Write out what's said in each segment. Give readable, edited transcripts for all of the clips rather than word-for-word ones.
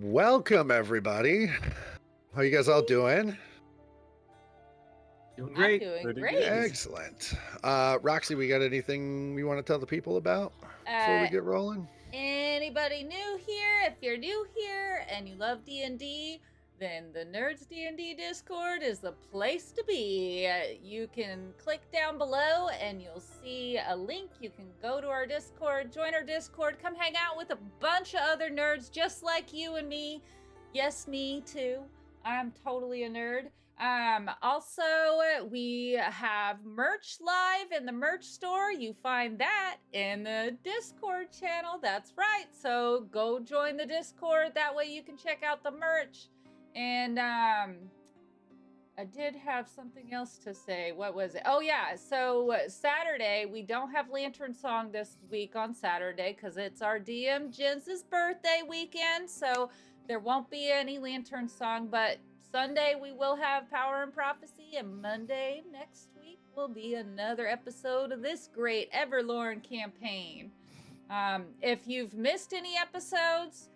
Welcome, everybody. How you guys all doing? Doing I'm great. doing Pretty great. good. Excellent. Roxy, we got anything we want to tell the people about before we get rolling? Anybody new here? If you're new here and you love D&D, then the Nerdz D&D Discord is the place to be. You can click down below and you'll see a link. You can go to our Discord, join our Discord, come hang out with a bunch of other nerds just like you and me. Yes, me too. I'm totally a nerd. Also, we have merch live in the merch store. You find that in the Discord channel. That's right. So go join the Discord. That way you can check out the merch. And I did have something else to say. What was it? Oh yeah. So Saturday, we don't have Lantern Song this week on Saturday because it's our DM Jens's birthday weekend. So there won't be any Lantern Song, but Sunday we will have Power and Prophecy, and Monday next week will be another episode of this great Everlorn campaign. If you've missed any episodes,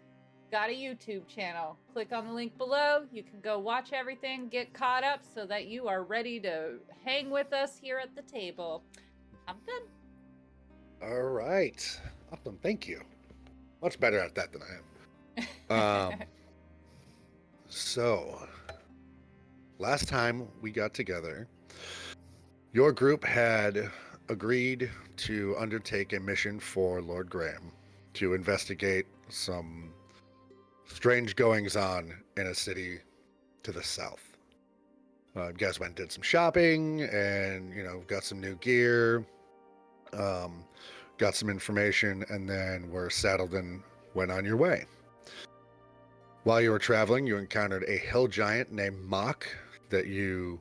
got a YouTube channel. Click on the link below. You can go watch everything, get caught up so that you are ready to hang with us here at the table. I'm done. All right. Awesome. Thank you. Much better at that than I am. So, last time we got together, your group had agreed to undertake a mission for Lord Graham to investigate some strange goings-on in a city to the south. You guys went and did some shopping and, got some new gear, got some information, and then were saddled and went on your way. While you were traveling, you encountered a hill giant named Mock that you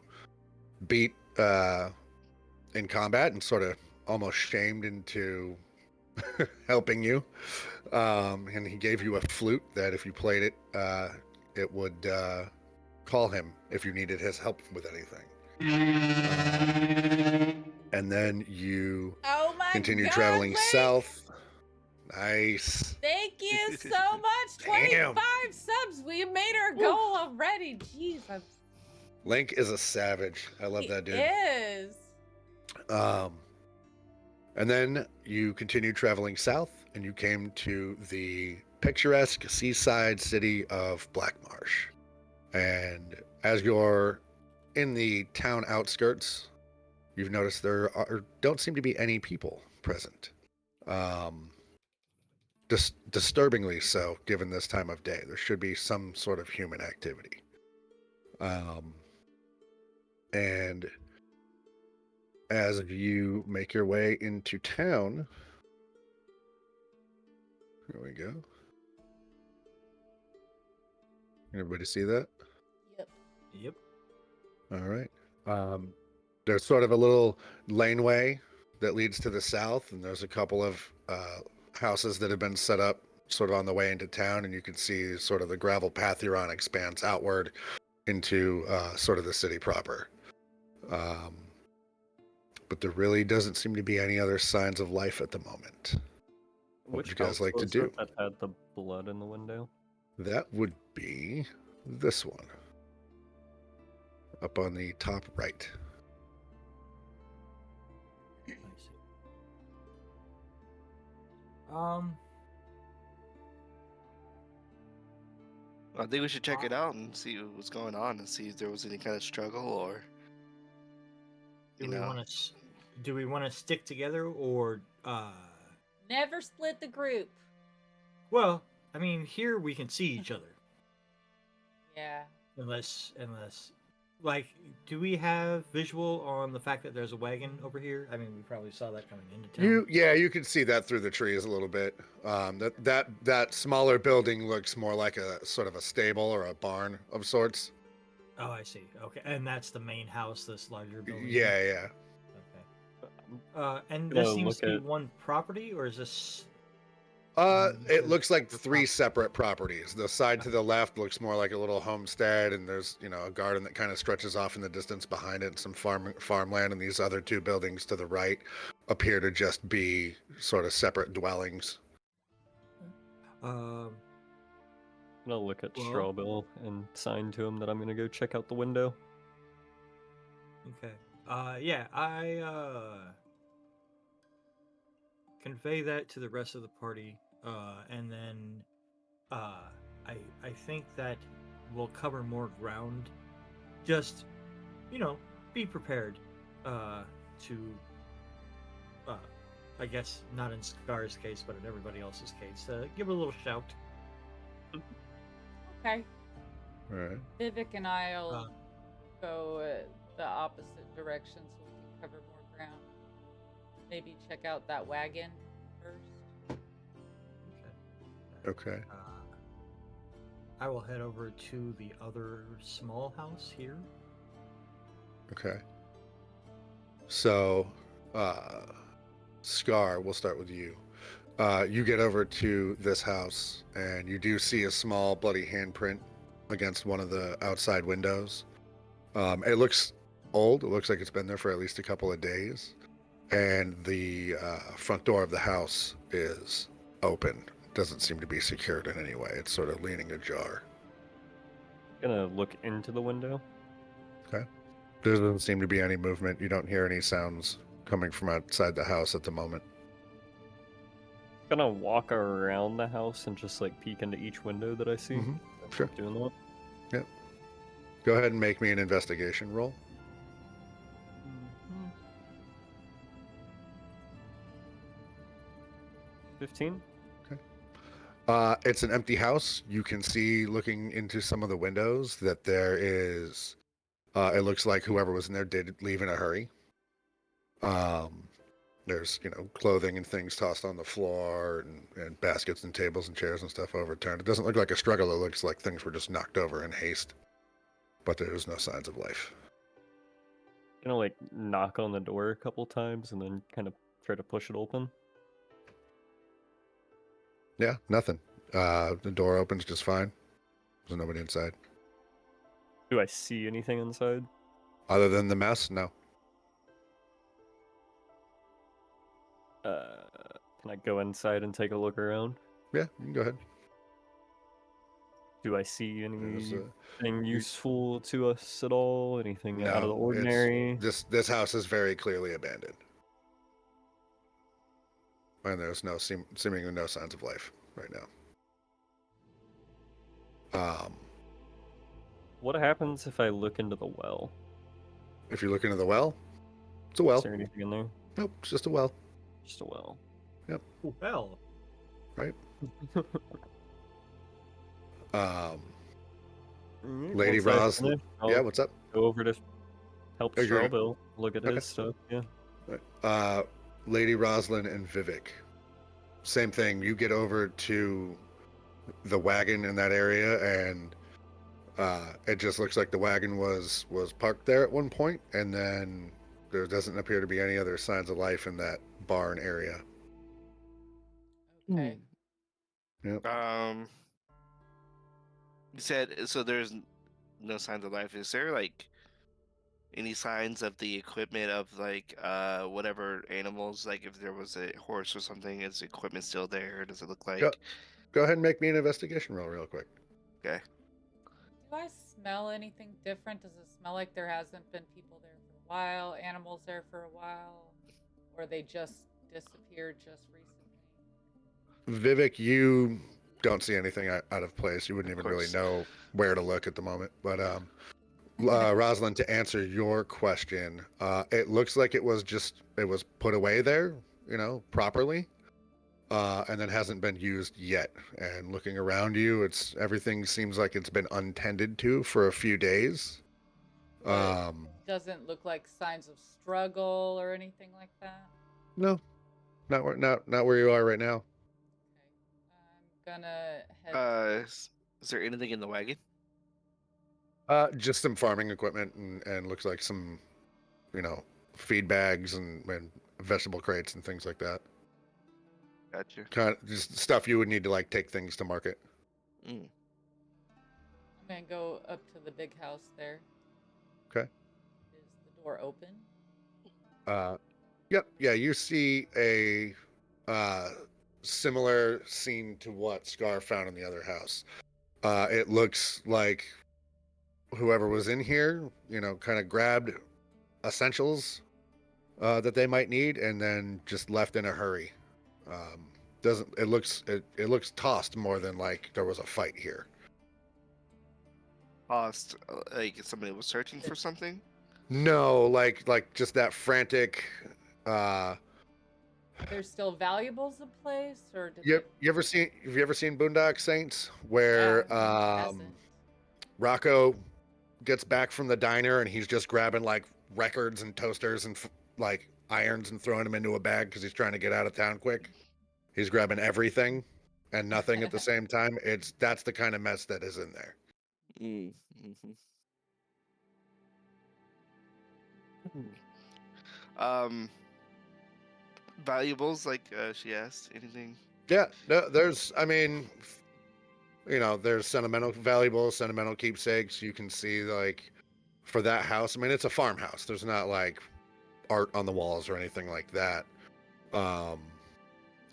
beat in combat and sort of almost shamed into helping you. And he gave you a flute that if you played it, it would call him if you needed his help with anything. And then you continue traveling south. Nice. Thank you so much. 25 subs. We made our goal already. Jeez. Link is a savage. I love that dude. He is. And then you continued traveling south and you came to the picturesque seaside city of Blackmarsh. And as you're in the town outskirts, you've noticed there don't seem to be any people present. Disturbingly so, given this time of day. There should be some sort of human activity. And as you make your way into town, here we go. Everybody see that? Yep. All right. There's sort of a little laneway that leads to the south, and there's a couple of houses that have been set up sort of on the way into town, and you can see sort of the gravel path you're on expands outward into sort of the city proper. But there really doesn't seem to be any other signs of life at the moment. What would you guys like to do? That had the blood in the window? That would be this one. Up on the top right. I see. I think we should check it out and see what's going on and see if there was any kind of struggle or. Do we want to stick together or? Never split the group. Well, I mean, here we can see each other. Yeah. Unless, like, do we have visual on the fact that there's a wagon over here? I mean, we probably saw that coming into town. You can see that through the trees a little bit. That smaller building looks more like a sort of a stable or a barn of sorts. Oh, I see. Okay, and that's the main house. This larger building. Yeah. Okay. And this seems to be one property, or is this? It looks like 3 separate properties. The side to the left looks more like a little homestead, and there's a garden that kind of stretches off in the distance behind it, and some farmland. And these other 2 buildings to the right appear to just be sort of separate dwellings. gonna look at Well- Strawbill and sign to him that I'm gonna go check out the window. Okay. Yeah, I convey that to the rest of the party, and then I think that we'll cover more ground. Just, be prepared to, I guess not in Scar's case, but in everybody else's case, give a little shout. Okay. All right. Vivhik and I'll Uh, go the opposite direction so we can cover more ground. Maybe check out that wagon first. Okay. I will head over to the other small house here. Okay. So, Scar, we'll start with you. You get over to this house, and you do see a small bloody handprint against one of the outside windows. It looks old. It looks like it's been there for at least a couple of days. And the front door of the house is open. Doesn't seem to be secured in any way. It's sort of leaning ajar. Gonna look into the window. There doesn't seem to be any movement. You don't hear any sounds coming from outside the house at the moment. Gonna walk around the house and just like peek into each window that I see. Mhm. I'm Sure. Doing that. Go ahead and make me an investigation roll. 15. It's an empty house. You can see, looking into some of the windows, that there is. It looks like whoever was in there did leave in a hurry. There's clothing and things tossed on the floor, and baskets and tables and chairs and stuff overturned. It doesn't look like a struggle. It looks like things were just knocked over in haste. But there's no signs of life. Gonna like knock on the door a couple times and then kind of try to push it open. Yeah, nothing. The door opens just fine. There's nobody inside. Do I see anything inside? Other than the mess, no. Can I go inside and take a look around? Yeah, you can go ahead. Do I see There's, anything useful to us at all? Anything out of the no, ordinary? this house is very clearly abandoned. And there's seemingly no signs of life right now. What happens if I look into the well? If you look into the well, it's a well. Is there anything in there? Nope, it's just a well. Just a well. Well, Right. Alright, Lady once I Ros- finish, I'll Yeah, what's up? go over to help Oh, you're gonna- Strawbill look at Okay. his stuff. Yeah. Lady Rosalyn and Vivhik. Same thing. You get over to the wagon in that area, and it just looks like the wagon was parked there at one point, and then there doesn't appear to be any other signs of life in that barn area. Okay. You said so. There's no signs of life. Is there like any signs of the equipment of like whatever animals? Like if there was a horse or something, is the equipment still there? Does it look like? Go ahead and make me an investigation roll real quick. Okay. Do I smell anything different? Does it smell like there hasn't been people there for a while, animals there for a while, or they just disappeared just recently? Vivhik, you don't see anything out of place. You wouldn't even really course. know where to look at the moment. But Rosalind, to answer your question, it looks like it was put away there, properly, and then hasn't been used yet. And looking around you, everything seems like it's been untended to for a few days. But doesn't look like signs of struggle or anything like that. No, not where you are right now. Okay. I'm gonna head. Is there anything in the wagon? Just some farming equipment and looks like some, feed bags and vegetable crates and things like that. Gotcha. Kind of just stuff you would need to take things to market. Mm. I'm gonna go up to the big house there. Okay. Is the door open? Yep. Yeah, you see a similar scene to what Scar found in the other house. It looks like whoever was in here, kind of grabbed essentials that they might need and then just left in a hurry. Doesn't it looks tossed more than like there was a fight here. Lost, like somebody was searching for something. No, like just that frantic. There's still valuables in place, or did You, they? have you ever seen Boondock Saints Yeah, where who hasn't? Rocco gets back from the diner and he's just grabbing like records and toasters and like irons and throwing them into a bag because he's trying to get out of town quick. He's grabbing everything and nothing at the same time. That's the kind of mess that is in there. Mm-hmm. Um, valuables, like she asked. Anything? Yeah, no, there's there's sentimental valuables, sentimental keepsakes. You can see like for that house. I mean, it's a farmhouse. There's not like art on the walls or anything like that.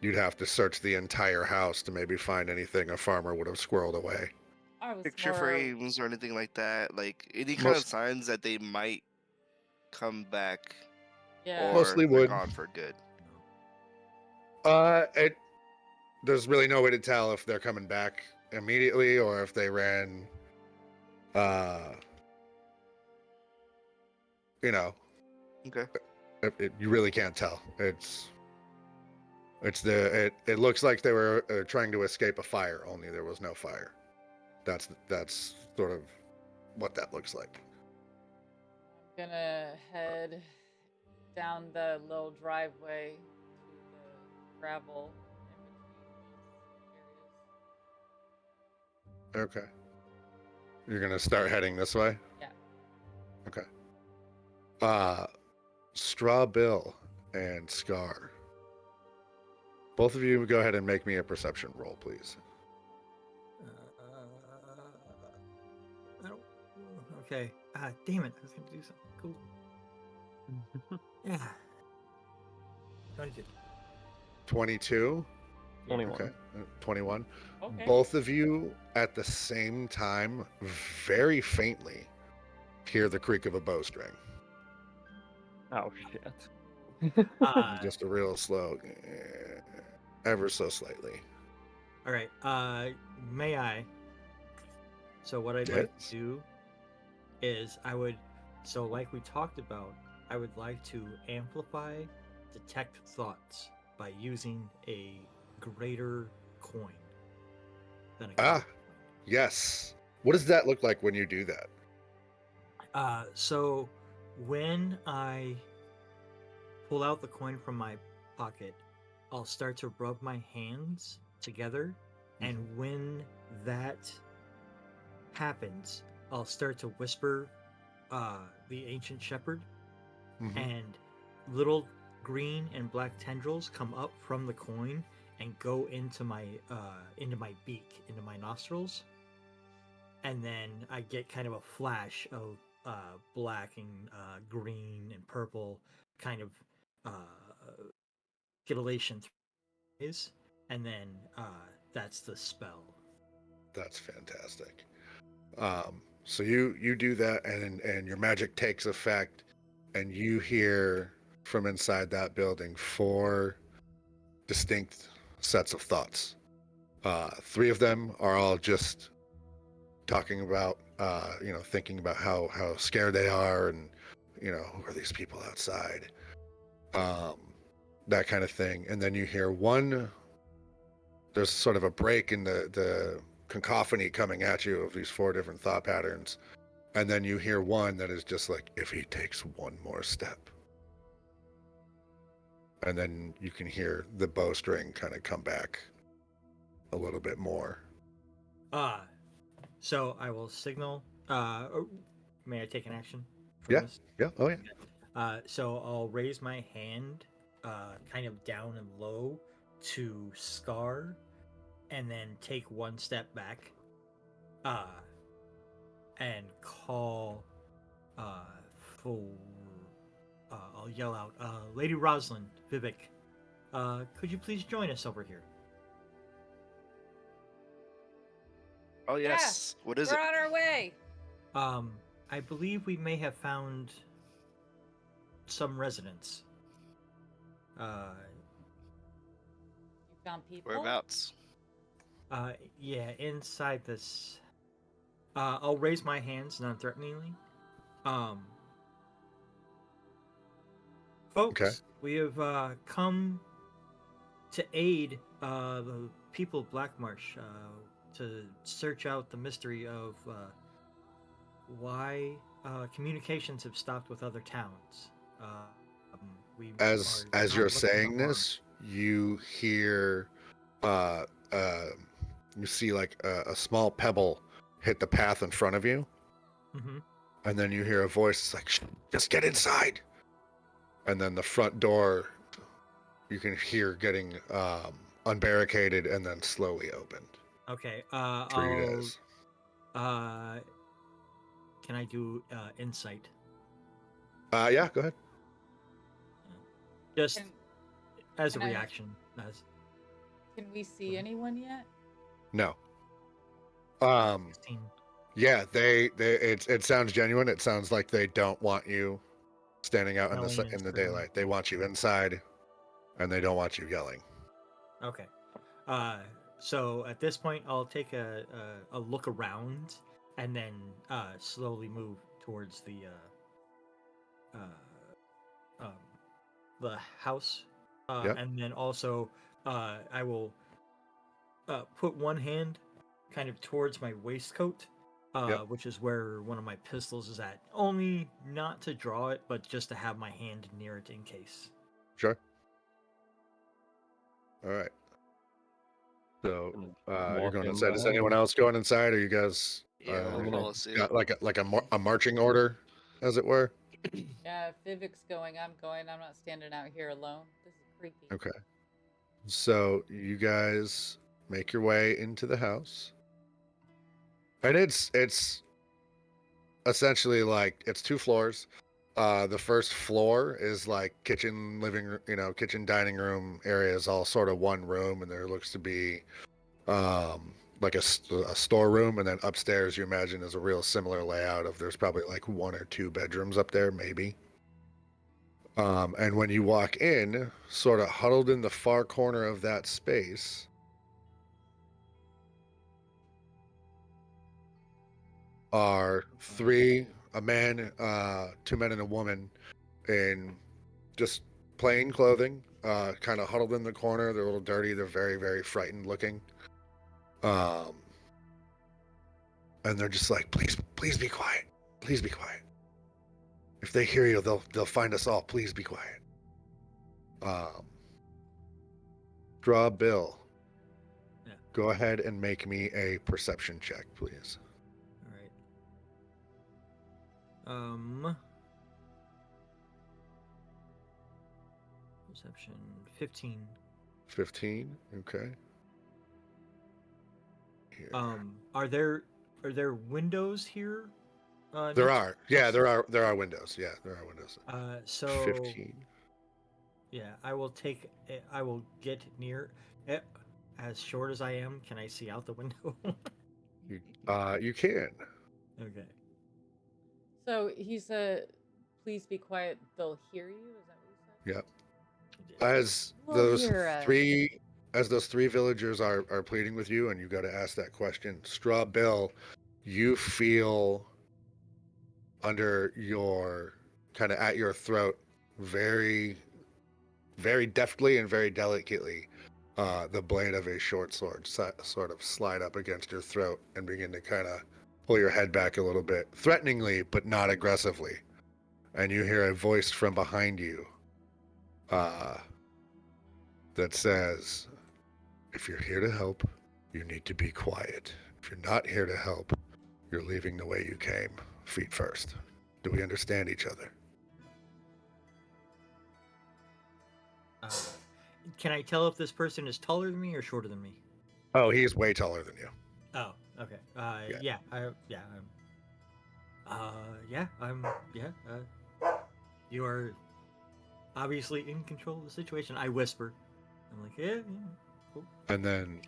You'd have to search the entire house to maybe find anything a farmer would have squirreled away. I was Picture more. frames or anything like that. Like any kind of Most, signs that they might come back Yeah. or Mostly they're wood. gone for good. There's really no way to tell if they're coming back immediately or if they ran. You know, Okay. you really can't tell. It looks like they were trying to escape a fire, only there was no fire. That's sort of what that looks like. I'm gonna head down the little driveway to the gravel in between these areas. Okay. You're gonna start heading this way? Yeah. Okay. Straw Bill and Scar. Both of you go ahead and make me a perception roll, please. I don't. Okay. Damn it! I was gonna do something cool. Yeah. 22. 22. 21. Okay. 21. Okay. Both of you at the same time, very faintly, hear the creak of a bowstring. Oh shit. Just a real slow, ever so slightly. All right. May I? So what I'd like Yes. to do is so like we talked about, I would like to amplify detect thoughts by using a greater coin than a Ah. Yes. What does that look like when you do that? So when I pull out the coin from my pocket, I'll start to rub my hands together, and when that happens, I'll start to whisper the ancient shepherd, Mhm. and little green and black tendrils come up from the coin and go into my beak, into my nostrils, and then I get kind of a flash of black and green and purple kind of titillation is, and then that's the spell. That's fantastic. So you do that, and your magic takes effect, and you hear from inside that building 4 distinct sets of thoughts. 3 of them are all just talking about, thinking about how scared they are, and who are these people outside, that kind of thing. And then you hear one. There's sort of a break in the cacophony coming at you of these 4 different thought patterns, and then you hear one that is just like, if he takes one more step. And then you can hear the bowstring kind of come back a little bit more. So I will signal. May I take an action for Yeah. this? Yeah. Oh yeah. So I'll raise my hand, kind of down and low, to Scar, and then take one step back, and call for. I'll yell out, Lady Rosalyn, Vivhik, could you please join us over here? Oh yes. What is We're it? on our way. I believe we may have found some residents. You found people? Whereabouts? Yeah, inside this. I'll raise my hands non-threateningly. Folks, we have come to aid the people of Blackmarsh to search out the mystery of why communications have stopped with other towns. We As are you're not looking for saying harm. this, you hear, uh, uh, you see like a small pebble hit the path in front of you, Mm-hmm. and then you hear a voice it's like, "Just get inside." And then the front door, you can hear getting unbarricaded and then slowly opened Okay. for you guys. Can I do insight? Yeah, go ahead. Just Can, as a can I- reaction. can we see anyone yet? No. 16. Yeah, it sounds genuine. It sounds like they don't want you standing out Yelling and in the screaming. daylight. They want you inside, and they don't want you yelling. Okay. So at this point, I'll take a look around and then slowly move towards um, the house. Yep. And then also, I will put one hand kind of towards my waistcoat, Yep. which is where one of my pistols is at. Only not to draw it, but just to have my hand near it in case. Sure. All right. So you're Walk going in inside. Is behind anyone him. else going inside? Or you guys Yeah, I'm we'll gonna- follow suit. got like a marching order, as it were? Yeah, if Vivhik's going, I'm going. I'm not standing out here alone. This is creepy. Okay. So you guys make your way into the house, and it's essentially like it's 2 floors. The first floor is like kitchen, kitchen, dining room areas, all sort of one room, and there looks to be like a storeroom, and then upstairs you imagine is a real similar layout of there's probably like 1 or 2 bedrooms up there, maybe. And when you walk in, sort of huddled in the far corner of that space, are 2 men and a woman in just plain clothing, kind of huddled in the corner. They're a little dirty. They're very, very frightened looking. And they're just like, please be quiet. Please be quiet. If they hear you, they'll find us all. Please be quiet. Draw Bill. Yeah. Go ahead and make me a perception check, please. All right. Perception 15. 15. Okay. Here. Are there windows here? There next- are. Yeah, there are windows. Yeah, there are windows. So 15. yeah, I will get near. As short as I am, can I see out the window? You can. Okay. So he said, "Please be quiet. They'll hear you." Is that what you said? Yep. As We'll those hear us. 3 villagers are pleading with you, and you got to ask that question, Straw Bill, you feel under your kind of at your throat, very, very deftly and very delicately, the blade of a short sword sort of slide up against your throat and begin to kind of pull your head back a little bit, threateningly but not aggressively. And you hear a voice from behind you that says, if you're here to help, you need to be quiet. If you're not here to help, you're leaving the way you came, feet first. Do we understand each other? Can I tell if this person is taller than me or shorter than me? Oh, he's way taller than you. Oh, okay. Yeah. You are obviously in control of the situation. I whisper. I'm like, yeah. Cool. And then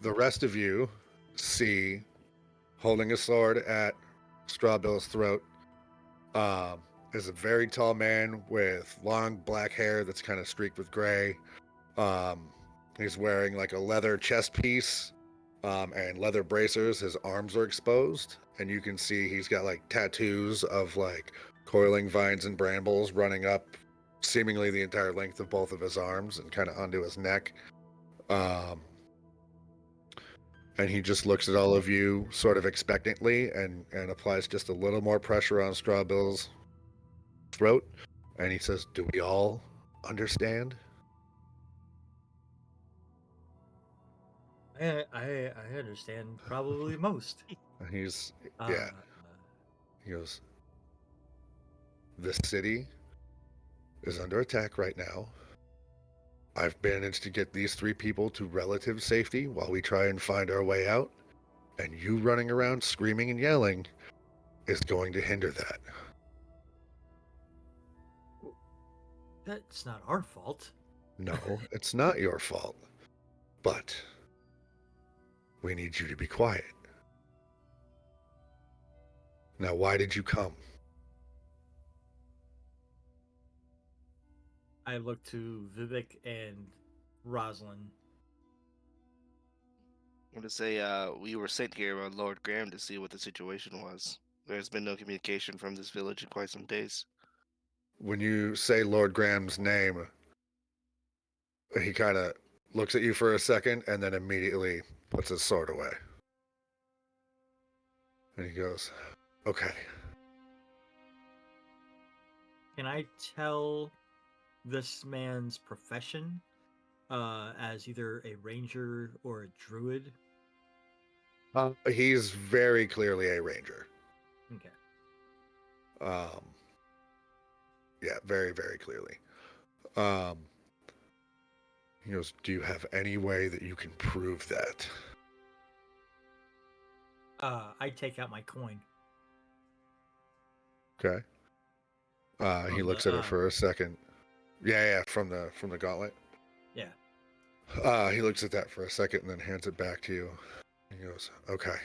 the rest of you see, holding a sword at Strawbill's throat, is a very tall man with long black hair that's kind of streaked with gray. He's wearing like a leather chest piece and leather bracers. His arms are exposed, and you can see he's got like tattoos of like coiling vines and brambles running up seemingly the entire length of both of his arms and kind of onto his neck. And he just looks at all of you sort of expectantly and applies just a little more pressure on Strawbill's throat. And he says, "Do we all understand?" I understand probably most. And he's, Uh, yeah. He goes, "The city is under attack right now. I've managed to get these 3 people to relative safety while we try and find our way out. And you running around screaming and yelling is going to hinder that." That's not our fault. "No, it's not your fault. But we need you to be quiet. Now, why did you come?" I look to Vivhik and Rosalyn. I'm going to say we were sent here by Lord Graham to see what the situation was. There's been no communication from this village in quite some days. When you say Lord Graham's name, he kind of looks at you for a second and then immediately puts his sword away. And he goes, "Okay." Can I tell this man's profession as either a ranger or a druid? He's very clearly a ranger. Okay. Yeah, very, very clearly. He goes, "Do you have any way that you can prove that?" I take out my coin. Okay. He From looks the, at it for a second. Yeah, from the gauntlet. Yeah. He looks at that for a second and then hands it back to you. He goes, "Okay.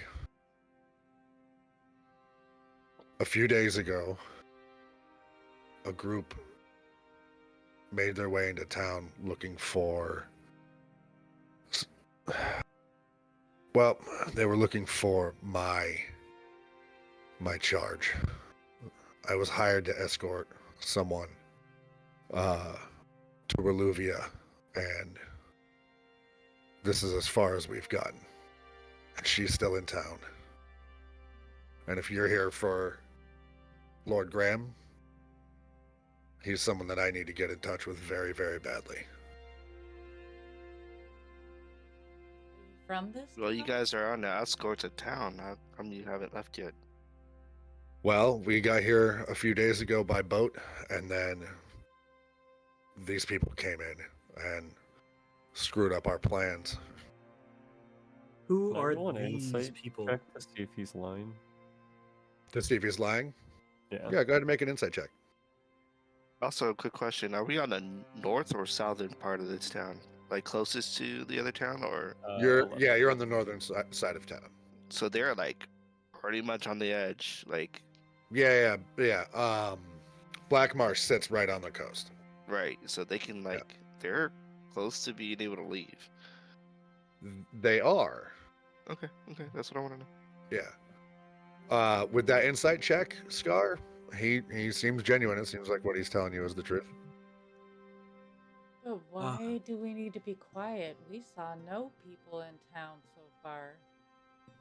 A few days ago, a group made their way into town looking for... Well, they were looking for my charge. I was hired to escort someone to Reluvia, and this is as far as we've gotten. She's still in town. And if you're here for Lord Graham, he's someone that I need to get in touch with very, very badly." From this? Well, you town? guys are on the outskirts of town. How come you haven't left yet? Well, we got here a few days ago by boat, and then these people came in and screwed up our plans. Who Can I are roll an these insight people? check to see if he's lying? To see if he's lying? Yeah. Yeah, go ahead and make an insight check. Also, a quick question. Are we on the north or southern part of this town? Like closest to the other town, or... You're on the northern side of town. So they're like pretty much on the edge. Like, Yeah. Black Marsh sits right on the coast. right. So they can like, they're close to being able to leave. They are. Okay. That's what I want to know. Yeah. With that insight check, Scar, he seems genuine. It seems like what he's telling you is the truth. But why do we need to be quiet? We saw no people in town so far.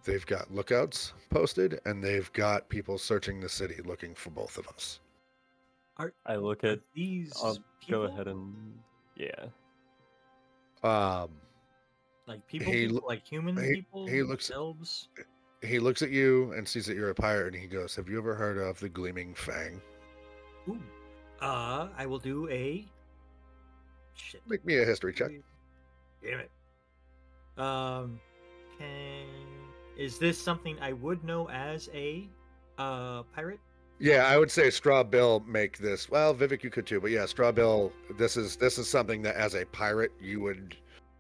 They've got lookouts posted, and they've got people searching the city looking for both of us. I look at these I'll people? go ahead and yeah. Like people, He people lo- like human he- people, he looks- elves. He looks at you and sees that you're a pirate, and he goes, "Have you ever heard of the Gleaming Fang?" Ooh. I will do a... Shit. Make me a history check. Damn it. Is this something I would know as a pirate? Yeah, I would say Straw Bill make this. Well, Vivhik, you could too, but yeah, Straw Bill. This is something that as a pirate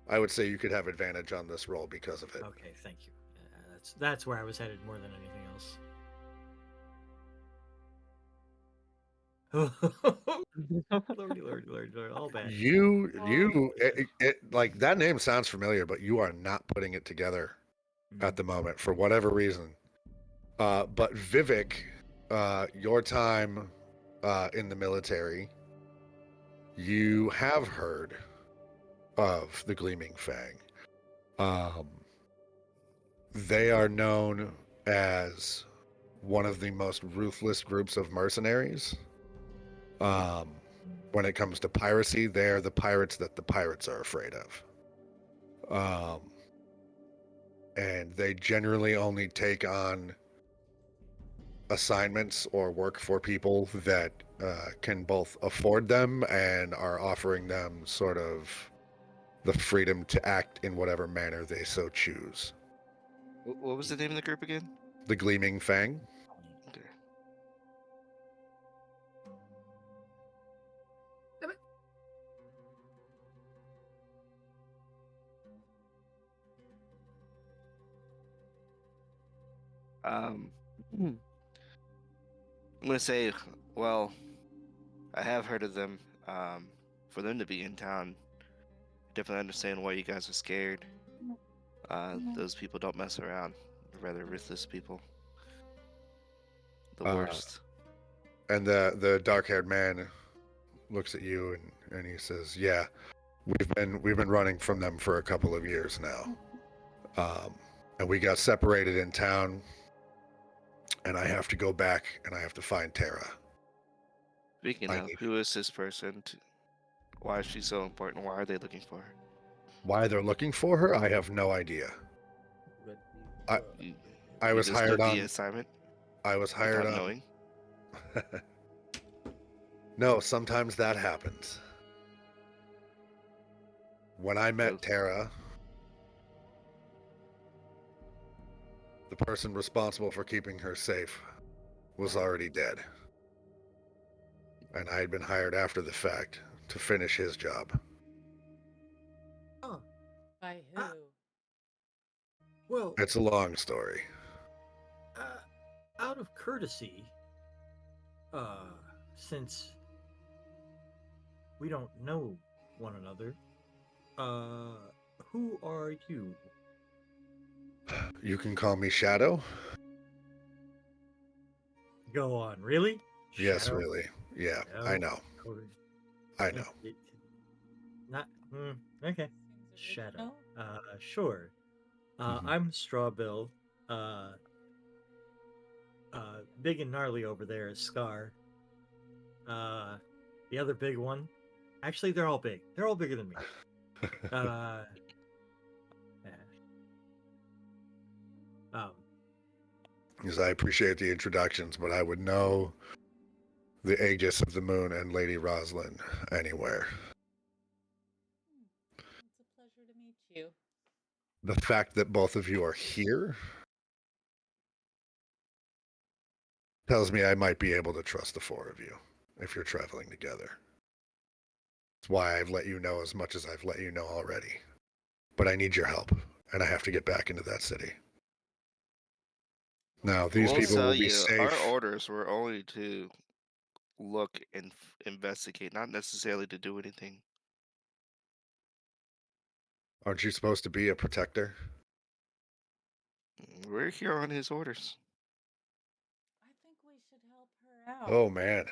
I would say you could have advantage on this roll because of it. Okay, thank you. That's where I was headed more than anything else. Lordy, all bad. Like that name sounds familiar, but you are not putting it together at the moment for whatever reason. But Vivhik, your time in the military, you have heard of the Gleaming Fang. They are known as one of the most ruthless groups of mercenaries. When it comes to piracy, they're the pirates that the pirates are afraid of. And they generally only take on assignments or work for people that can both afford them and are offering them sort of the freedom to act in whatever manner they so choose. What was the name of the group again? The Gleaming Fang. Okay. I'm gonna say, well, I have heard of them. For them to be in town, definitely understand why you guys are scared. Those people don't mess around. They're rather ruthless people. The worst. And the dark-haired man looks at you and he says, "Yeah, we've been running from them for a couple of years now, and we got separated in town, and I have to go back and I have to find Tara." Speaking of, who is this person? Why is she so important? Why are they looking for her? Why they're looking for her, I have no idea. I was just hired took on the assignment. I was hired without on. knowing. No, sometimes that happens. When I met Oh. Tara, the person responsible for keeping her safe was already dead. And I had been hired after the fact to finish his job. Oh, By who? well, It's a long story. out of courtesy, since we don't know one another, who are you? You can call me Shadow? Go on, really? Yes, Shadow? really. Yeah, Shadow? I know. Oh, I know. Not okay. Seems Shadow. original. Sure. Mhm. I'm Strawbill. Big and gnarly over there is Scar. The other big one. Actually, they're all big. They're all bigger than me. Yeah. Because I appreciate the introductions, but I would know the Aegis of the Moon and Lady Rosalyn anywhere. It's a pleasure to meet you. The fact that both of you are here tells me I might be able to trust the four of you if you're traveling together. That's why I've let you know as much as I've let you know already. But I need your help, and I have to get back into that city. Now, these We'll people tell will be you, safe. our orders were only to look and investigate, not necessarily to do anything. Aren't you supposed to be a protector? We're here on his orders. I think we should help her out. Oh, man.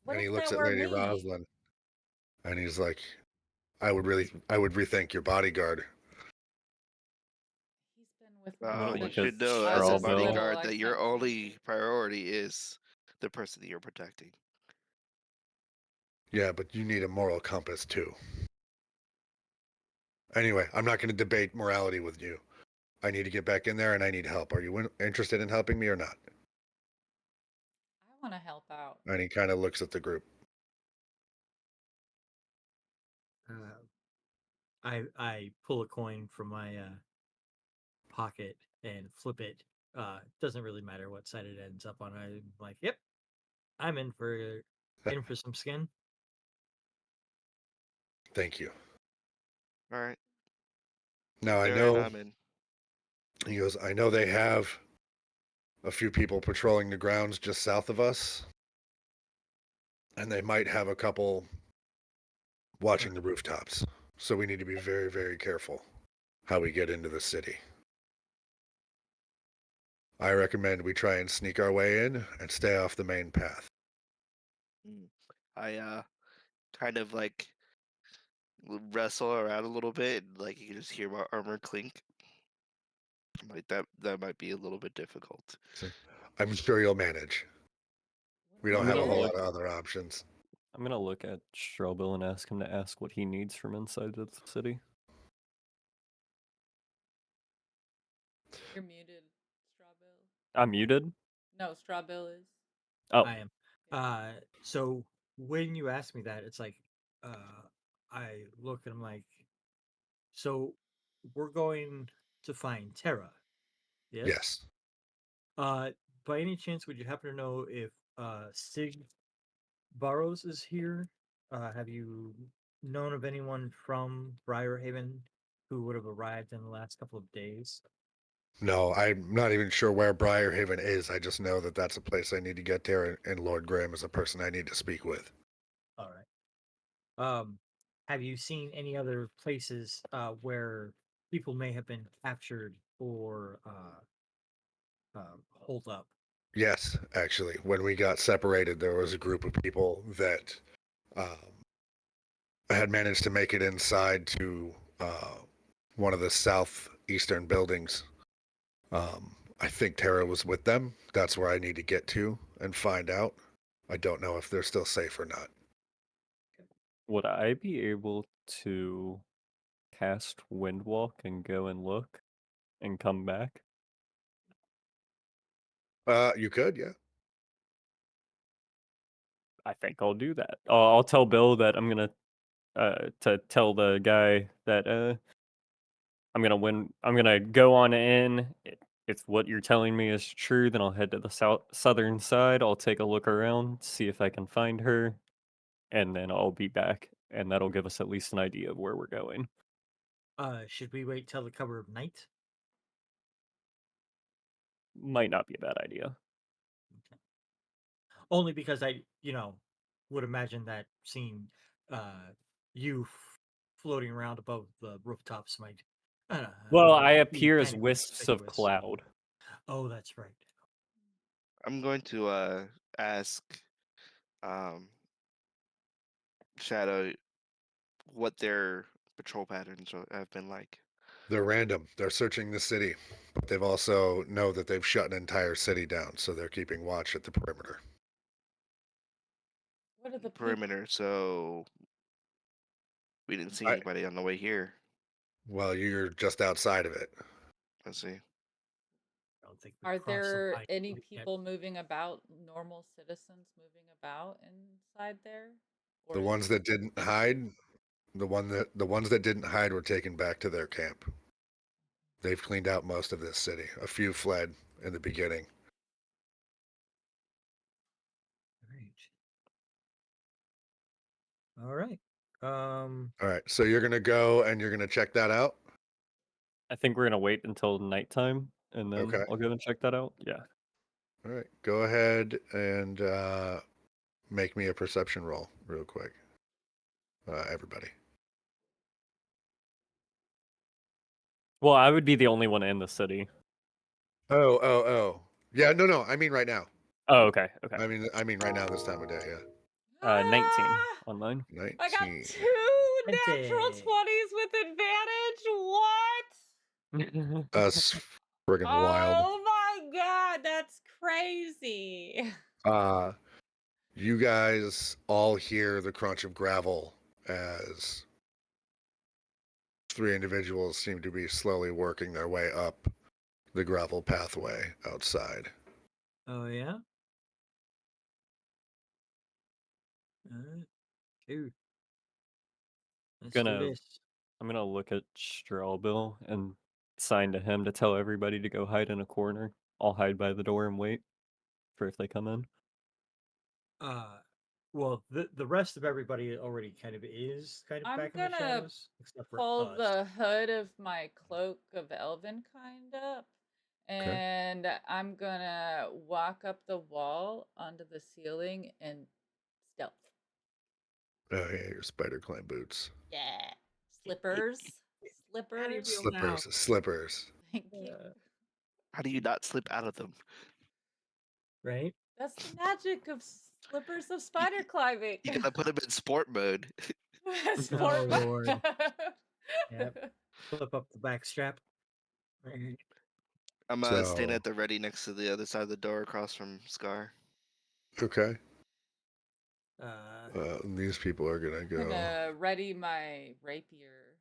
What And he if looks that at were Lady me? Rosalyn, and he's like, I would rethink your bodyguard. He's been with me You since should because know, I as a was Strawbill- little. bodyguard, I that your can't only priority is the person that you're protecting. Yeah, but you need a moral compass, too. Anyway, I'm not going to debate morality with you. I need to get back in there, and I need help. Are you interested in helping me or not? I want to help out. And he kind of looks at the group. I pull a coin from my pocket and flip it. Doesn't really matter what side it ends up on. I'm like, yep, I'm in for some skin. Thank you. All right. Now, I There, and know I'm in. He goes, I know they have a few people patrolling the grounds just south of us, and they might have a couple watching the rooftops. So we need to be very, very careful how we get into the city. I recommend we try and sneak our way in and stay off the main path. I kind of like wrestle around a little bit, and like you can just hear my armor clink. Like that might be a little bit difficult. So I'm sure you'll manage. We don't I'm have a gonna whole look. lot of other options. I'm gonna look at Strobel and ask him to ask what he needs from inside the city. You're muted, Strawbill. I'm muted. No, Strawbill is. Oh, I am. So when you ask me that, it's like, I look and I'm like, so we're going to find Terra, yes? Yes. By any chance, would you happen to know if Sig Burrows is here? Have you known of anyone from Briarhaven who would have arrived in the last couple of days? No, I'm not even sure where Briarhaven is. I just know that that's a place I need to get there, and Lord Graham is a person I need to speak with. All right. Have you seen any other places where people may have been captured or hold up? Yes, actually. When we got separated, there was a group of people that had managed to make it inside to one of the southeastern buildings. I think Tara was with them. That's where I need to get to and find out. I don't know if they're still safe or not. would I be able to cast Windwalk and go and look and come back? You could, yeah. I think I'll do that. I'll tell Bill that I'm gonna to tell the guy that I'm gonna go on in. If what you're telling me is true, then I'll head to the southern side. I'll take a look around, see if I can find her, and then I'll be back, and that'll give us at least an idea of where we're going. Should we wait till the cover of night? Might not be a bad idea. Only because I, would imagine that seeing you floating around above the rooftops might. Well, I be appear as kind of wisps of inconspicuous. cloud. Oh, that's right. I'm going to ask um Shadow what their patrol patterns have been like. They're random. They're searching the city, but they've also know that they've shut an entire city down, so they're keeping watch at the perimeter. What are the people? Perimeter, so we didn't see anybody on the way here. Well, you're just outside of it. I see. I don't think we Are crossed the there line any quite yet. people moving about, normal citizens moving about inside there? Or The is ones it that didn't hide, the ones that didn't hide were taken back to their camp. They've cleaned out most of this city. A few fled in the beginning. All right. All right, so you're gonna go and you're gonna check that out. I think we're gonna wait until nighttime, and then Okay. I'll go and check that out. Yeah. All right, go ahead and make me a perception roll real quick. Everybody. Well, I would be the only one in the city. Oh. Yeah, no. I mean right now. Oh, okay. Okay. I mean right now this time of day, yeah. 19 Ah! on mine. 19. I got 2 natural 20. 20s with advantage. What? That's friggin' wild. Oh my god, that's crazy. You guys all hear the crunch of gravel as three individuals seem to be slowly working their way up the gravel pathway outside. Oh yeah. All right. Dude. Let's do Gonna this. I'm gonna look at Strawbill and sign to him to tell everybody to go hide in a corner. I'll hide by the door and wait for if they come in. Well, the rest of everybody already kind of is kind of I'm back in the gonna shadows, except for pull us. the hood of my cloak of Elvenkind up, Okay. and I'm gonna walk up the wall onto the ceiling and stealth. Oh yeah, your spider climb boots. Yeah, slippers, How do you slippers. feel now? Slippers. Thank you. How do you not slip out of them? Right? That's the magic of slippers of spider climbing. You gotta put them in sport mode. Sport Oh, Lord. mode. Yep. Flip up the back strap. Right. I'm standing So at the ready next to the other side of the door across from Scar. okay. Uh, These people are gonna go. Gonna ready my rapier.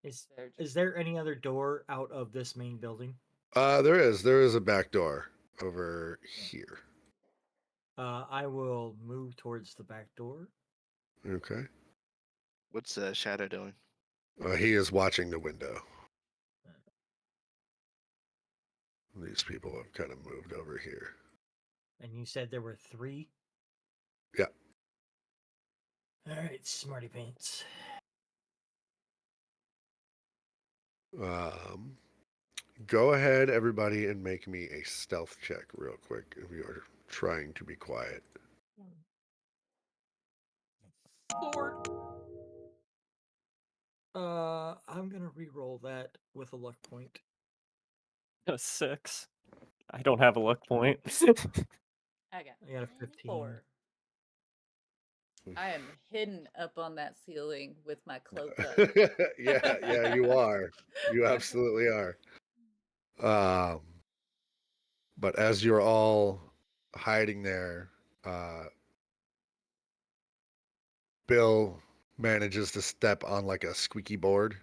is They're is just there any other door out of this main building? There is a back door over here. I will move towards the back door. Okay. What's Shadow doing? He is watching the window. These people have kind of moved over here. And you said there were 3? Yeah. All right, smarty pants. Go ahead, everybody, and make me a stealth check real quick if you are trying to be quiet. 4. I'm gonna re-roll that with a luck point. A 6. I don't have a luck point. I got I got a 15. 4. I am hidden up on that ceiling with my cloak up. yeah, you are. You absolutely are. But as you're all hiding there, Bill manages to step on like a squeaky board.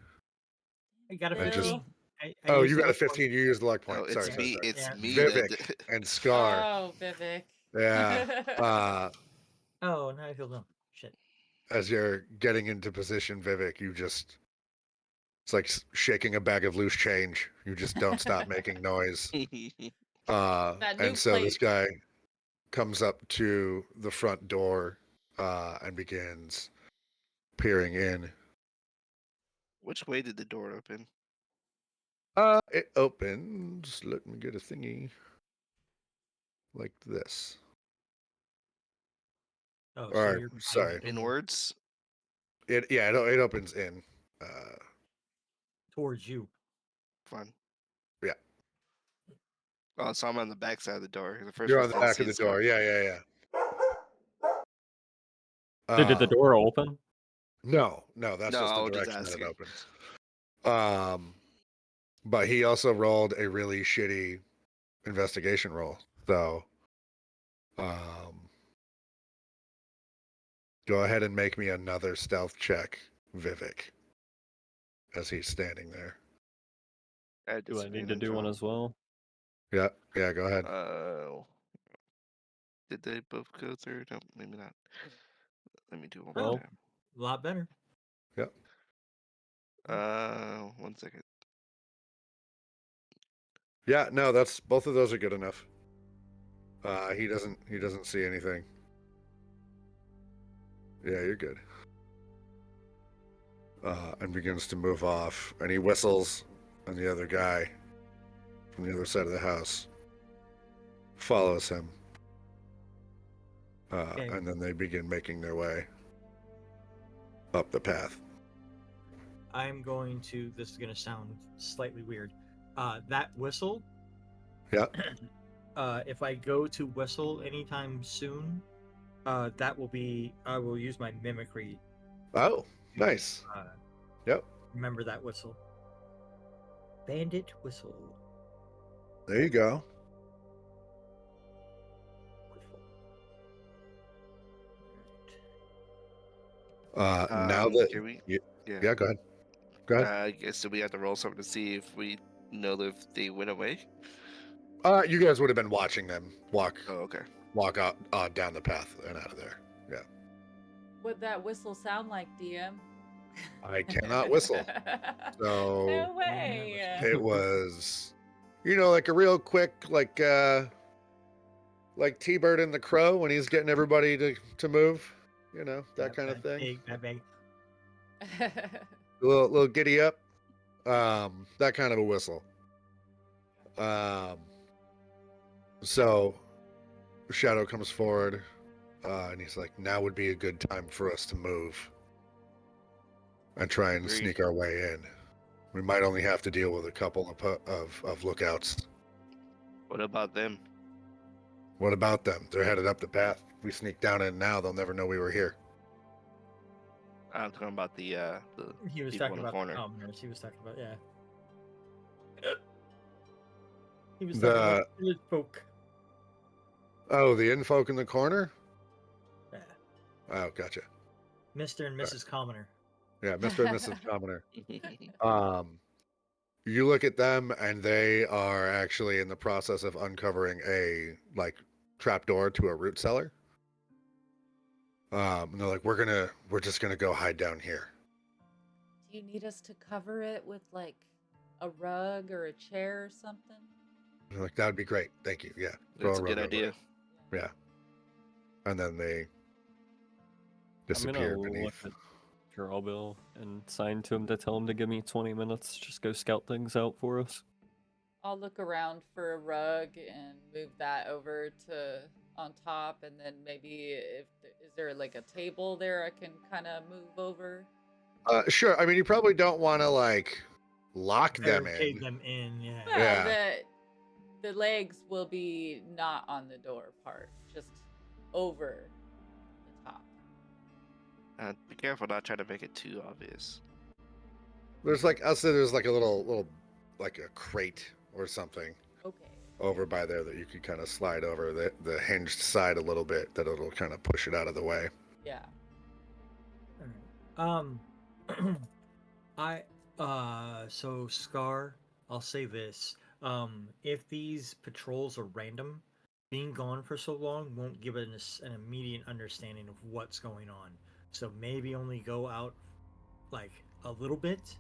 I got a And just- 15. I Oh, used you the got a luck point. 15. You used the luck point. Oh, it's sorry, Yeah. sorry, me. sorry. It's Yeah. me. Vivhik and Scar. Oh, Vivhik. Yeah. Oh, now I feel dumb. Shit. As you're getting into position, Vivhik, it's like shaking a bag of loose change. You just don't stop making noise. That new And so this plate. guy comes up to the front door and begins peering in. Which way did the door open? It opens. Let me get a thingy like this. Oh, All so right, you're sorry. Inwards? It opens in. towards you. Fun. Yeah. Oh, so I'm on the back side of the door. The first You're on person the I back see of the is Scar. door. Yeah. Did the door open? No, that's No, just I the was just direction that it asking. opens. But he also rolled a really shitty investigation roll. So, go ahead and make me another stealth check, Vivhik, as he's standing there. Do I need to do one as well? Yeah, go ahead. Oh. Did they both go through? No, maybe not. Let me do it one Well- more time. A lot better. Yep. 1 second. Yeah, no, that's both of those are good enough. He doesn't see anything. Yeah, you're good. And begins to move off, and he whistles, and the other guy from the other side of the house follows him. Okay. And then they begin making their way up the path. I'm going to. This is going to sound slightly weird. That whistle. Yeah. If I go to whistle anytime soon, that will be. I will use my mimicry. Oh, nice. Yep. Remember that whistle. Bandit whistle. There you go. Now that Can we? yeah, go ahead. Go ahead. I guess do we have to roll something to see if we know if they went away? You guys would have been watching them walk Oh, okay. out down the path and out of there. Yeah. What'd that whistle sound like, DM? I cannot whistle. So No way. it was, like a real quick, like like T-Bird and the Crow when he's getting everybody to move, you know, that kind of That thing. big. A little giddy up, that kind of a whistle. So Shadow comes forward, and he's like, "Now would be a good time for us to move and try and Agreed. sneak our way in. We might only have to deal with a couple of lookouts. What about them? What about them? They're headed up the path. If we sneak down in now, they'll never know we were here." I'm talking about the He was people talking in the about corner. the commoners. He was talking about He was The- talking about the village folk. Oh, the infolk in the corner? Yeah. Oh, gotcha. Mr. and Mrs. Commoner. Yeah, Mr. and Mrs. Commoner. You look at them, and they are actually in the process of uncovering a trapdoor to a root cellar. And they're like, we're just gonna go hide down here. Do you need us to cover it with like a rug or a chair or something? They're like, that would be great. Thank you. Yeah. That's a rug good over idea. it. Yeah. And then they I'm disappear gonna look beneath. at Drawbill and sign to him to tell him to give me 20 minutes. Just go scout things out for us. I'll look around for a rug and move that over to on top, and then maybe is there like a table there I can kind of move over? Sure. I mean, you probably don't want to lock them Barricade in. them in, yeah. Well, Yeah. the legs will be not on the door part, just over the top. Be careful not trying to make it too obvious. I'll say there's like a little like a crate or something Okay. over by there that you could kind of slide over the hinged side a little bit, that it'll kind of push it out of the way. Yeah. So Scar, I'll say this. If these patrols are random, being gone for so long won't give us an immediate understanding of what's going on. So maybe only go out like a little bit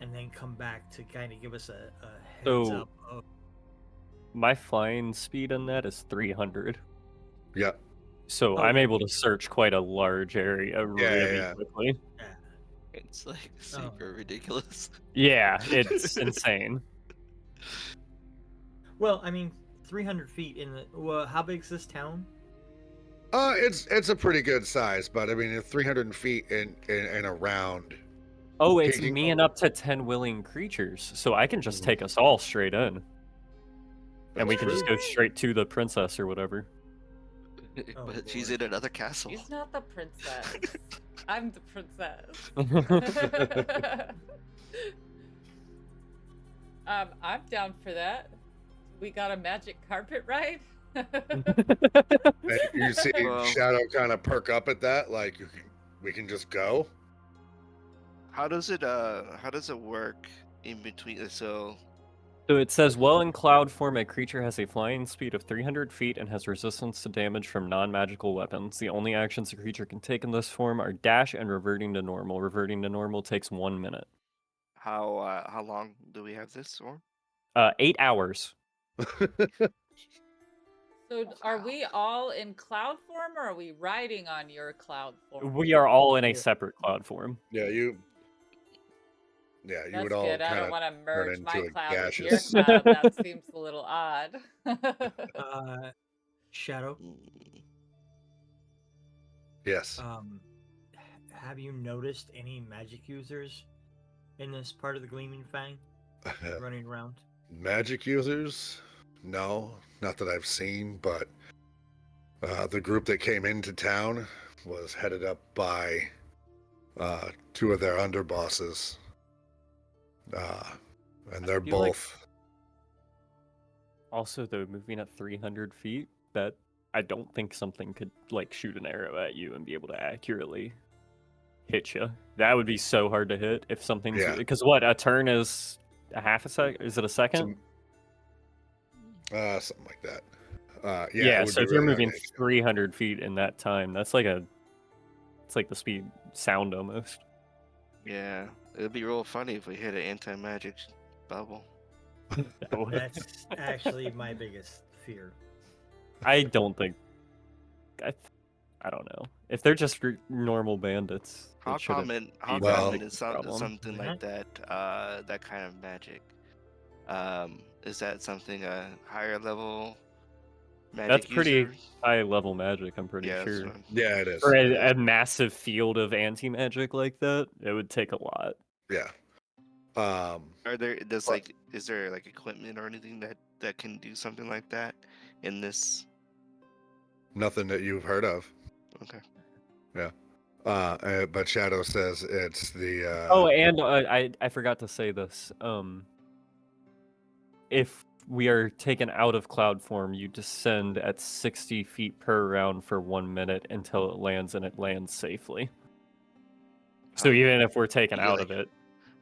and then come back to kind of give us a heads So- up of My flying speed on that is 300. Yeah. So Oh, I'm yeah. able to search quite a large area really yeah. quickly. It's like super ridiculous. Yeah, it's insane. Well, I mean, 300 feet in the. Well, how big is this town? It's a pretty good size, but I mean, 300 feet in around. Oh, it's Taking- me and up to 10 willing creatures, so I can just Mhm. take us all straight in. And we That's can just true. go straight to the princess or whatever. Oh, But she's Lord. in another castle. She's not the princess. I'm the princess. I'm down for that. We got a magic carpet ride? And you see Well- Shadow kind of perk up at that, like we can just go. How does it work in between? So So it says, while in cloud form, a creature has a flying speed of 300 feet and has resistance to damage from non-magical weapons. The only actions a creature can take in this form are dash and reverting to normal. Reverting to normal takes 1 minute. how long do we have this for? 8 hours. So are we all in cloud form, or are we riding on your cloud form? We are all in a Yeah. separate cloud form. Yeah, you That's would all good. I kind don't of want to merge my into a cloud with your gaseous- cloud. That seems a little odd. Shadow. yes. Have you noticed any magic users in this part of the Gleaming Fang running around? Magic users? No, not that I've seen, but the group that came into town was headed up by 2 of their underbosses. And they're feel like- both. Also, though, moving at 300 feet, that I don't think something could shoot an arrow at you and be able to accurately hit you. That would be so hard to hit if something's Yeah. because what a turn is a half a sec. Is it a second? Something like that. Yeah. Yeah. it would So be if you're really moving hard to hit. 300 feet in that time, that's it's like the speed sound almost. Yeah, it'd be real funny if we hit an anti-magic bubble. That's actually my biggest fear. I don't think. I, I don't know. If they're just normal bandits, How it shouldn't how be that Well- common big is of a problem. something like that? That kind of magic. Is that something a higher level magic That's pretty user? high level magic, I'm pretty Yeah, that's sure. what I'm- Yeah, it is. For It is. a massive field of anti magic like that, it would take a lot. Yeah. Are there does But- like is there like equipment or anything that can do something like that in this? Nothing that you've heard of. Okay. But Shadow says it's the. Oh, and I forgot to say this. If we are taken out of cloud form, you descend at 60 feet per round for 1 minute until it lands, and it lands safely. So Um, even if we're taken you get, out of like, it,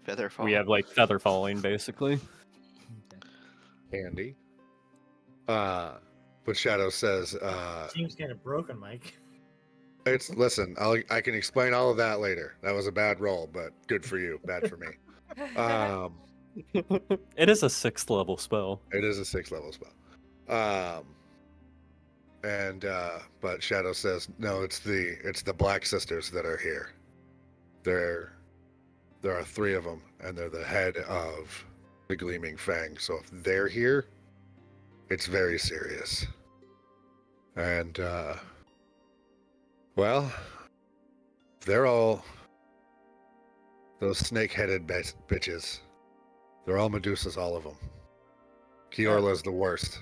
Feather fall. we have like feather falling basically. Handy. But Shadow says Seems kind of broken, Mike. it's listen. I can explain all of that later. That was a bad roll, but good for you. Bad for me. It is a 6th level spell. It is a 6th level spell. But Shadow says no. It's the Black Sisters that are here. There are 3 of them, and they're the head of the Gleaming Fang. So if they're here, it's very serious. And well, they're all those snake-headed bitches. They're all Medusas, all of them. Kiorla's the worst,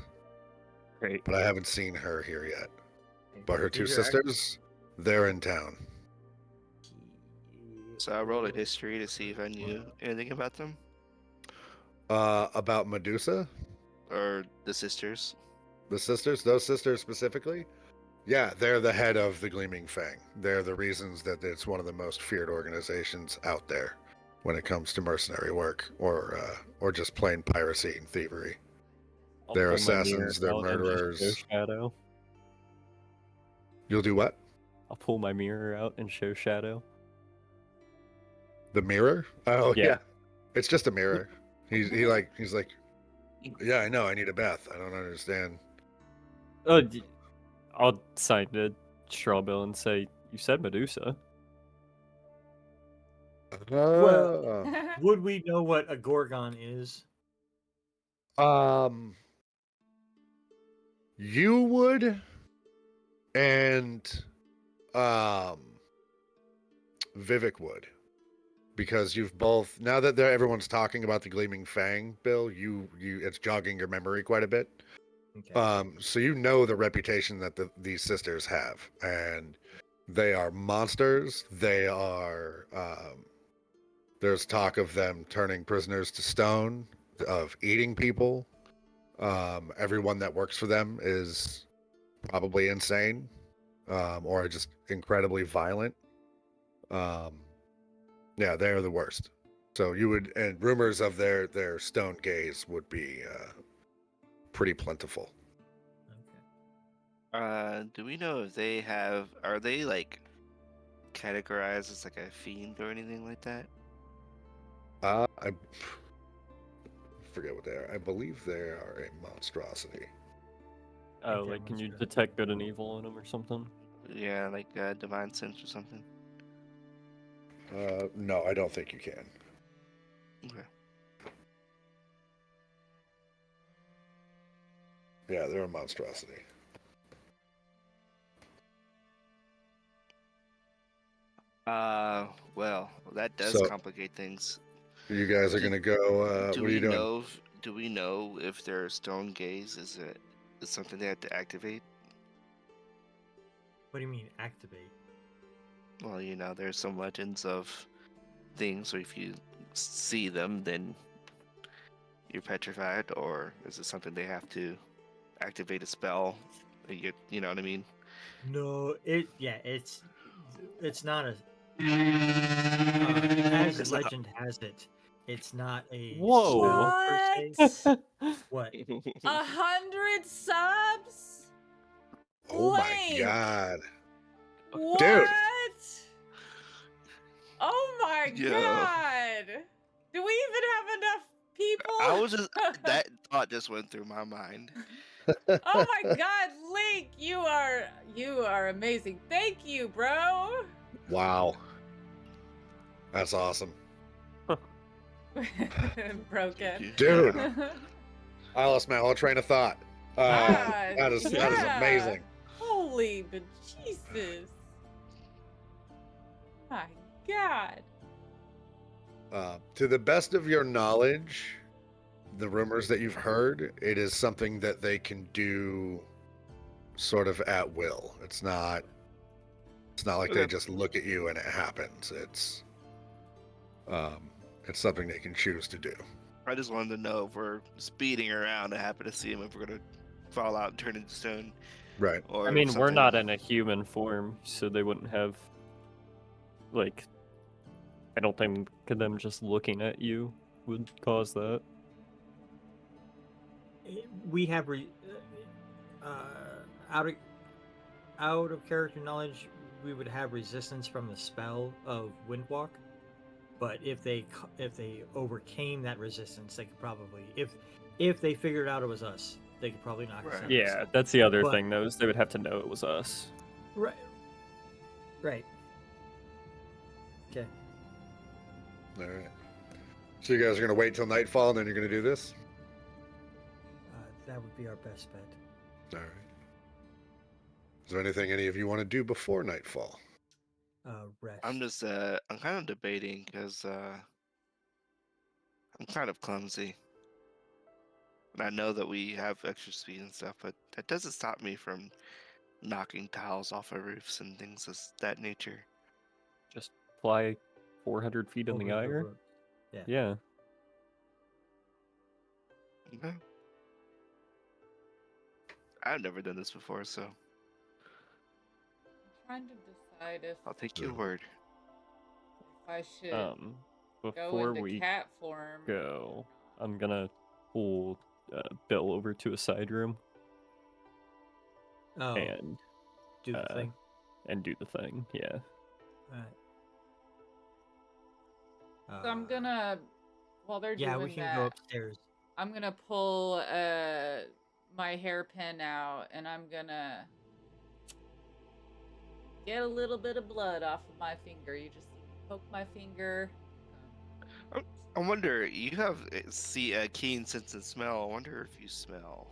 Great. but I haven't seen her here yet. But her 2 These are sisters, they're in town. So I rolled a history to see if I knew anything about them About Medusa, or the sisters. the sisters, those sisters specifically. Yeah, they're the head of the Gleaming Fang. They're the reasons that it's one of the most feared organizations out there when it comes to mercenary work or just plain piracy and thievery. I'll They're pull my mirror assassins, they're out and just murderers. show Shadow. You'll do what? I'll pull my mirror out and show Shadow. The mirror? Oh Yeah. yeah. It's just a mirror. He's like, yeah, I know. I need a bath. I don't understand. Oh, I'll sign to Strawbill and say, "You said Medusa." Oh. Would we know what a Gorgon is? You would, and Vivhik would, because you've both now that everyone's talking about the Gleaming Fang, Bill. You it's jogging your memory quite a bit. Okay. So you know the reputation that these sisters have, and they are monsters. They are. There's talk of them turning prisoners to stone, of eating people. Everyone that works for them is probably insane, or just incredibly violent. Yeah, they're the worst. So you would, and rumors of their stone gaze would be pretty plentiful. Okay. Do we know if they are they like categorized as like a fiend or anything like that? I forget what they are. I believe they are a monstrosity. Oh, Okay, like can you monster. detect good and evil in them or something? Yeah, like divine sense or something. No, I don't think you can. Okay. Yeah, they're a monstrosity. Well, that does So- complicate things. You guys are gonna go. Do What are you we doing? know? Do we know if their stone gaze is something they have to activate? What do you mean activate? Well, you know, there's some legends of things where if you see them, then you're petrified, or is it something they have to activate a spell? You know what I mean? No, it's not a. As It's not- legend has it, it's not a Whoa. spell per se. What? 100 subs? Oh my Blank. god! What? Oh my Yo. god! Do we even have enough people? I was just that thought just went through my mind. Oh my God, Link, you are amazing. Thank you, bro. Wow. That's awesome. Broken. Dude. I lost my whole train of thought. That is yeah. amazing. Holy bejesus. My God. To the best of your knowledge, the rumors that you've heard, it is something that they can do sort of at will. It's not like they Okay. just look at you and it happens. It's something they can choose to do. I just wanted to know if we're speeding around and happen to see him, if we're gonna fall out and turn into stone. Right. Or I mean, we're something. not in a human form, so they wouldn't have, like, I don't think them just looking at you would cause that. We have out of character knowledge, we would have resistance from the spell of Windwalk. But if they overcame that resistance, they could probably, if they figured out it was us, they could probably knock us Right. out. Yeah, that's the other But- thing, though, is they would have to know it was us. Right. Right. Okay. All right. So you guys are going to wait till nightfall and then you're going to do this? That would be our best bet. All right. Is there anything any of you want to do before nightfall? Rest. I'm just I'm kind of debating because I'm kind of clumsy. And I know that we have extra speed and stuff, but that doesn't stop me from knocking tiles off of roofs and things of that nature. Just fly 400 feet in Over the air? road. Yeah. Yeah. Okay. I've never done this before, so I'm trying to decide if I'll take your word. I should go Before into we cat form. go, I'm gonna pull Bill over to a side room Oh, and do the thing. do the thing. Yeah. Right. So I'm gonna, while they're Yeah, doing we can that, go upstairs. I'm gonna pull my hairpin out and I'm gonna get a little bit of blood off of my finger. You just poke my finger. I wonder, you have a keen sense of smell. I wonder if you smell.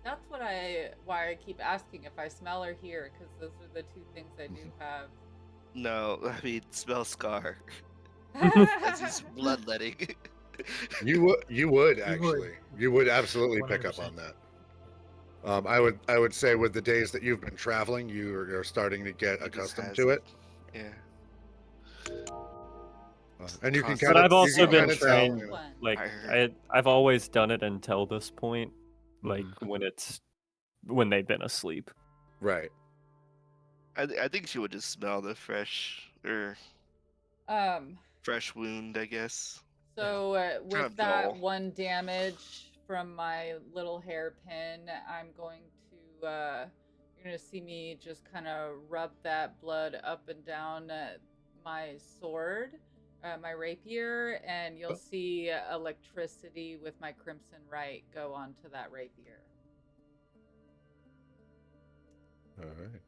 That's why I keep asking if I smell or hear, because those are the two things I do have. No, I mean smell scar. As he's bloodletting. You would You actually. would. You would absolutely pick up 100%. on that. I would say with the days that you've been traveling, you're starting to get He just accustomed has to it. Yeah. And you can But kind But of. I've also you can been kinda tell, trained, you know. One. like, I heard. I've always done it until this point, like, Mm-hmm. when they've been asleep. Right. I think she would just smell the fresh wound, I guess. So with Kind of that dull. 1 damage from my little hairpin, I'm going to you're gonna see me just kind of rub that blood up and down my sword, my rapier, and you'll see electricity with my crimson right go onto that rapier. All right.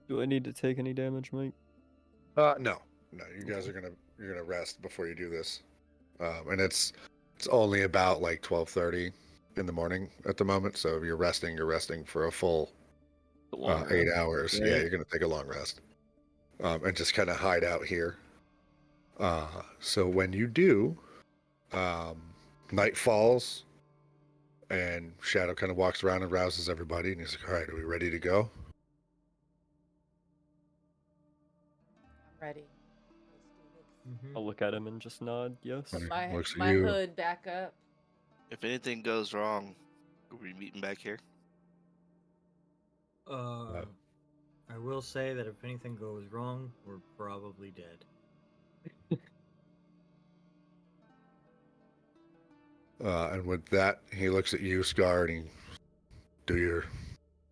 Do I need to take any damage, Mike? No. You guys are you're gonna rest before you do this, and it's only about like 12:30 in the morning at the moment. So if you're resting for a full The long 8 rest, hours. right? Yeah, you're gonna take a long rest, and just kind of hide out here. So when you do, night falls, and Shadow kind of walks around and rouses everybody, and he's like, "All right, are we ready to go?" I'm ready. Let's do this. I'll look at him and just nod, yes. Put Okay. Looks at my you. hood back up. If anything goes wrong, are we meeting back here? I will say that if anything goes wrong, we're probably dead. And with that, he looks at you, Scar, and he do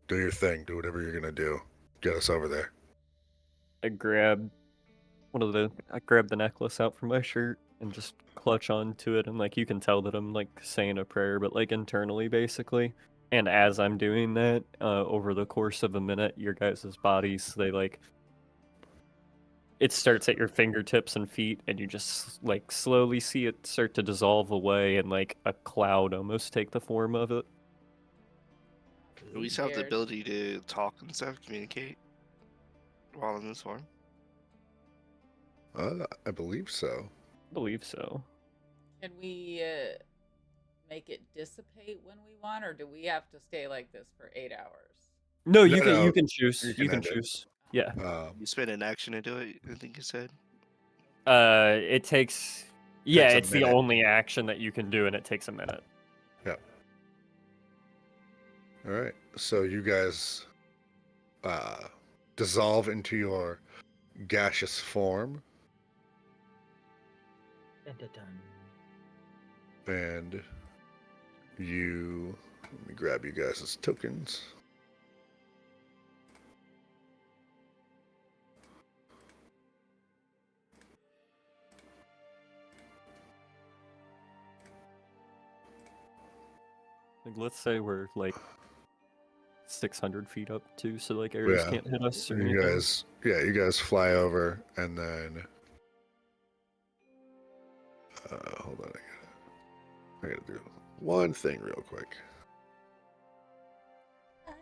your thing. Do whatever you're gonna do. Get us over there. I grab the necklace out from my shirt and just clutch onto it, and like you can tell that I'm like saying a prayer, but like internally basically. And as I'm doing that, over the course of a minute, your guys' bodies, they like, it starts at your fingertips and feet, and you just like slowly see it start to dissolve away, and like a cloud almost take the form of it. Do we still have the Weird. ability to talk and stuff, communicate while in this form? I believe so. I believe so. Can we make it dissipate when we want, or do we have to stay like this for 8 hours? No, No, you no, can choose. you You can can end it. choose. Yeah. You spend an action to do it, I think you said. It takes. Yeah, Takes a it's the minute. only action that you can do, and it takes a minute. Yep. All right. So you guys dissolve into your gaseous form, Dun-dun-dun. and you. Let me grab you guys' tokens. Like, let's say we're like 600 feet up too, so like arrows Yeah. can't hit us or You anything. guys, you guys fly over, and then hold on, I gotta do one thing real quick. I can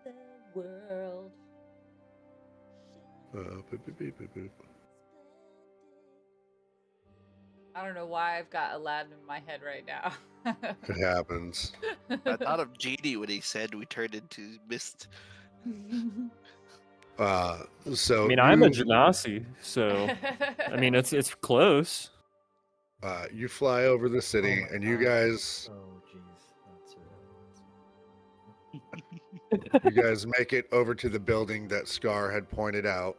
show you the world. Boop, boop, boop, boop, boop. I don't know why I've got Aladdin in my head right now. It happens. I thought of Genie when he said we turned into mist. So I mean, I'm a you, genasi, so I mean it's close. you fly over the city, my and you God. guys, Oh, jeez. you guys make it over to the building that Scar had pointed out.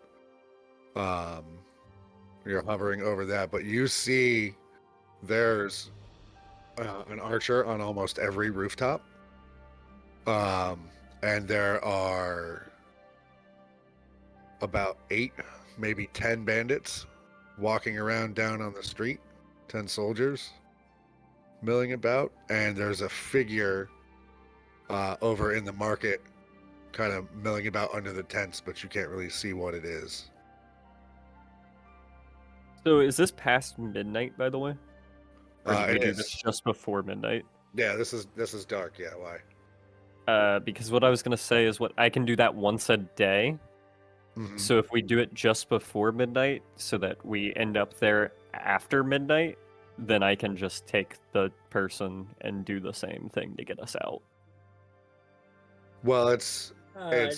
You're hovering over that, but you see there's an archer on almost every rooftop. And there are about 8, maybe 10 bandits walking around down on the street, 10 soldiers milling about, and there's a figure over in the market kind of milling about under the tents, but you can't really see what it is. So is this past midnight, by the way? Or did we It do is. this just before midnight? Yeah, this is dark. Yeah, why? Because what I was gonna say is what I can do that once a day. Mhm. So if we do it just before midnight, so that we end up there after midnight, then I can just take the person and do the same thing to get us out. Well, it's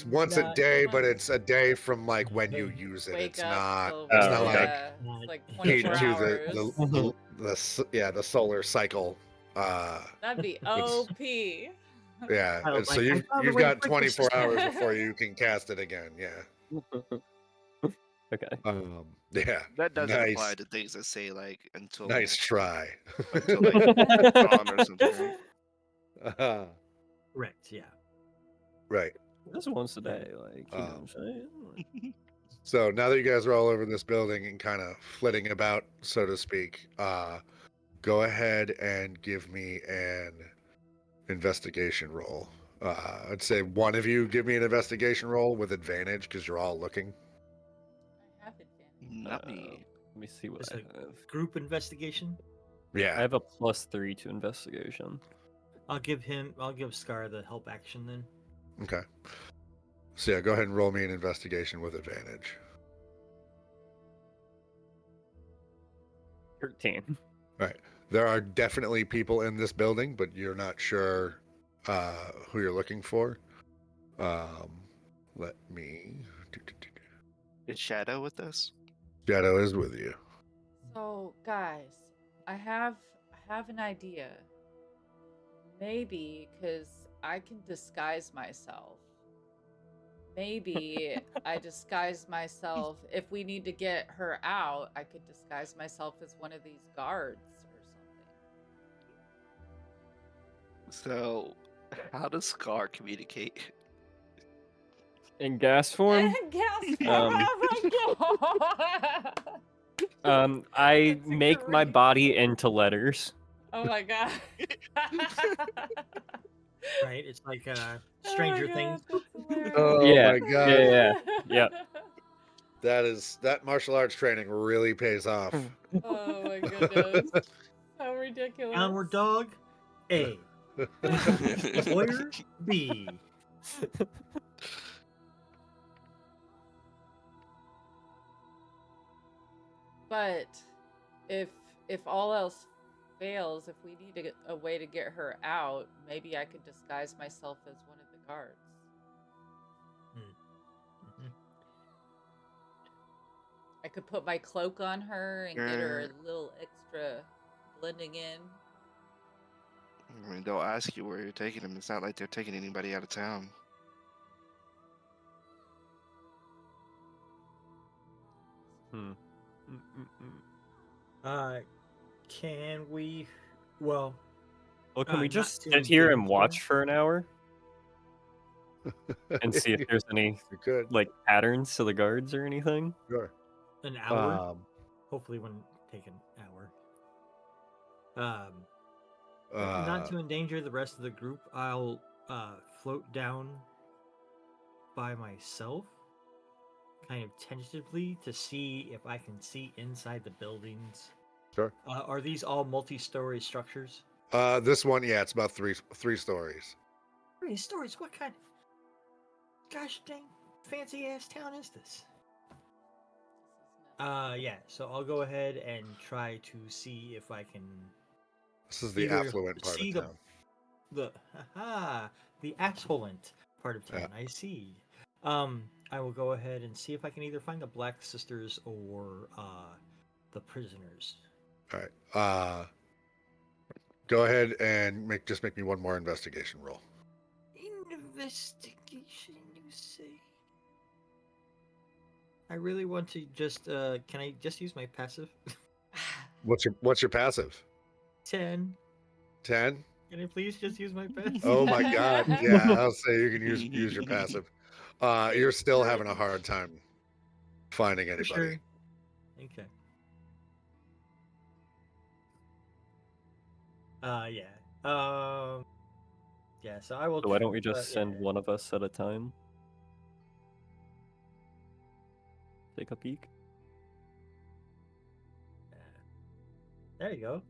once a Not day, but once. it's a day from like when you Okay. use it. Wake It's up not. till It's Oh, not okay. like it's like keyed 24 to hours. the solar cycle. That'd be It's OP. yeah. I was So like, I you've found a you've way to got break the 24 system. hours before you can cast it again. Yeah. Okay. Yeah. That doesn't Nice. apply to things that say like until Nice try. until like dawn or something. Correct, yeah. Right. Just once a day, like you know what I'm saying? So now that you guys are all over this building and kind of flitting about, so to speak, go ahead and give me an investigation roll. I'd say one of you give me an investigation roll with advantage because you're all looking. I have advantage. Not me. Let me see what It's I like have. group investigation. Yeah. I have a +3 to investigation. I'll give Scar the help action then. Okay. So yeah, go ahead and roll me an investigation with advantage. 13. Right. There are definitely people in this building, but you're not sure who you're looking for. Let me. Is Shadow with us? Shadow is with you. So, guys, I have an idea. Maybe because I can disguise myself. Maybe I disguise myself. If we need to get her out, I could disguise myself as one of these guards or something. So, how does Scar communicate? In gas form, Gas I That's make my great. body into letters. Oh my god. right? It's like Oh my Stranger God, Things. that's hilarious. Oh Yeah, my yeah, god. yeah, yep. That martial arts training really pays off. Oh my goodness. How ridiculous. Downward dog, A. Warrior, B. But if all else fails, if we need a way to get her out, maybe I could disguise myself as one of the guards. Mhm. I could put my cloak on her and get her You're- a little extra blending in. I mean, they'll ask you where you're taking them. It's not like they're taking anybody out of town. Hmm. Can we? Well, Well, can we not just to sit here and endanger- watch for an hour and see if there's any You could. like patterns to the guards or anything? Sure. an hour. Um, Hopefully, wouldn't take an hour. Not to endanger the rest of the group, I'll float down by myself, kind of tentatively, to see if I can see inside the buildings. Sure. Are these all multi-story structures? This one, yeah, it's about three stories. 3 stories? What kind of gosh dang fancy ass town is this? Yeah. So I'll go ahead and try to see if I can This is the either affluent part see of town. the affluent part of town. Yeah. I see. I will go ahead and see if I can either find the Black Sisters or the prisoners. All right. Go ahead and make me one more investigation roll. Investigation, you say? I really want to just. Can I just use my passive? What's your passive? 10. 10? Can I please just use my passive? Oh my god. Yeah, I'll say you can use your passive. You're still having a hard time finding For anybody. sure. Okay. Yeah. Yeah. So I will. So why don't we just yeah. send one of us at a time? Take a peek. There you go.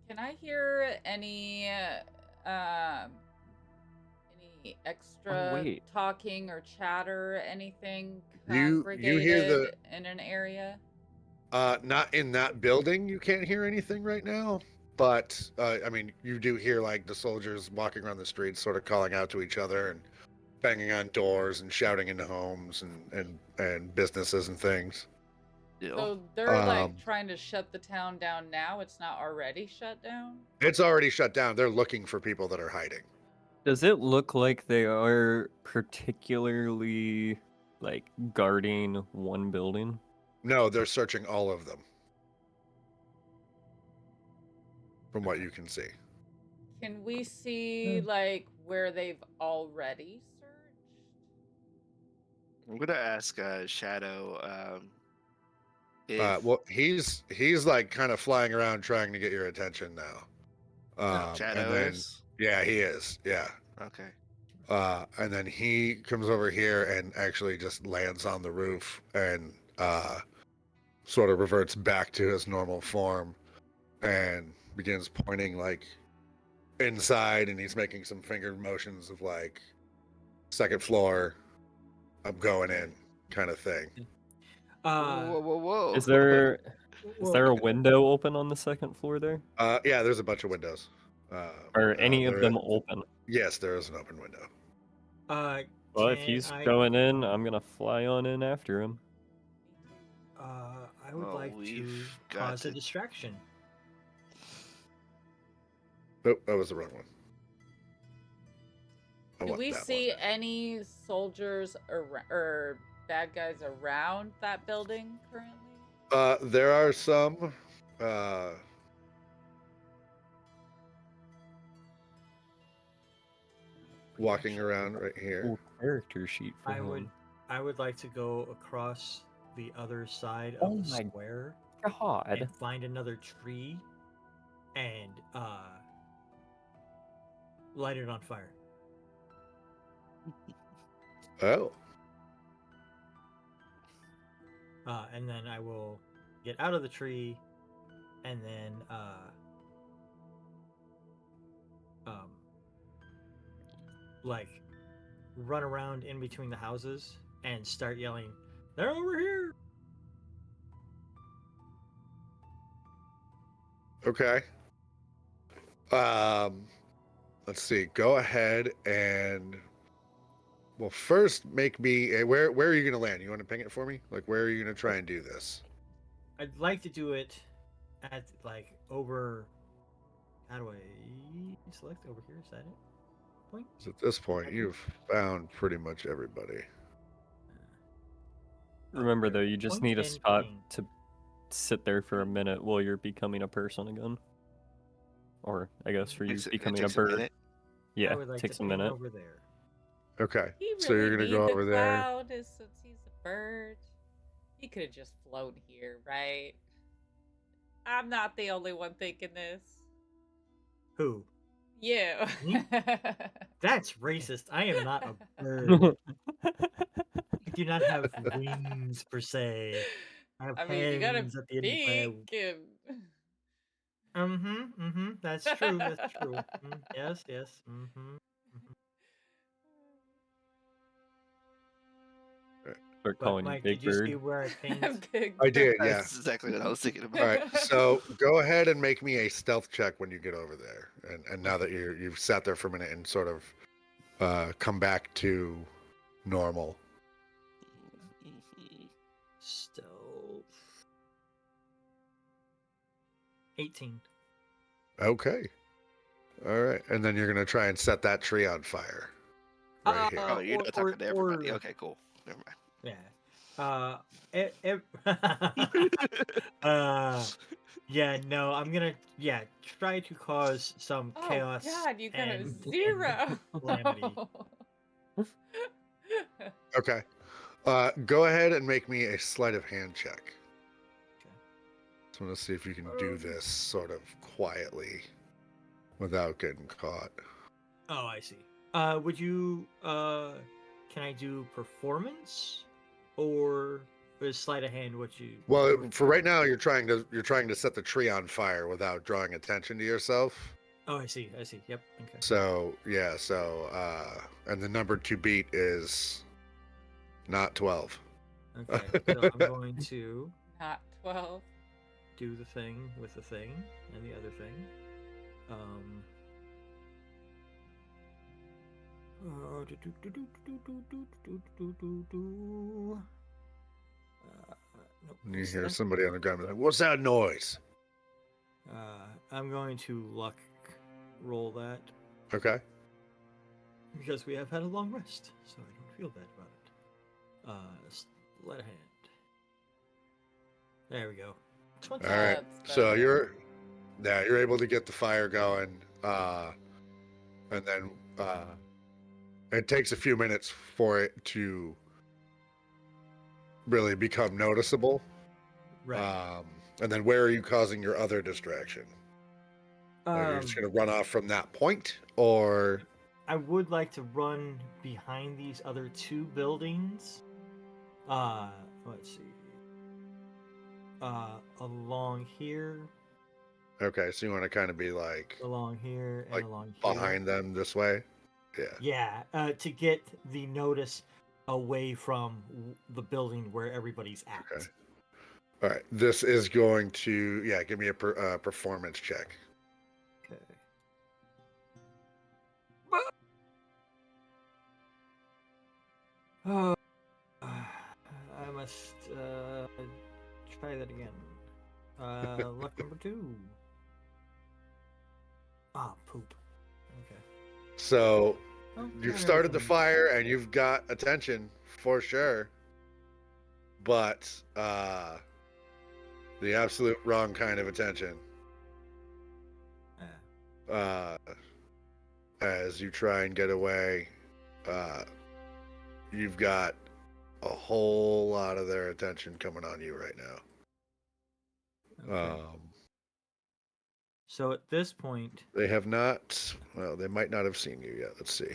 Can I hear any extra wait. talking or chatter, anything You hear the- congregated in an area? Not in that building. You can't hear anything right now. But I mean, you do hear like the soldiers walking around the streets, sort of calling out to each other and banging on doors and shouting into homes and businesses and things. Deal. So they're like Um, trying to shut the town down now. It's not already shut down. It's already shut down. They're looking for people that are hiding. Does it look like they are particularly like guarding one building? No, they're searching all of them. From what you can see. Can we see like where they've already searched? I'm gonna ask Shadow. If Well, he's like kind of flying around trying to get your attention now. Shadow and then, is yeah, he is. Yeah. okay. And then he comes over here and actually just lands on the roof and sort of reverts back to his normal form and begins pointing like inside, and he's making some finger motions of like second floor, I'm going in kind of thing. Whoa! Is there well, a window open on the second floor there? Yeah, there's a bunch of windows. Are any of there- them open? Yes, there is an open window. Well, if can he's I, going in, I'm gonna fly on in after him. I would Well, like to we've got cause a to- distraction. Nope, that was the wrong one. I Do want we that see one. any soldiers or bad guys around that building currently? There are some. Walking around right here. Cool character sheet for I him. would like to go across the other side Oh of the my square God. and find another tree and light it on fire. Oh. And then I will get out of the tree, and then like run around in between the houses and start yelling, "They're over here!" Okay. Let's see. Go ahead and well, first make me where are you going to land? You want to ping it for me? Like where are you going to try and do this? I'd like to do it at like over. How do I select over here? Is that it? Point? 'Cause at this point, you've found pretty much everybody. Remember, there. though, you just Point need a and spot ping. to sit there for a minute while you're becoming a person again. Or, I guess, for you It becoming a takes a bird. minute. Yeah, I would like takes to a ping minute. over there. Okay. He So you're really going to go need over the there. cloud since he's a bird. He could have just flown here, right? I'm not the only one thinking this. Who? You. Me? That's racist. I am not a bird. I do not have wings per se. I have I mean, you got a hands at the end of beak my. and... That's true. That's true. Yes. Start But calling Mike, you Big did you see Bird. where I pinged? Big I did, yeah. That's exactly what I was thinking about. All right. So go ahead and make me a stealth check when you get over there. And now that you've sat there for a minute and sort of come back to normal. Stealth. 18. Okay. All right. And then you're going to try and set that tree on fire. Right here. Oh, you're not talking to everybody. or- Okay, cool. Never mind. Yeah. Yeah, no, I'm gonna try to cause some Oh chaos. God, you got a and 0. calamity. Okay. Go ahead and make me a sleight of hand check. Okay. So let's see if you can do this sort of quietly without getting caught. Oh, I see. Would you can I do performance or is sleight of hand what you? Well, for right now, you're trying to set the tree on fire without drawing attention to yourself. Oh, I see. Yep. Okay. So yeah. So and the number to beat is not 12. Okay. So I'm going to Not 12. do the thing with the thing and the other thing. Nope, And you what's hear that? somebody on the ground be like, "What's that noise?" I'm going to luck roll that Okay. because we have had a long rest, so I don't feel bad about it. Sleight of hand. There we go. 20. All right. That's So better. you're able to get the fire going, and then it takes a few minutes for it to really become noticeable. Right. And then where are you causing your other distraction? Like, you're just gonna run off from that point, or I would like to run behind these other two buildings. Let's see. Along here, okay, so you want to kind of be like along here, and Like, along here. behind them this way? Yeah. Yeah, to get the notice away from the building where everybody's at. Okay. All right. This is going to give me a performance check. Okay. Oh, I must try that again. Luck number 2. Ah, poop. Okay. So Oh, you've yeah, started the everything- fire and you've got attention for sure, but the absolute wrong kind of attention. As you try and get away, you've got a whole lot of their attention coming on you right now. Okay. So at this point, They have not. Well, they might not have seen you yet. Let's see.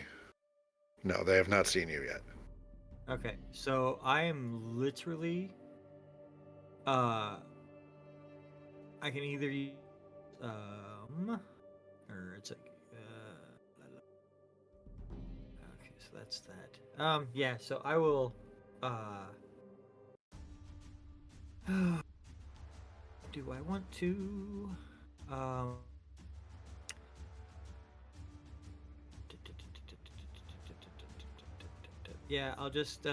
No, they have not seen you yet. okay. So I am literally, I can either use, or it's like, okay, so that's that. Yeah. So I will, do I want to, um. Yeah, I'll just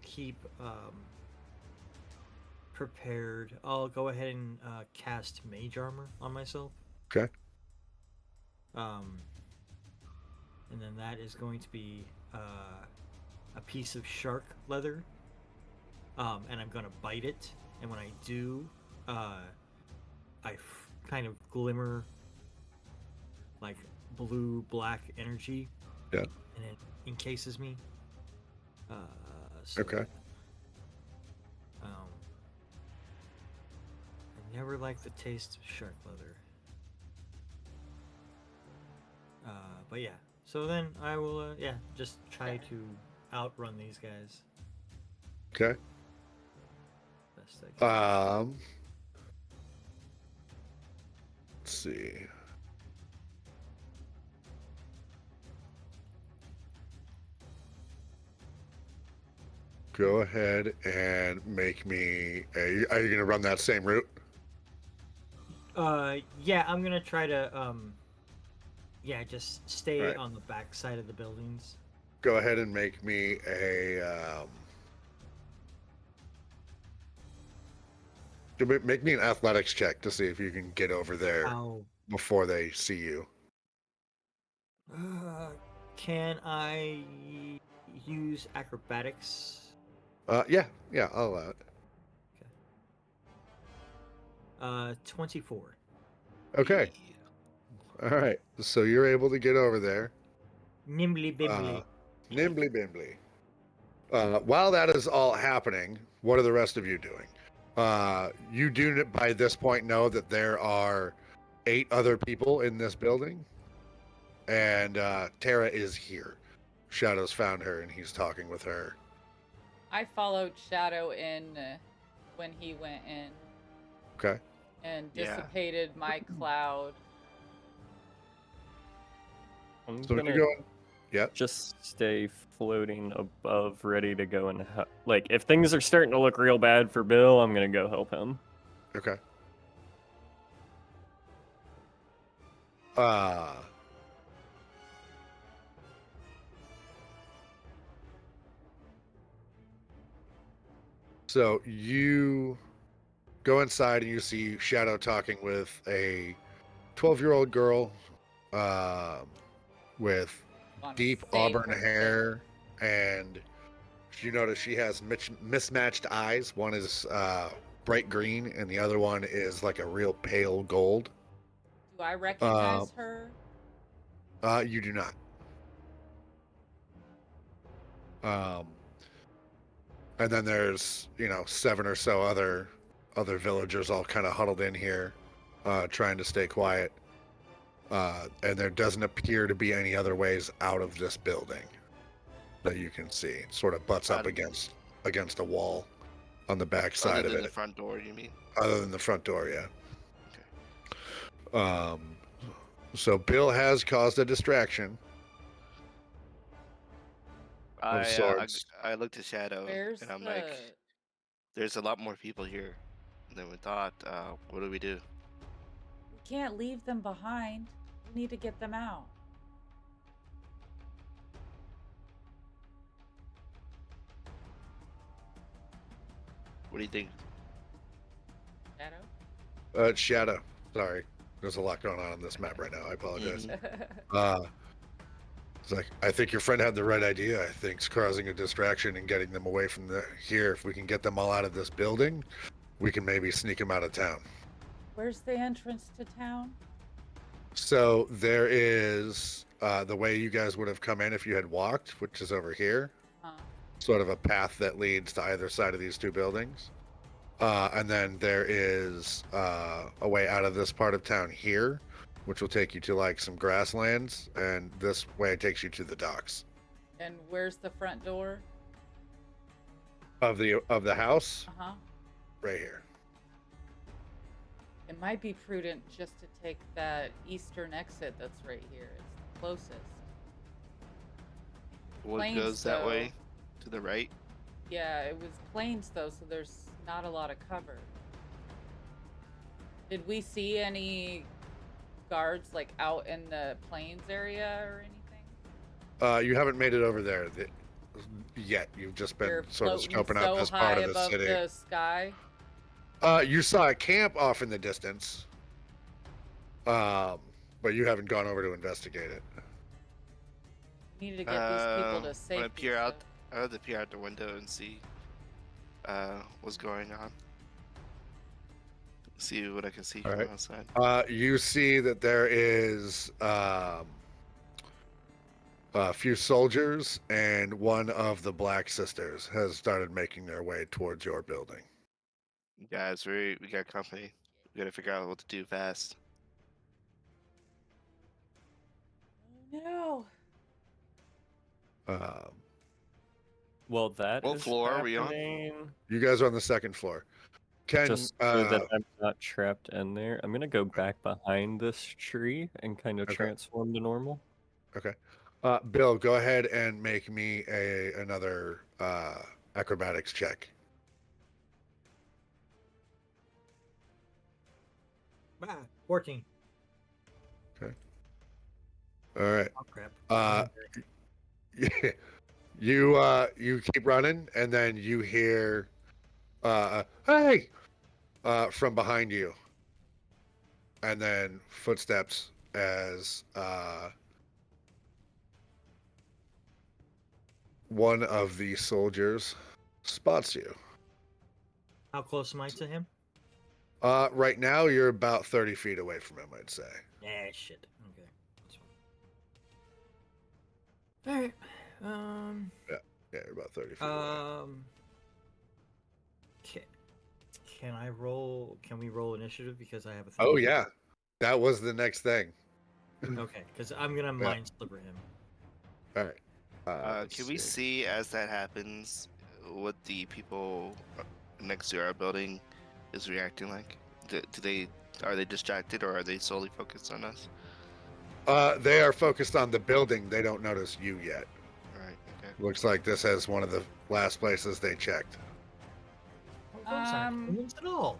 keep prepared. I'll go ahead and cast mage armor on myself. Okay. And then that is going to be a piece of shark leather. And I'm gonna bite it, and when I do, kind of glimmer like blue black energy. Yeah. And it encases me. So, Okay. I never liked the taste of shark leather. But yeah. So then I will, just try to outrun these guys. Okay. Best I can. Let's see. Go ahead and make me a. Are you gonna run that same route? Yeah, I'm gonna try to, just stay Right. on the back side of the buildings. Go ahead and make me a. Make me an athletics check to see if you can get over there How? before they see you. Can I use acrobatics? Yeah, I'll allow it. 24. Okay. All right. So you're able to get over there. Nimbly bimbly. Nimbly bimbly. While that is all happening, what are the rest of you doing? You do by this point know that there are 8 other people in this building, and Tara is here. Shadow's found her, and he's talking with her. I followed Shadow in when he went in. Okay. And Yeah. dissipated my cloud. I'm So when gonna you're going, yep. just stay floating above, ready to go and like if things are starting to look real bad for Bill, I'm gonna go help him. Okay. So you go inside and you see Shadow talking with a 12-year-old girl with Wanna deep save auburn her hair, and you notice she has mismatched eyes. One is bright green, and the other one is like a real pale gold. Do I recognize her? You do not. And then there's 7 or so other villagers all kind of huddled in here, trying to stay quiet. And there doesn't appear to be any other ways out of this building that you can see. It sort of butts up against a wall on the back side Other of than it. the front door, you mean? Other than the front door, yeah. Okay. So Bill has caused a distraction of I sorts. looked at Shadow Where's and I'm the... like, there's a lot more people here than we thought. What do we do? We can't leave them behind. We need to get them out. What do you think? Shadow? Shadow. Sorry. There's a lot going on this map right now. I apologize. It's like, I think your friend had the right idea. I think it's causing a distraction and getting them away from here. If we can get them all out of this building, we can maybe sneak them out of town. Where's the entrance to town? So there is the way you guys would have come in if you had walked, which is over here. Sort of a path that leads to either side of these 2 buildings. And then there is a way out of this part of town here, which will take you to like some grasslands, and this way it takes you to the docks And where's the front door? of the house Uh-huh. right here. It might be prudent just to take that eastern exit that's right here. It's the closest. What Plains, goes that though. way? To the right? Yeah, it was plains though, so there's not a lot of cover. Did we see any guards like out in the plains area or anything? You haven't made it over there yet. You've just been You're sort of floating scoping out so this high part of the above city. the sky. You saw a camp off in the distance, but you haven't gone over to investigate it. Needed to get these people to I'm safety. gonna peer out. so- I have to peer out the window and see what's going on. See what I can see All from right. outside. You see that there is a few soldiers, and one of the Black Sisters has started making their way towards your building. Guys, we got company. We gotta figure out what to do fast. Oh no. Um, Well, that What is floor are we on? happening. you guys are on the second floor. Ken, Just so that I'm not trapped in there, I'm gonna go back behind this tree and kind of Okay. transform to normal. okay. Bill, go ahead and make me another acrobatics check. Ah, 14. All right. Oh crap. You keep running, and then you hear hey from behind you, and then footsteps as one of the soldiers spots you. How close am I to him? Right now you're about 30 feet away from him, I'd say. Shit. Okay. That's fine. Alright. Yeah, you're about 30 feet away. Can I roll? Can we roll initiative because I have a? Oh yeah, that was the next thing. Okay, because I'm gonna mind sliver him. All right. Let's Can we see as that happens what the people next to our building is reacting like? Are they distracted or are they solely focused on us? They are focused on the building. They don't notice you yet. Right. Okay. Looks like this is one of the last places they checked. Those aren't humans at all.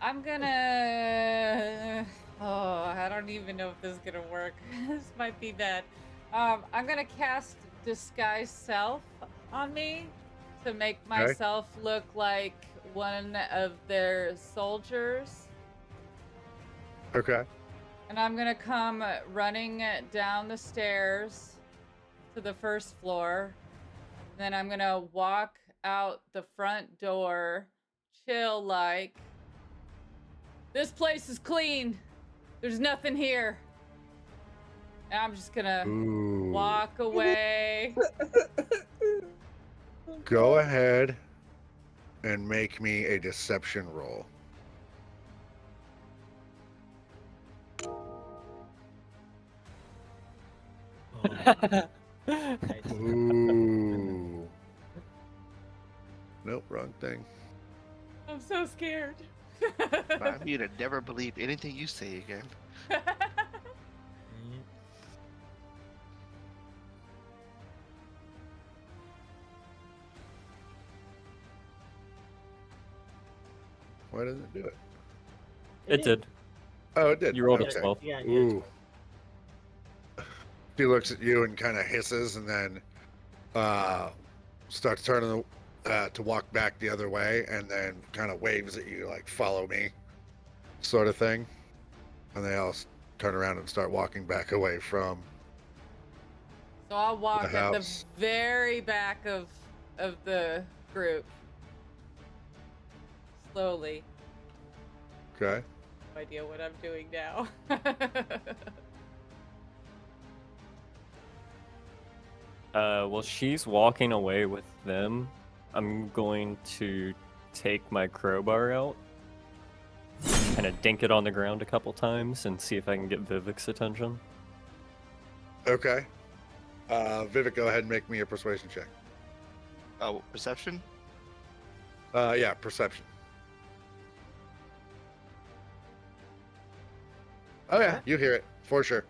I'm gonna. Oh, I don't even know if this is gonna work. This might be bad. I'm gonna cast Disguise Self on me to make myself look like one of their soldiers. Okay. And I'm gonna come running down the stairs to the first floor. Then I'm gonna walk out the front door, chill like. This place is clean. There's nothing here. And I'm just gonna walk away. Go ahead and make me a deception roll. Ooh. Nope, wrong thing. I'm so scared. I'm you to never believe anything you say again. Why doesn't it do it? It did. Oh, it did. You rolled a Okay. 12. Yeah. Ooh. She looks at you and kind of hisses, and then starts turning to walk back the other way, and then kind of waves at you like "follow me," sort of thing. And they all turn around and start walking back away from. So I'll walk The at the house. very back of the group. Slowly. Okay. No idea what I'm doing now. Well, she's walking away with them. I'm going to take my crowbar out, kind of dink it on the ground a couple times, and see if I can get Vivhik's attention. Okay. Vivhik, go ahead and make me a persuasion check. Oh, perception? Yeah, perception. Oh yeah, you hear it for sure.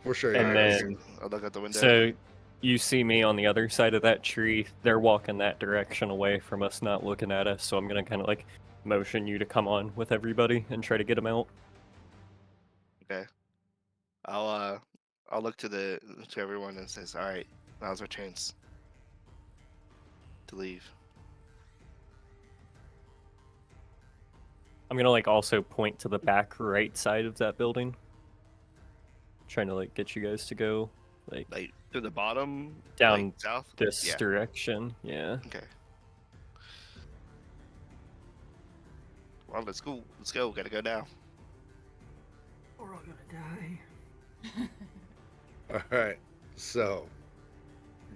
For sure. And you hear it. then- I'll look out the window. So you see me on the other side of that tree. They're walking that direction away from us, not looking at us. So I'm gonna kind of like motion you to come on with everybody and try to get them out. Okay. I'll look to everyone and says, "All right, now's our chance to leave." I'm gonna like also point to the back right side of that building, trying to like get you guys to go like Like to the bottom, down like, south. this Yeah. direction. Yeah. Okay. Well, let's go. Let's go. Gotta go now. We're all gonna die. All right. So,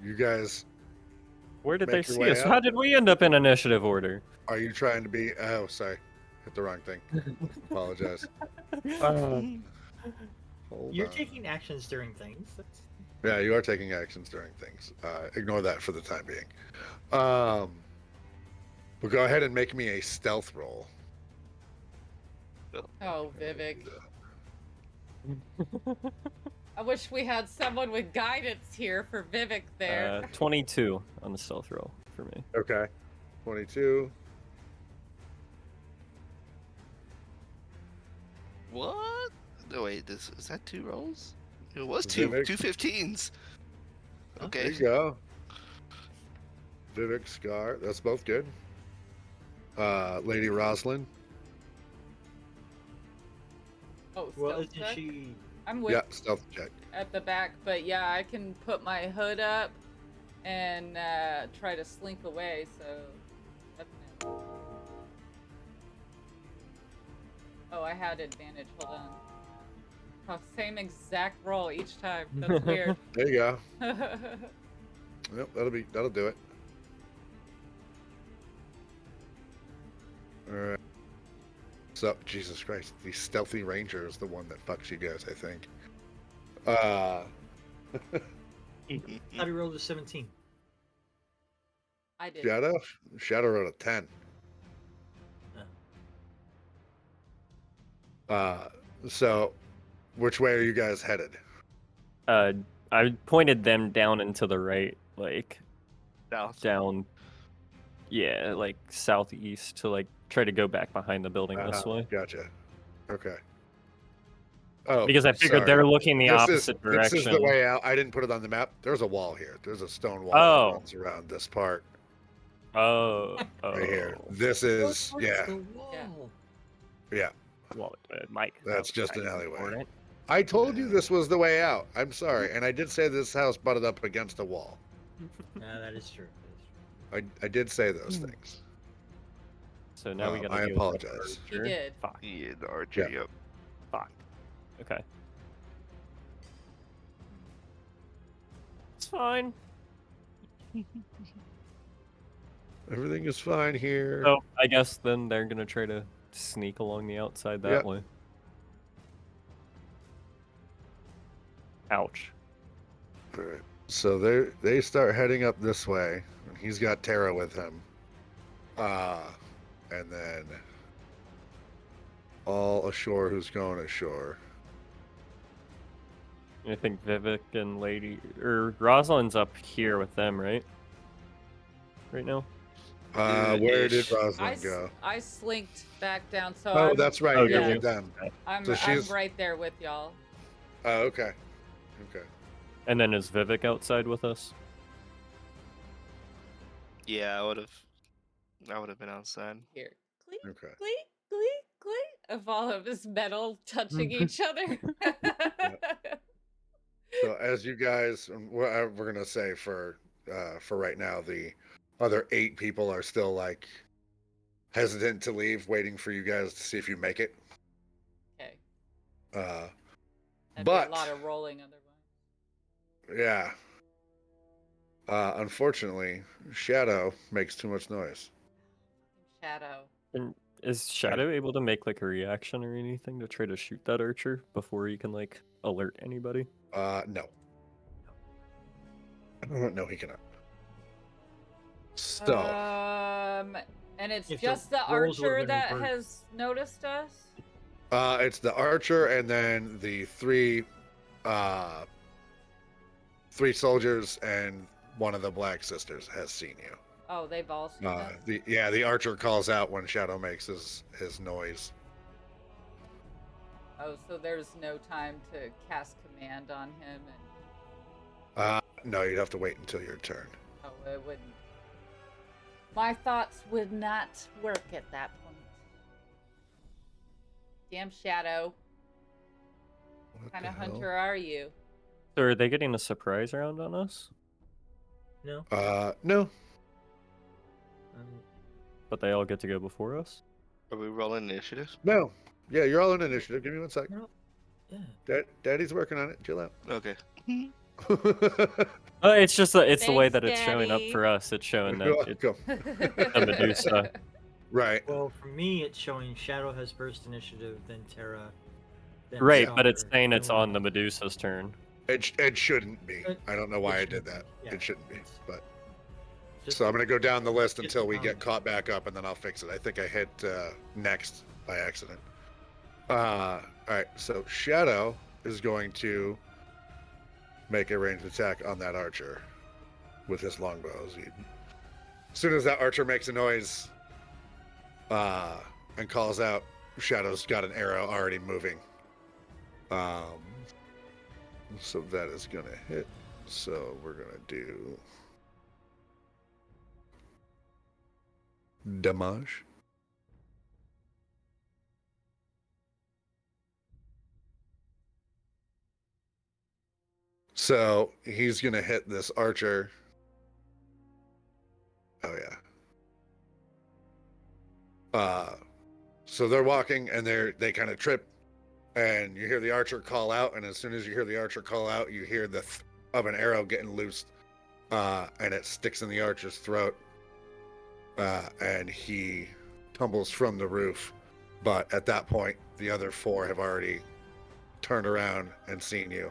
you guys, Where did Make they your see way us? out. How did we end up in initiative order? are you trying to be? Oh, sorry, hit the wrong thing. Apologize. Hold You're on. taking actions during things. That's... Yeah, you are taking actions during things. Ignore that for the time being. But go ahead and make me a stealth roll. Oh, Vivhik. I wish we had someone with guidance here for Vivhik there. 22 on the stealth roll for me. Okay. 22. What? No, wait. Is that 2 rolls? It was Vivhik. 2 15s. There Okay. you go. Vivhik, Scar. That's both good. Lady Rosalyn. Oh, Well, stealth isn't check? she? I'm with Yeah, stealth check. at the back, but yeah, I can put my hood up and try to slink away. So, definitely. Oh, I had advantage. Hold on. Oh, same exact roll each time. That's weird. There you go. Yep, that'll do it. All right. So, Jesus Christ, the stealthy ranger is the one that fucks you guys, I think. Thought he rolled a 17. I did. Shadow rolled a 10. So, which way are you guys headed? I pointed them down and to the right, like South. down, yeah, like southeast to like try to go back behind the building this way. Gotcha. Okay. Oh, Because I figured sorry. they're looking the This opposite direction. This is the way out. I didn't put it on the map. There's a wall here. There's a stone wall Oh. that runs around this part Oh, right here. oh. This is, yeah, The wall. yeah. Well, Mike. That's that was just kind an of alleyway. important. I told you this was the way out. I'm sorry. And I did say this house butted up against a wall. Yeah, that is true. That is true. I did say those things. So now we gotta I deal with apologize. the You archer. did. Fuck. Yeah, the archer. Yeah. Yep. Fuck. Okay. It's fine. Everything is fine here. So I guess then they're gonna try to sneak along the outside that Yep. way. Ouch. All right. So they start heading up this way. And he's got Tara with him. And then all ashore who's going ashore. I think Vivhik and Lady or Rosalyn's up here with them, right? Right now. Where did Ish. Rosalyn go? I slinked back down, so Oh, I'm, that's right. Oh, You're yeah. with them. I'm, so I'm she's- right there with y'all. Oh, okay. Okay. And then is Vivhik outside with us? Yeah, I would have been outside. Here. Cleek, Okay. cleek, cleek, cleek. Of all of this metal touching each other. So as you guys, we're gonna say for right now, the other 8 people are still like hesitant to leave, waiting for you guys to see if you make it. Okay. Uh, That'd but be a lot of rolling otherwise. yeah. Unfortunately, Shadow makes too much noise. Shadow. And is Shadow able to make like a reaction or anything to try to shoot that archer before he can like alert anybody? No. No, he cannot. So, And it's If just the the rolls would've archer been that reversed. has noticed us. it's the archer and then the three soldiers and one of the Black Sisters has seen you. Oh, they've all seen us. The archer calls out when Shadow makes his noise. Oh, so there's no time to cast command on him, and No, you'd have to wait until your turn. oh, it wouldn't. My thoughts would not work at that point. Damn Shadow. What kind of hunter are you? So are they getting a surprise round on us? No. No. But they all get to go before us? Are we rolling initiative? No. Yeah, you're all in initiative. Give me 1 sec. No. Yeah. Daddy's working on it. Chill out. Okay. It's just it's the way Thanks, that it's showing up Daddy. for us. It's showing that it's Go. a Medusa. Right. Well, for me, it's showing Shadow has first initiative, then Terra. Then Right, but it's Stalker, saying then it's on the Roland. Medusa's turn. It shouldn't be. I don't know why I It did shouldn't that. be. Yeah, It shouldn't be. it's But just- so I'm gonna go down the list just until we get comment. caught back up, and then I'll fix it. I think I hit next by accident. All right. So Shadow is going to make a ranged attack on that archer with his longbow. As soon as that archer makes a noise and calls out, Shadow's got an arrow already moving. So that is gonna hit. So we're gonna do damage. So he's gonna hit this archer. Oh yeah. So they're walking and they kind of trip, and you hear the archer call out, and as soon as you hear the archer call out, you hear the of an arrow getting loosed, and it sticks in the archer's throat, and he tumbles from the roof. But at that point, the other four have already turned around and seen you.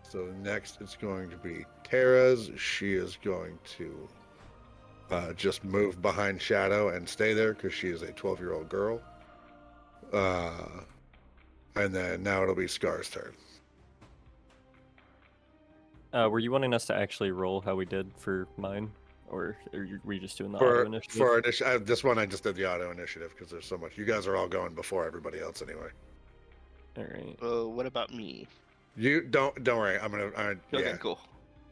So next it's going to be Tara's. She is going to just move behind Shadow and stay there because she is a 12-year-old girl. And then now it'll be Scar's turn. Were you wanting us to actually roll how we did for mine? Or were you just doing the For auto initiative? this one, I just did the auto initiative because there's so much. You guys are all going before everybody else anyway. Alright. What about me? You don't worry. Okay, yeah, cool.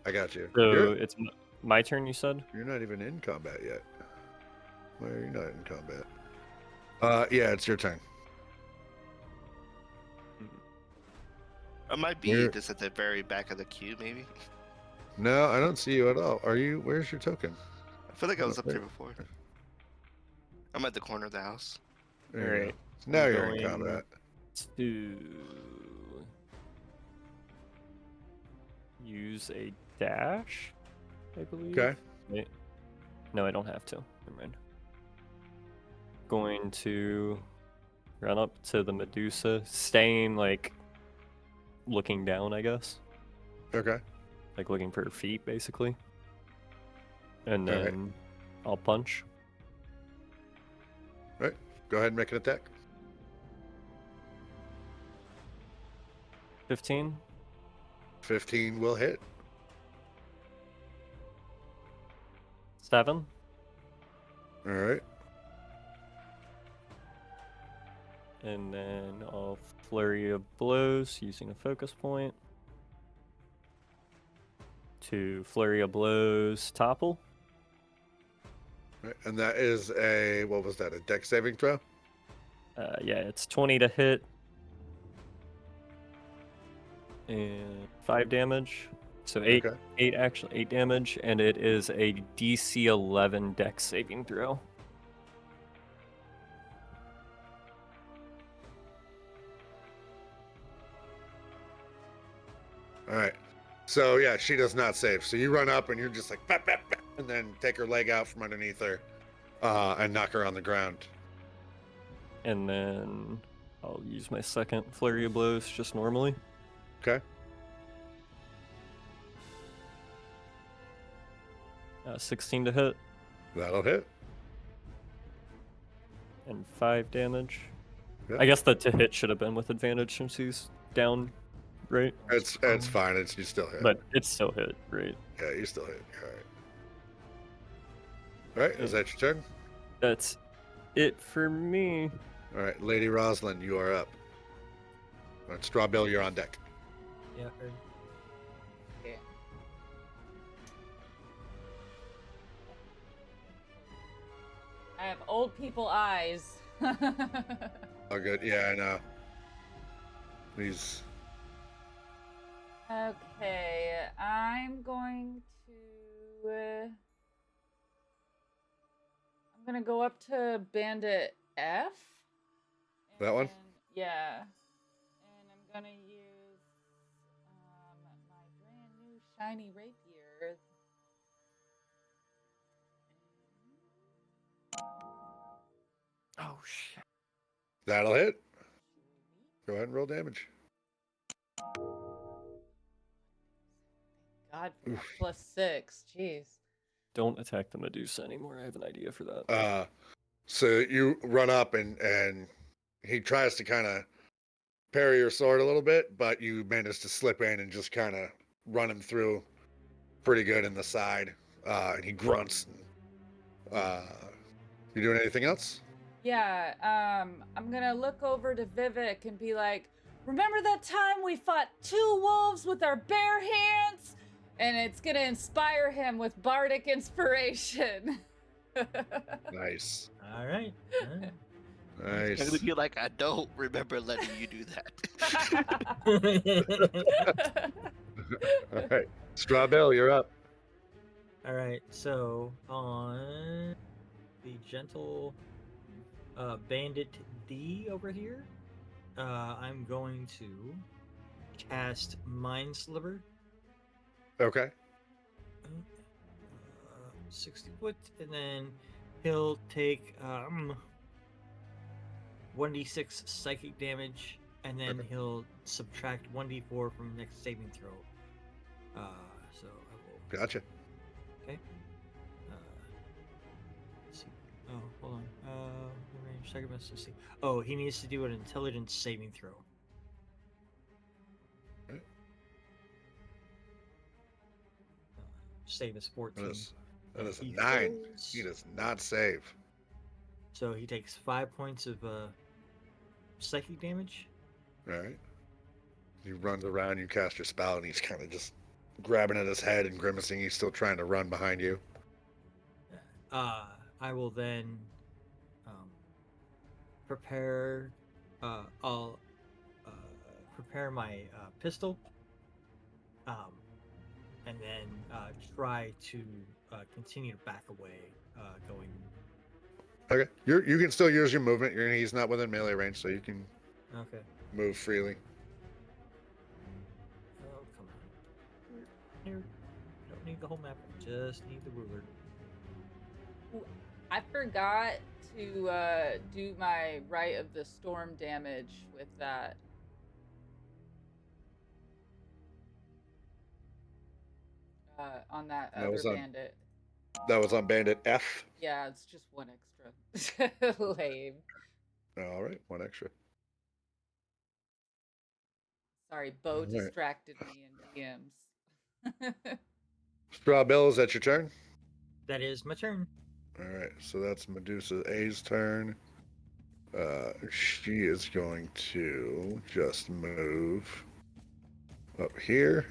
I got you. So it's my turn, you said? You're not even in combat yet. Why are you not in combat? Yeah, it's your turn. I might be Where- just at the very back of the queue, maybe. No, I don't see you at all. Are you? Where's your token? I feel like I was up Okay. there before. I'm at the corner of the house. There you go. Alright. Now I'm you're in going- combat. To use a dash, I believe. Okay. Wait. No, I don't have to. Never mind. Going to run up to the Medusa, staying like looking down, I guess. Okay. Like looking for her feet, basically. And Alright. then I'll punch. Go ahead and make an attack. 15. 15 will hit. 7. All right. And then I'll flurry of blows using a focus point. To flurry of blows topple. And that is what was that? A dex saving throw? Yeah, it's 20 to hit. And 5 damage. So 8 Okay. 8 damage, and it is a DC 11 dex saving throw. All right. So yeah, she does not save. So you run up and you're just like, bap, bap, bap. and then take her leg out from underneath her, and knock her on the ground. And then I'll use my second flurry of blows just normally. Okay. 16 to hit That'll hit. and 5 damage. Yep. I guess the to hit should have been with advantage since he's down, right? It's fine. You still hit. But it's still hit, right? Yeah, you still hit. All right. Is that your turn? That's it for me. All right, Lady Rosalyn, you are up. All right, Strawbill, you're on deck. Yeah. Heard. Okay. I have old people eyes. Oh, good. Yeah, I know. These. Okay, I'm going to. I'm gonna go up to Bandit F. That one? and- Yeah. And I'm gonna use my brand new shiny rapier. Oh shit. That'll hit. Go ahead and roll damage. God, for that +6. Jeez. Don't attack the Medusa anymore. I have an idea for that. So you run up and he tries to kind of parry your sword a little bit, but you manage to slip in and just kind of run him through pretty good in the side. And he grunts. You doing anything else? Yeah, I'm gonna look over to Vivhik and be like, remember that time we fought 2 wolves with our bare hands? And it's gonna inspire him with bardic inspiration. Nice. All right. I'm Nice. gonna be like, I don't remember letting you do that. All right. Strawbill, you're up. All right. So on the gentle bandit D over here, I'm going to cast Mind Sliver. Okay. 60 foot, and then he'll take 1d6 psychic damage, and then Okay. he'll subtract 1d4 from next saving throw. So I will. Gotcha. Okay. Let's see. Oh, hold on. Range, second best. Let's see. Oh, he needs to do an intelligence saving throw. Okay. Save is 14. That is a He 9. fails. He does not save. So he takes 5 points of psychic damage. All right. He runs around, you cast your spell, and he's kind of just grabbing at his head and grimacing. He's still trying to run behind you. I will then prepare. I'll prepare my pistol, and then try to continue to back away, going. Okay. You can still use your movement. He's not within melee range, so you can Okay. move freely. Oh, come on. Here. Don't need the whole map. Just need the ruler. I forgot to do my Rite of the Storm damage with that. On that That other was on- bandit. That was on Bandit F. Yeah, it's just 1 extra. Lame. All right, 1 extra. Sorry, Bo Alright. distracted me in DMs. Strawbill, is that your turn? That is my turn. All right, so that's Medusa A's turn. She is going to just move up here.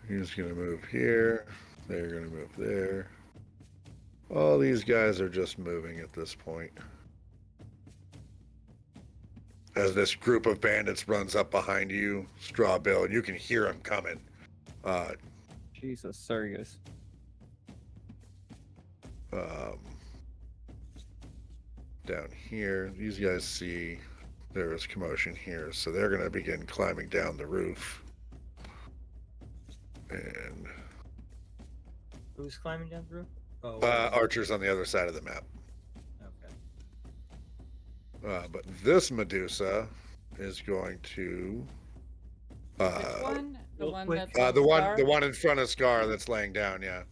He's going to move here. They're going to move there. All these guys are just moving at this point. As this group of bandits runs up behind you, Strawbill, and you can hear them coming. Jesus, sorry guys. Down here, these guys see there is commotion here, so they're going to begin climbing down the roof. And Who's climbing down the roof? Oh, Archer's on the other side of the map. okay. But this Medusa is going to. Which one? The real one quick, that's on The Scar? one in front of Scar that's laying down. Yeah.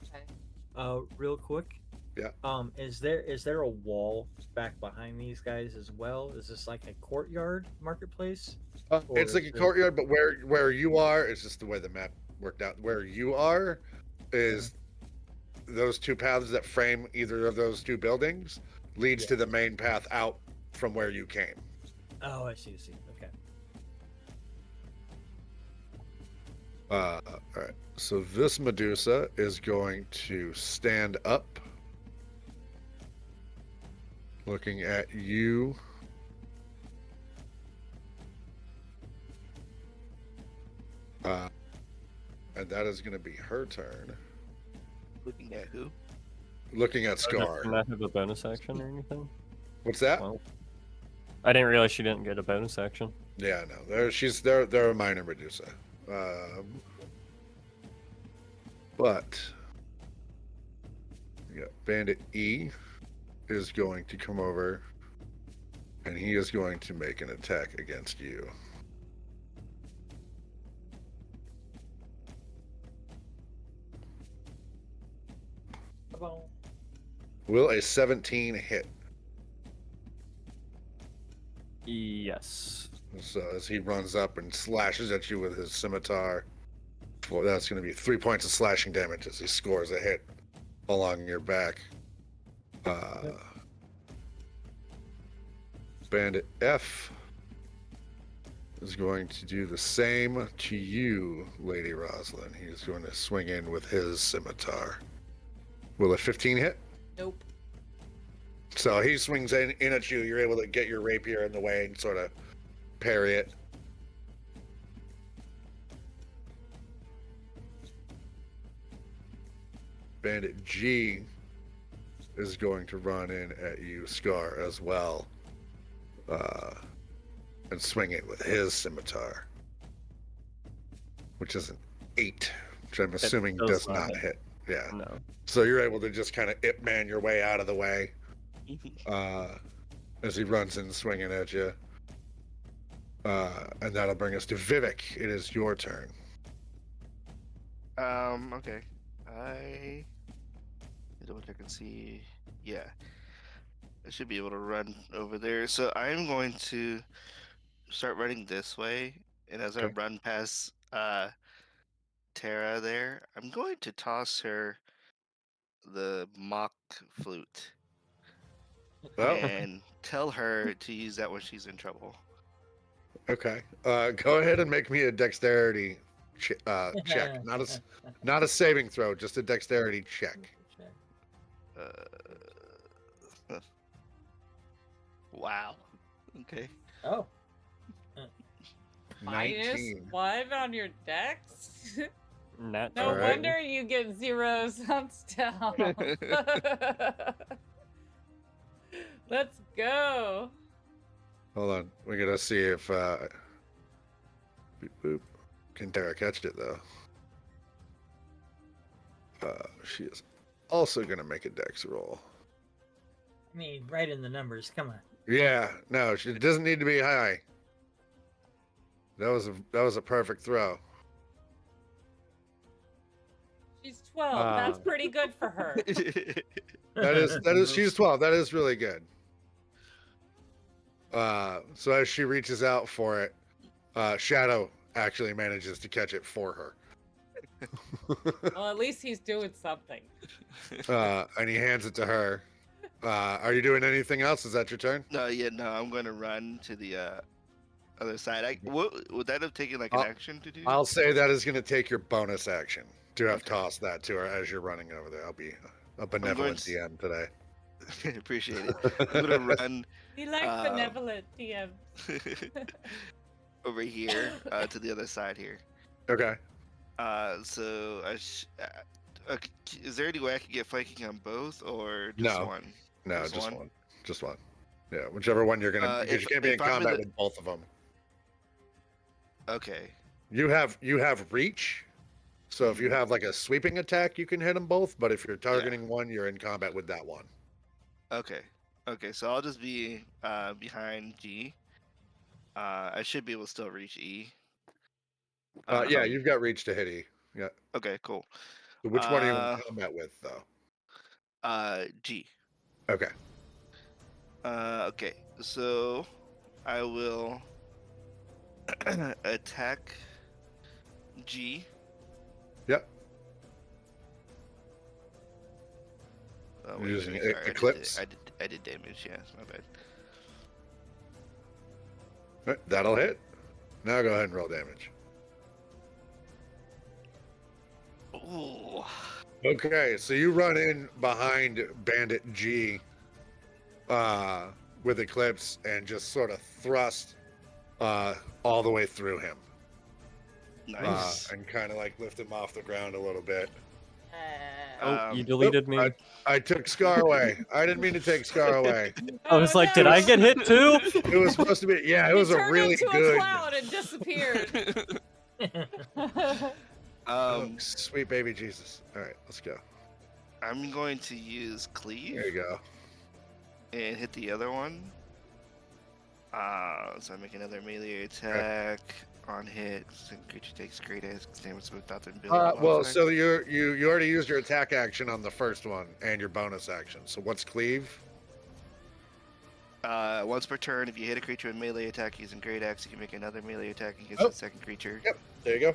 Okay. Real quick. Yeah. Is there a wall back behind these guys as well? Is this like a courtyard marketplace? Or It's like is a there- courtyard, but where you are, it's just the way the map worked out. Where you are is those two paths that frame either of those two buildings leads to the main path out from where you came. Oh, I see. Okay. All right. So this Medusa is going to stand up, looking at you. And that is going to be her turn. Looking at who? Looking at Does Scar. she not have a bonus action or anything? What's that? Well, I didn't realize she didn't get a bonus action. Yeah, no. They're a minor Medusa. But yeah, Bandit E is going to come over, and he is going to make an attack against you. Will a 17 hit? Yes. So as he runs up and slashes at you with his scimitar, well, that's going to be 3 points of slashing damage as he scores a hit along your back. Bandit F is going to do the same to you, Lady Rosalyn. He's going to swing in with his scimitar. Will a 15 hit? Nope. So he swings in at you. You're able to get your rapier in the way and sort of parry it. Bandit G is going to run in at you, Scar, as well. And swing it with his scimitar. Which is an 8, which I'm assuming does not hit. Yeah. No. So you're able to just kind of Ip Man your way out of the way as he runs in swinging at you. And that'll bring us to Vivhik. It is your turn. Okay. I double check and see. Yeah. I should be able to run over there. So I'm going to start running this way. And as I Okay. run past Tara there, I'm going to toss her the mock flute Oh, and tell her to use that when she's in trouble. okay. Go ahead and make me a dexterity check. Not a saving throw, just a dexterity check. Wow. Okay. Oh. -19. -1 on your dex? Nat No All right. wonder you get zeros on stealth. Let's go. Hold on. We're going to see if... boop, boop. Can Tara catch it, though? She is also going to make a dex roll. I mean, right in the numbers. Come on. Yeah, no, it doesn't need to be high. That was a perfect throw. She's 12. That's pretty good for her. That is she's 12. That is really good. So as she reaches out for it, Shadow actually manages to catch it for her. Well, at least he's doing something. And he hands it to her. Are you doing anything else? Is that your turn? No, I'm going to run to the other side. Would that have taken like an action to do? I'll say that is going to take your bonus action to have tossed that to her as you're running over there. I'll be a benevolent DM today. Appreciate it. I'm going to run He likes benevolent DM. over here to the other side here. Okay. So is there any way I could get flanking on both or just No. one? No, Just just one? one. Just one. Yeah, whichever one you're gonna. Because you can't be in if I'm in combat the- with both of them. Okay. You have reach, So if you have like a sweeping attack, you can hit them both. But if you're targeting one, you're in combat with that one. Okay. Okay, so I'll just be behind G. I should be able to still reach E. Yeah, you've got reach to hit E. Yeah. Okay, cool. So which one are you in combat with, though? G. Okay. Okay, so I will attack G. Yep. Oh, You're using sorry, Eclipse? I did damage. Yeah, my bad. Right, that'll hit. Now go ahead and roll damage. Ooh. Okay, so you run in behind Bandit G with Eclipse and just sort of thrust all the way through him. Nice. And kind of like lift him off the ground a little bit. Oh, you deleted me. I took Scar away. I didn't mean to take Scar away. I was like, did I get hit too? It was supposed to be, yeah, it was a really turned into good. a cloud and disappeared. Oh, sweet baby Jesus. All right, let's go. I'm going to use Cleave. There you go. And hit the other one. So I make another melee attack on hit. Second creature takes great damage without their ability. Well, so you already used your attack action on the first one and your bonus action. So what's cleave? Once per turn, if you hit a creature with melee attack using great axe, you can make another melee attack against the second creature. Yep. There you go.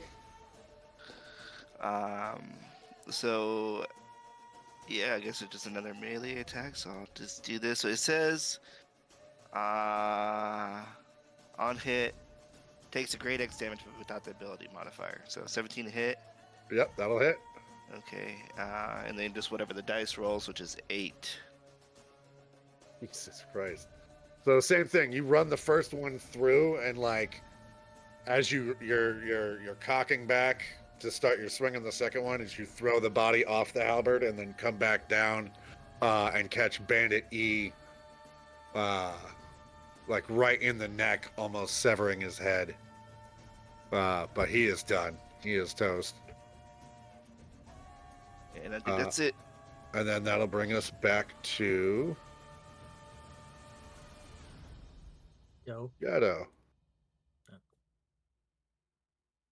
So yeah, I guess it's just another melee attack. So I'll just do this. So it says, on hit, takes a great X damage but without the ability modifier. So 17 to hit. Yep, that'll hit. Okay, and then just whatever the dice rolls, which is 8. Jesus Christ. So same thing. You run the first one through, and like, as you're cocking back to start your swing on the second one, as you throw the body off the halberd and then come back down, and catch Bandit E, like right in the neck, almost severing his head. But he is done. He is toast. And I think that's it. And then that'll bring us back to Gato.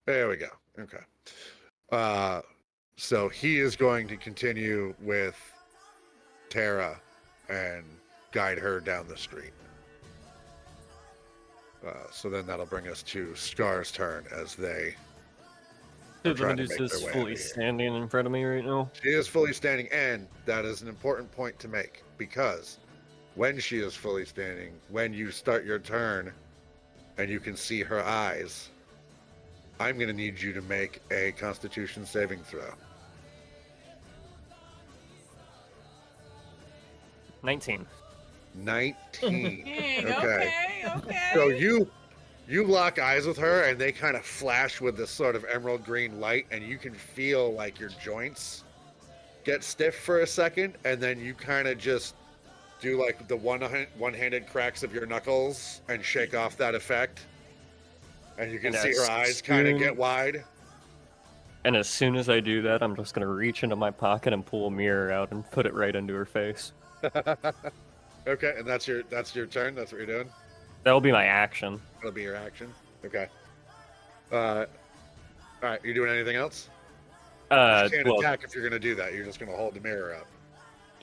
There we go. Okay. So he is going to continue with Tara and guide her down the street. So then that'll bring us to Scar's turn as they are The trying to make Medusa's their way out fully of here. standing in front of me right now. She is fully standing, and that is an important point to make, because when she is fully standing, when you start your turn and you can see her eyes, I'm going to need you to make a Constitution saving throw. 19. 19. Okay. So you lock eyes with her, and they kind of flash with this sort of emerald green light, and you can feel like your joints get stiff for a second, and then you kind of just do like the one-handed cracks of your knuckles and shake off that effect, and you can see her eyes kind of get wide. And as soon as I do that, I'm just gonna reach into my pocket and pull a mirror out and put it right into her face. Okay, and that's your turn. That's what you're doing. That'll be my action. That'll be your action. Okay. All right. You doing anything else? You can't attack if you're gonna do that. You're just gonna hold the mirror up.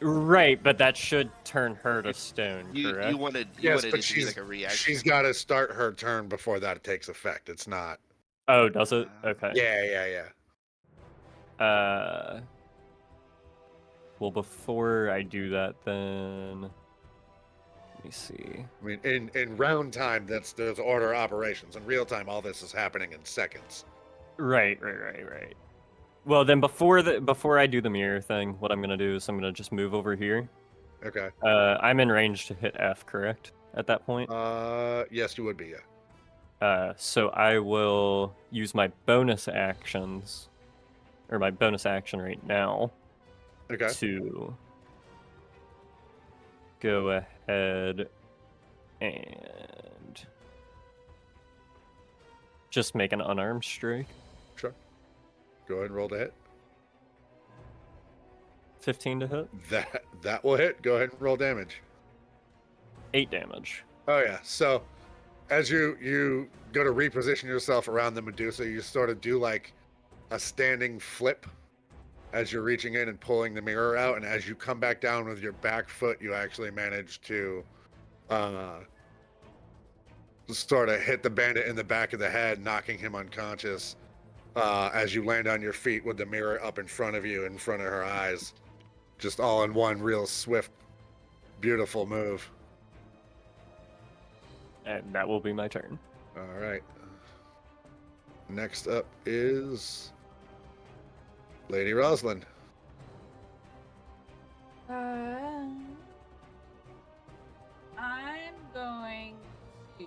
Right, but that should turn her to stone, correct? You wanted Yes, it but to be like a reaction. she's got to start her turn before that takes effect. It's not. Oh, does it? Okay. Yeah. Well, before I do that, then let me see. I mean, in round time, there's order of operations. In real time, all this is happening in seconds. Right. Well, then before I do the mirror thing, what I'm gonna do is I'm gonna just move over here. Okay. I'm in range to hit F, correct? At that point. Yes, you would be. Yeah. So I will use my bonus actions, or my bonus action right now, Okay. to go ahead and just make an unarmed strike. Sure. Go ahead and roll to hit. 15 to hit. That will hit. Go ahead and roll damage. 8 damage. Oh yeah. So as you go to reposition yourself around the Medusa, you sort of do like a standing flip as you're reaching in and pulling the mirror out, and as you come back down with your back foot, you actually manage to sort of hit the bandit in the back of the head, knocking him unconscious as you land on your feet with the mirror up in front of you, in front of her eyes. Just all in one real swift, beautiful move. And that will be my turn. All right. Next up is Lady Rosalyn. I'm going to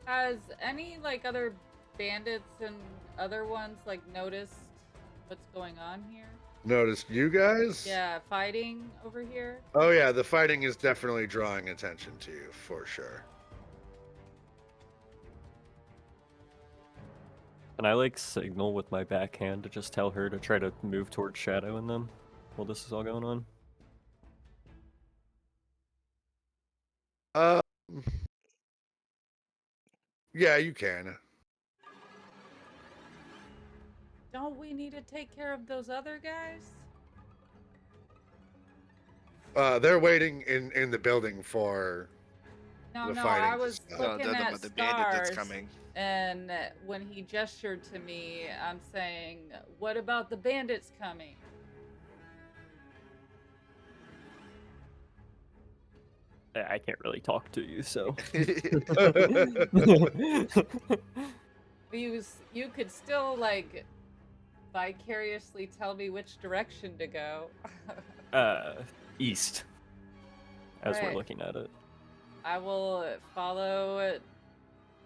has any like other bandits and other ones like noticed what's going on here? Noticed you guys? Yeah, fighting over here. Oh yeah, the fighting is definitely drawing attention to you for sure. Can I like signal with my backhand to just tell her to try to move towards Shadow and them while this is all going on? Yeah, you can. Don't we need to take care of those other guys? They're waiting in the building for No, the no, fighting I to was stop. No, looking talking at about the bandit that's stars, coming. and when he gestured to me, I'm saying, "What about the bandits coming?" I can't really talk to you, so. You could still like vicariously tell me which direction to go. East. As we're Right. looking at it. I will follow.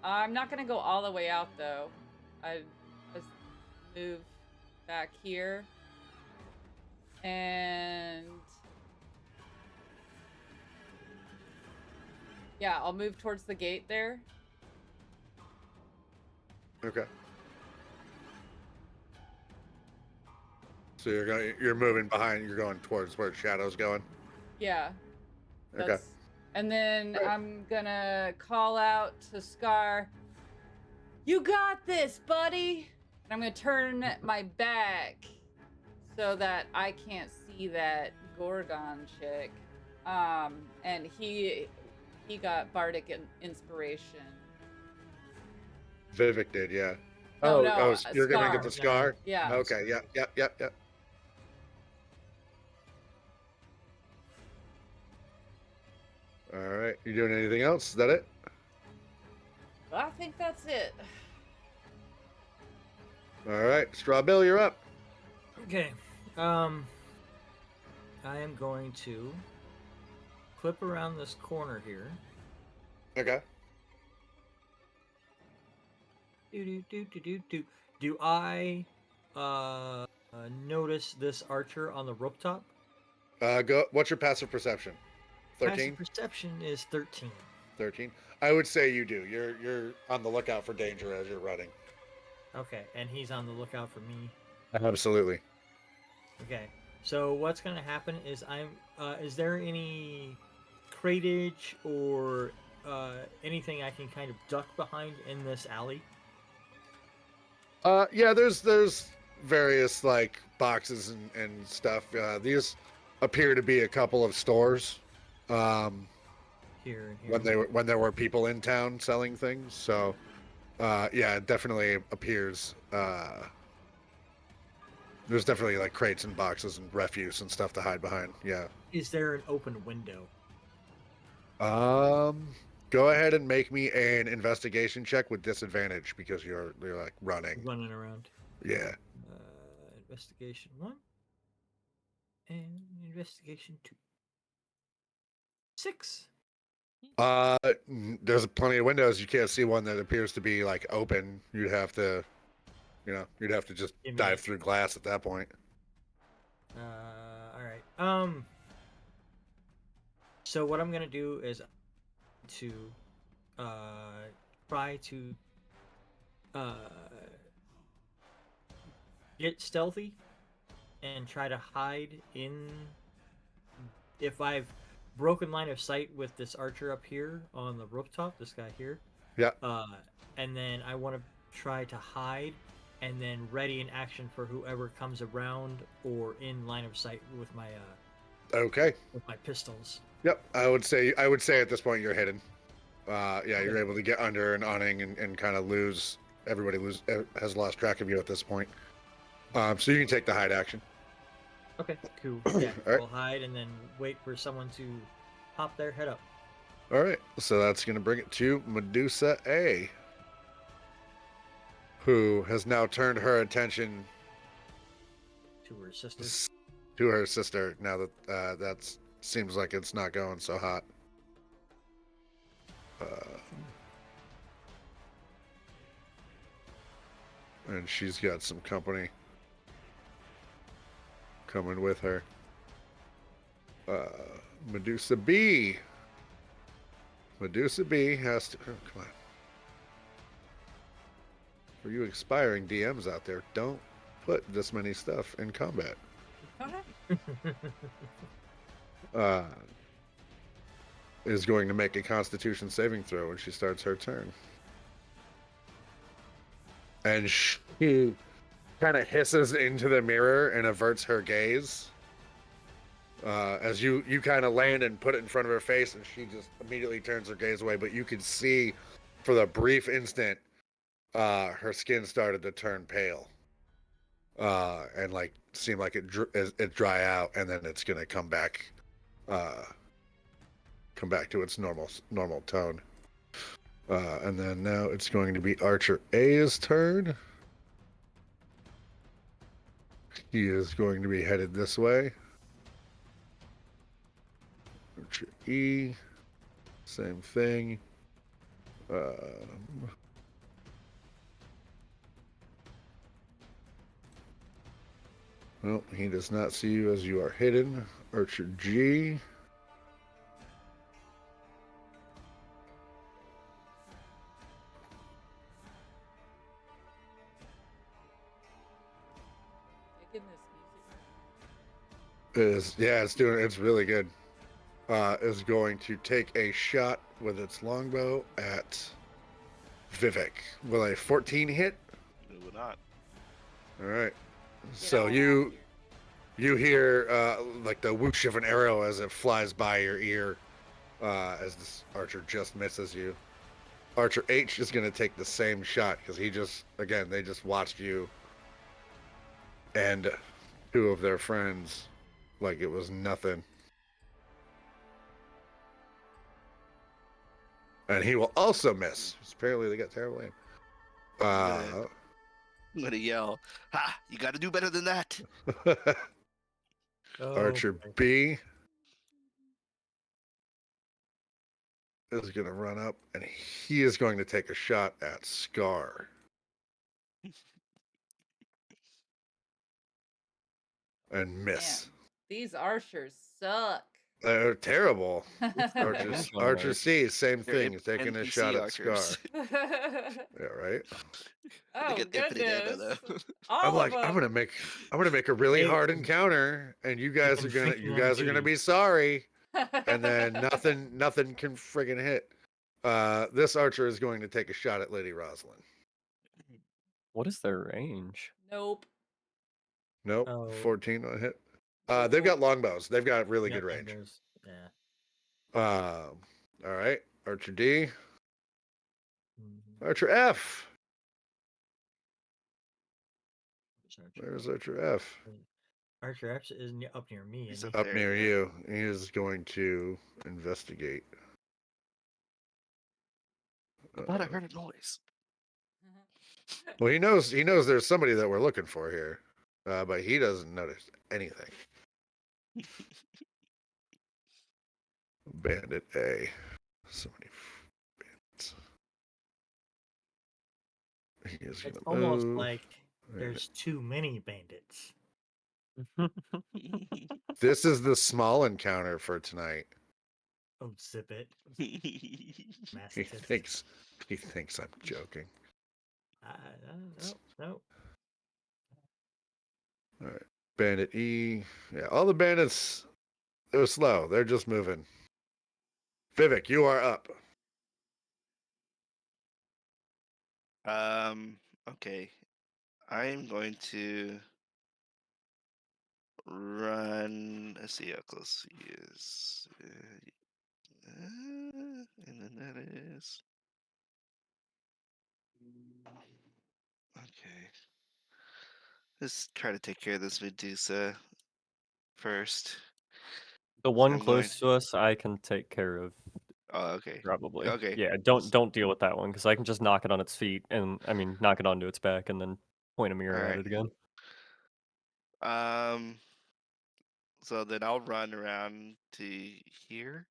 I'm not gonna go all the way out though. I just move back here, and yeah, I'll move towards the gate there. Okay. So you're moving behind. You're going towards where Shadow's going. Yeah. Okay. That's, and then I'm gonna call out to Scar. You got this, buddy. And I'm gonna turn my back so that I can't see that Gorgon chick. And he got bardic inspiration. Vivhik did, yeah. No, You're gonna get Scar. the scar? Yeah. Okay, yep. All right. You doing anything else? Is that it? I think that's it. All right. Straw Bill, you're up. Okay. I am going to clip around this corner here. Okay. Do I notice this archer on the rooftop? Go. What's your passive perception? 13? Passive perception is 13. 13. I would say you do. You're on the lookout for danger as you're running. Okay, and he's on the lookout for me. Absolutely. Okay, so what's gonna happen is is there any cratage or anything I can kind of duck behind in this alley? Yeah, there's various like boxes and stuff. These appear to be a couple of stores. Here and here. When there were people in town selling things. So yeah, it definitely appears there's definitely like crates and boxes and refuse and stuff to hide behind. Yeah. Is there an open window? Go ahead and make me an investigation check with disadvantage because you're like running. Running around. Yeah. Investigation 1 and investigation 2. 6. There's plenty of windows. You can't see one that appears to be like open. You'd have to just dive through glass at that point. All right. So what I'm gonna do is to try to get stealthy and try to hide in. If I've broken line of sight with this archer up here on the rooftop, this guy here, Yeah. and then I want to try to hide and then ready in action for whoever comes around or in line of sight with my Okay. pistols. Yep. I would say at this point you're hidden. Yeah, you're Okay. able to get under an awning and kind of lose. Everybody has lost track of you at this point. So you can take the hide action. Okay, cool. Yeah, All right. we'll hide and then wait for someone to pop their head up. All right. So that's going to bring it to Medusa A, who has now turned her attention To her sister. to her sister. Now that that seems like it's not going so hot. And she's got some company coming with her. Medusa B. Medusa B has to. Oh, come on. For you expiring DMs out there, don't put this many stuff in combat. Is going to make a Constitution saving throw when she starts her turn. And she kind of hisses into the mirror and averts her gaze. As you kind of land and put it in front of her face, and she just immediately turns her gaze away. But you can see, for the brief instant, her skin started to turn pale, and like seem like it dry out, and then it's gonna come back to its normal tone. And then now it's going to be Archer A's turn. He is going to be headed this way. Archer E, same thing. Well, he does not see you as you are hidden. Archer G. It's really good. Is going to take a shot with its longbow at Vivhik. Will a 14 hit? It would not. All right. So you hear like the whoosh of an arrow as it flies by your ear, as this archer just misses you. Archer H is going to take the same shot because they just watched you and two of their friends like it was nothing. And he will also miss. Apparently they got terrible aim. I'm gonna yell, "Ha! You got to do better than that." Archer Okay. B is going to run up, and he is going to take a shot at Scar. And miss. Man, these archers suck. They're terrible. Archers. Archer C, same They're thing. He's taking a NPC shot at archers. Scar. Yeah, right. Oh get infinite ammo, goodness! though. I'm All like, of I'm them. gonna make a really Hey, hard encounter, and you guys are gonna be sorry, and then nothing can friggin' hit. This archer is going to take a shot at Lady Rosalyn. What is their range? Nope. Nope, Oh. 14 on hit. They've got longbows. They've got really good range. Yeah. All right, Archer D, Mhm. Archer F. Where's Where's Archer F? Archer F is up near me. He's Isn't up Up there, near yeah. you. He is going to investigate. I thought I heard a noise. Well, he knows there's somebody that we're looking for here, but he doesn't notice anything. Bandit A. So many bandits. He is It's gonna almost move. like there's too many bandits. This is the small encounter for tonight. Oh, zip it. He Masochist. thinks I'm joking. No. All right. Bandit E. Yeah, all the bandits, they're slow. They're just moving. Vivhik, you are up. Okay. I'm going to run. Let's see how close he is. And then that is. Okay. Let's try to take care of this Medusa first. The So one I'm going. close to us, I can take care of Oh, okay. probably. Okay. Yeah, don't deal with that one because I can just knock it on its feet and knock it onto its back and then point a mirror at Alright. it again. So then I'll run around to here,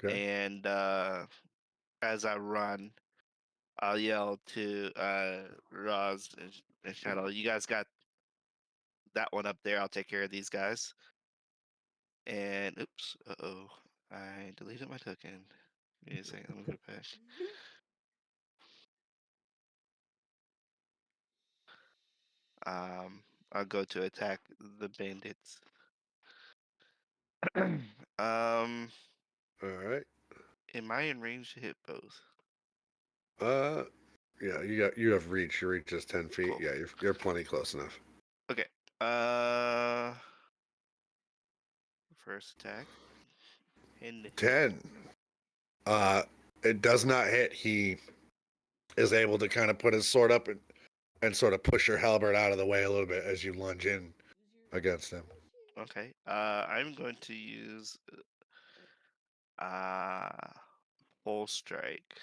Okay. and as I run, I'll yell to Roz and Shadow, "You guys got that one up there? I'll take care of these guys." And oops, I deleted my token. Give me a second, let me put it back. I'll go to attack the bandits. All right. Am I in range to hit both? Yeah, you have reach. Your reach is 10 feet. Cool. Yeah, you're plenty close enough. Okay. First attack. And 10. It does not hit. He is able to kind of put his sword up and sort of push your halberd out of the way a little bit as you lunge in against him. okay. I'm going to use uh full strike.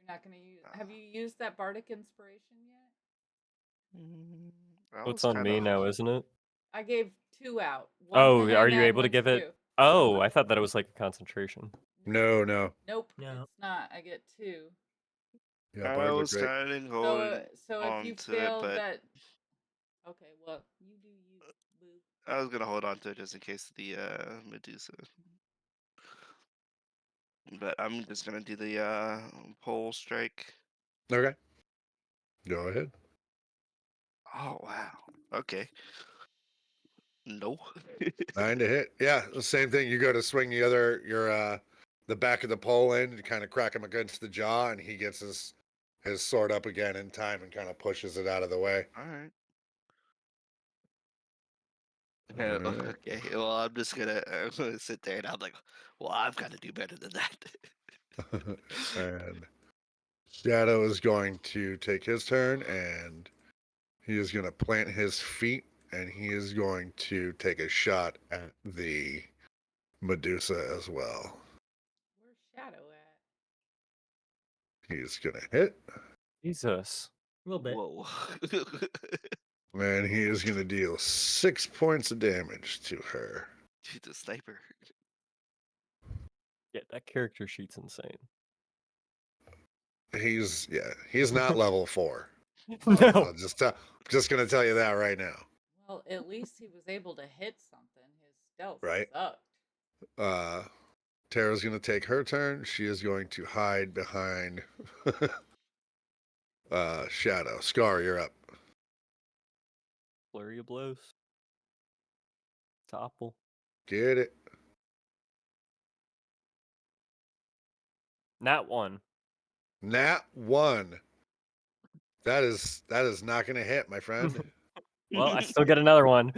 You're not gonna use. Have you used that bardic inspiration yet? I Oh, it's was on kind me of now, isn't it? I gave 2 out. One Oh, to are Hannah you and able to one to give it? you. Oh, I thought that it was like a concentration. No. Nope, No. it's not. I get 2. Yeah, I bards are was great. kind of So, holding so if on you to it, failed but that, okay, well, you do you, boo. I was gonna hold on to it just in case of the Medusa. But I'm just gonna do the pole strike. Okay. Go ahead. Oh wow. Okay. No. 9 to hit. Yeah, the same thing. You go to swing the back of the pole in and kind of crack him against the jaw, and he gets his sword up again in time and kind of pushes it out of the way. All right. All right. Okay. Well, I'm gonna sit there and I'm like, well, I've got to do better than that. And Shadow is going to take his turn, and he is going to plant his feet, and he is going to take a shot at the Medusa as well. Where's Shadow at? He's going to hit, Jesus. A little bit. Whoa. and he is going to deal 6 points of damage to her. Dude, the sniper. Yeah, that character sheet's insane. He's not level 4. No. I'll just going to tell you that right now. Well, at least he was able to hit something. His stealth Right. sucked. Tara's going to take her turn. She is going to hide behind Shadow. Scar, you're up. Flurry of blows. Topple. Get it. Nat 1. Nat 1. That is not going to hit, my friend. Well, I still get another one.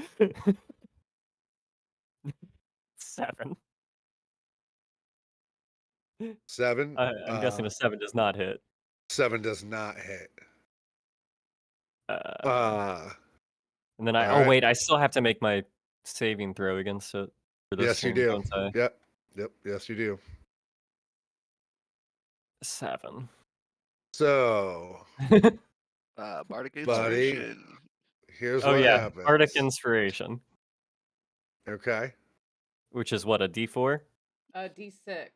7. 7. I'm guessing a 7 does not hit. 7 does not hit. And then all right. wait, I still have to make my saving throw against it for this Yes, you turn, do. don't I? Yep. Yes, you do. 7. So, Bardic buddy, inspiration. here's Oh what yeah, happens. Bardic Inspiration, Okay. which is what, a D4? D6.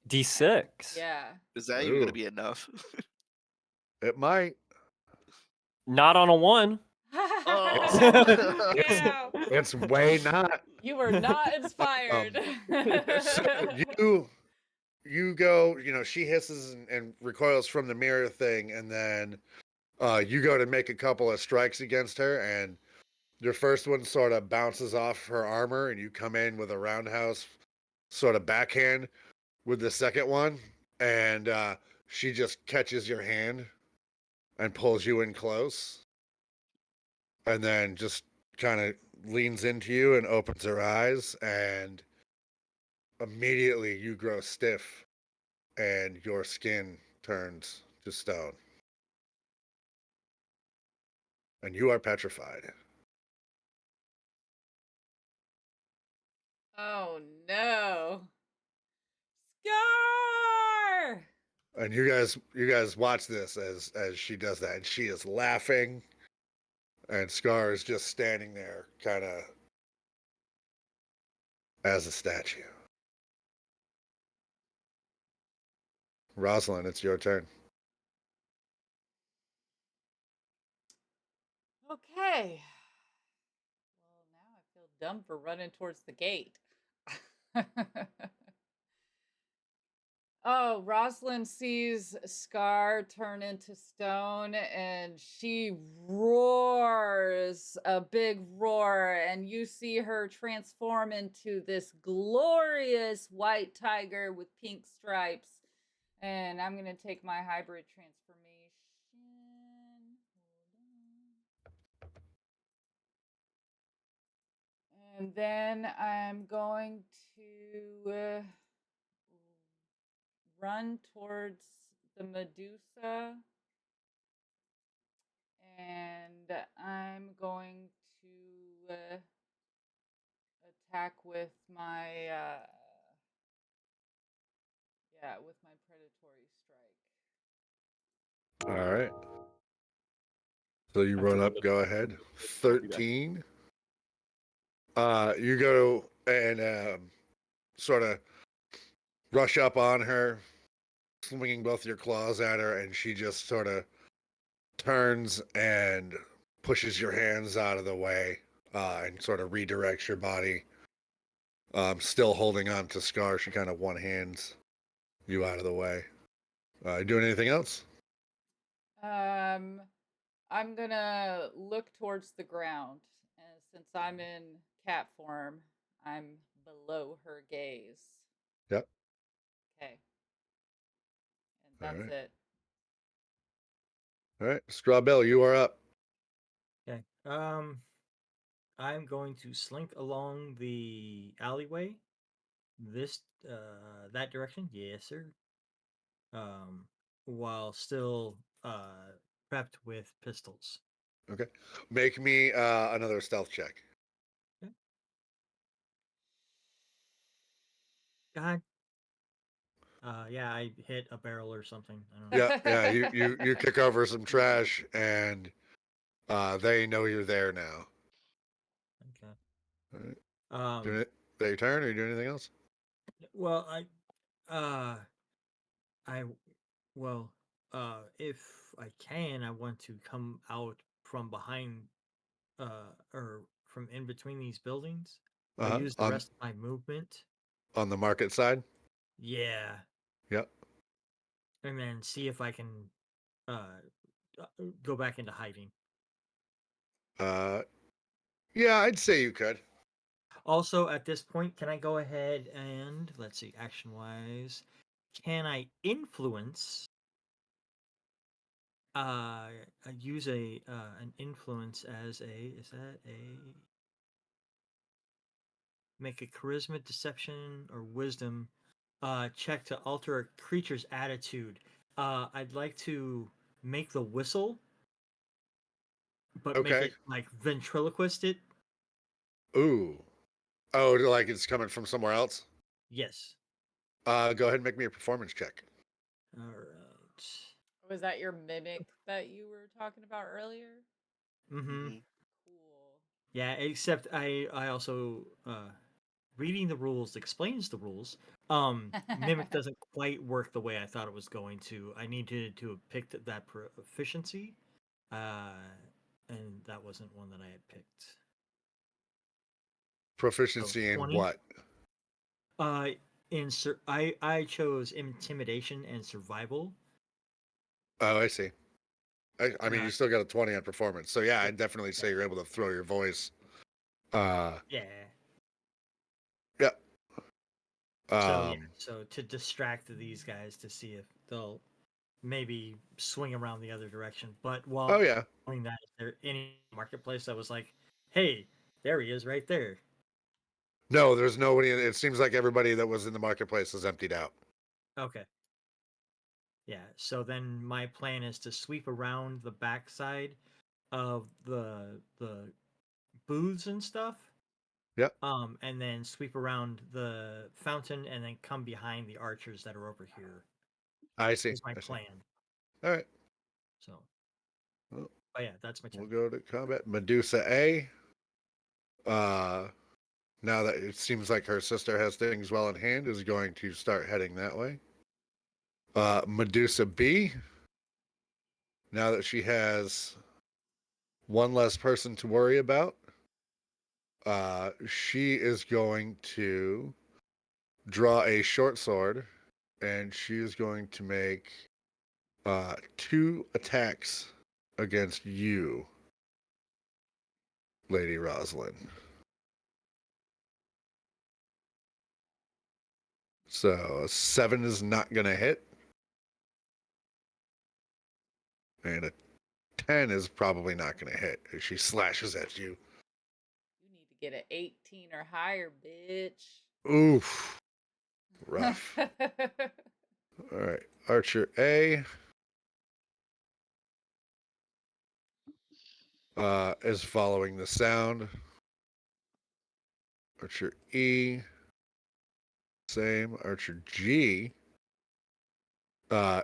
D6. Yeah. Is that even Ooh. gonna be enough? It might. Not on a 1. Oh. Yeah. It's way not. You were not inspired. So you go, she hisses and recoils from the mirror thing, and then you go to make a couple of strikes against her, and your first one sort of bounces off her armor, and you come in with a roundhouse sort of backhand with the second one, and she just catches your hand and pulls you in close, and then just kind of leans into you and opens her eyes, and immediately you grow stiff and your skin turns to stone. And you are petrified. Oh no. Scar! And you guys watch this as she does that, and she is laughing, and Scar is just standing there, kind of as a statue. Rosalyn, it's your turn. Okay. Well, now I feel dumb for running towards the gate. Oh, Rosalyn sees Scar turn into stone and she roars a big roar, and you see her transform into this glorious white tiger with pink stripes. And I'm going to take my hybrid transformation. And then I'm going to run towards the Medusa. And I'm going to attack with my with my predatory strike. All right. So you run up, go ahead. 13. You go and sort of rush up on her, swinging both your claws at her, and she just sort of turns and pushes your hands out of the way and sort of redirects your body. Still holding on to Scar, she kind of one hands you out of the way. You doing anything else? I'm gonna look towards the ground, and since I'm in cat form, I'm below her gaze. Yep. Okay, and All that's right. it. All right. Strawbell, you are up. Okay. I'm going to slink along the alleyway. This that direction, yes, sir. Um, while still prepped with pistols. Okay. Make me another stealth check. Okay. God. Yeah, I hit a barrel or something. I don't know. Yeah. You kick over some trash, and they know you're there now. Okay. All right. Doing Um. it. That your turn, or you doing anything else? Well, I, well, if I can, I want to come out from behind, or from in between these buildings. I'll Uh-huh. use the rest of my movement. On the market side. Yeah, Yep. and then see if I can, uh, go back into hiding. Uh, yeah, I'd say you could. Also, at this point, can I go ahead and let's see, action wise, can I influence? Use a an influence as a is that a make a charisma, deception, or wisdom check to alter a creature's attitude. I'd like to make the whistle, but make Okay. it like ventriloquisted. Ooh. Oh, like it's coming from somewhere else? Yes. Go ahead and make me a performance check. All right. Was that your mimic that you were talking about earlier? Mm-hmm. Mhm. Cool. Yeah, except I also reading the rules explains the rules. Mimic doesn't quite work the way I thought it was going to. I needed to have picked that proficiency. Uh, and that wasn't one that I had picked. Proficiency in 20? what? I chose intimidation and survival. Oh, I see. I mean, Uh, you still got a 20 on performance. So yeah, yeah, I'd definitely say yeah. you're able to throw your voice. Yeah. Yeah. So to distract these guys to see if they'll maybe swing around the other direction. But Oh while yeah. doing that, is there any marketplace that was like, hey, there he is right there? No, there's nobody. It seems like everybody that was in the marketplace is emptied out. Okay. Yeah. So then my plan is to sweep around the backside of the booths and stuff. Yep. And then sweep around the fountain and then come behind the archers that are over here. I see. Is my I see. plan. All right. So, Well, oh yeah, that's my turn. we'll go to combat. Medusa A. Now that it seems like her sister has things well in hand, is going to start heading that way. Medusa B. Now that she has one less person to worry about, she is going to draw a short sword, and she is going to make 2 attacks against you, Lady Rosalyn. So a 7 is not going to hit, and a 10 is probably not going to hit as she slashes at you. You need to get an 18 or higher, bitch. Oof. Rough. All right. Archer A is following the sound. Archer E, same. Archer G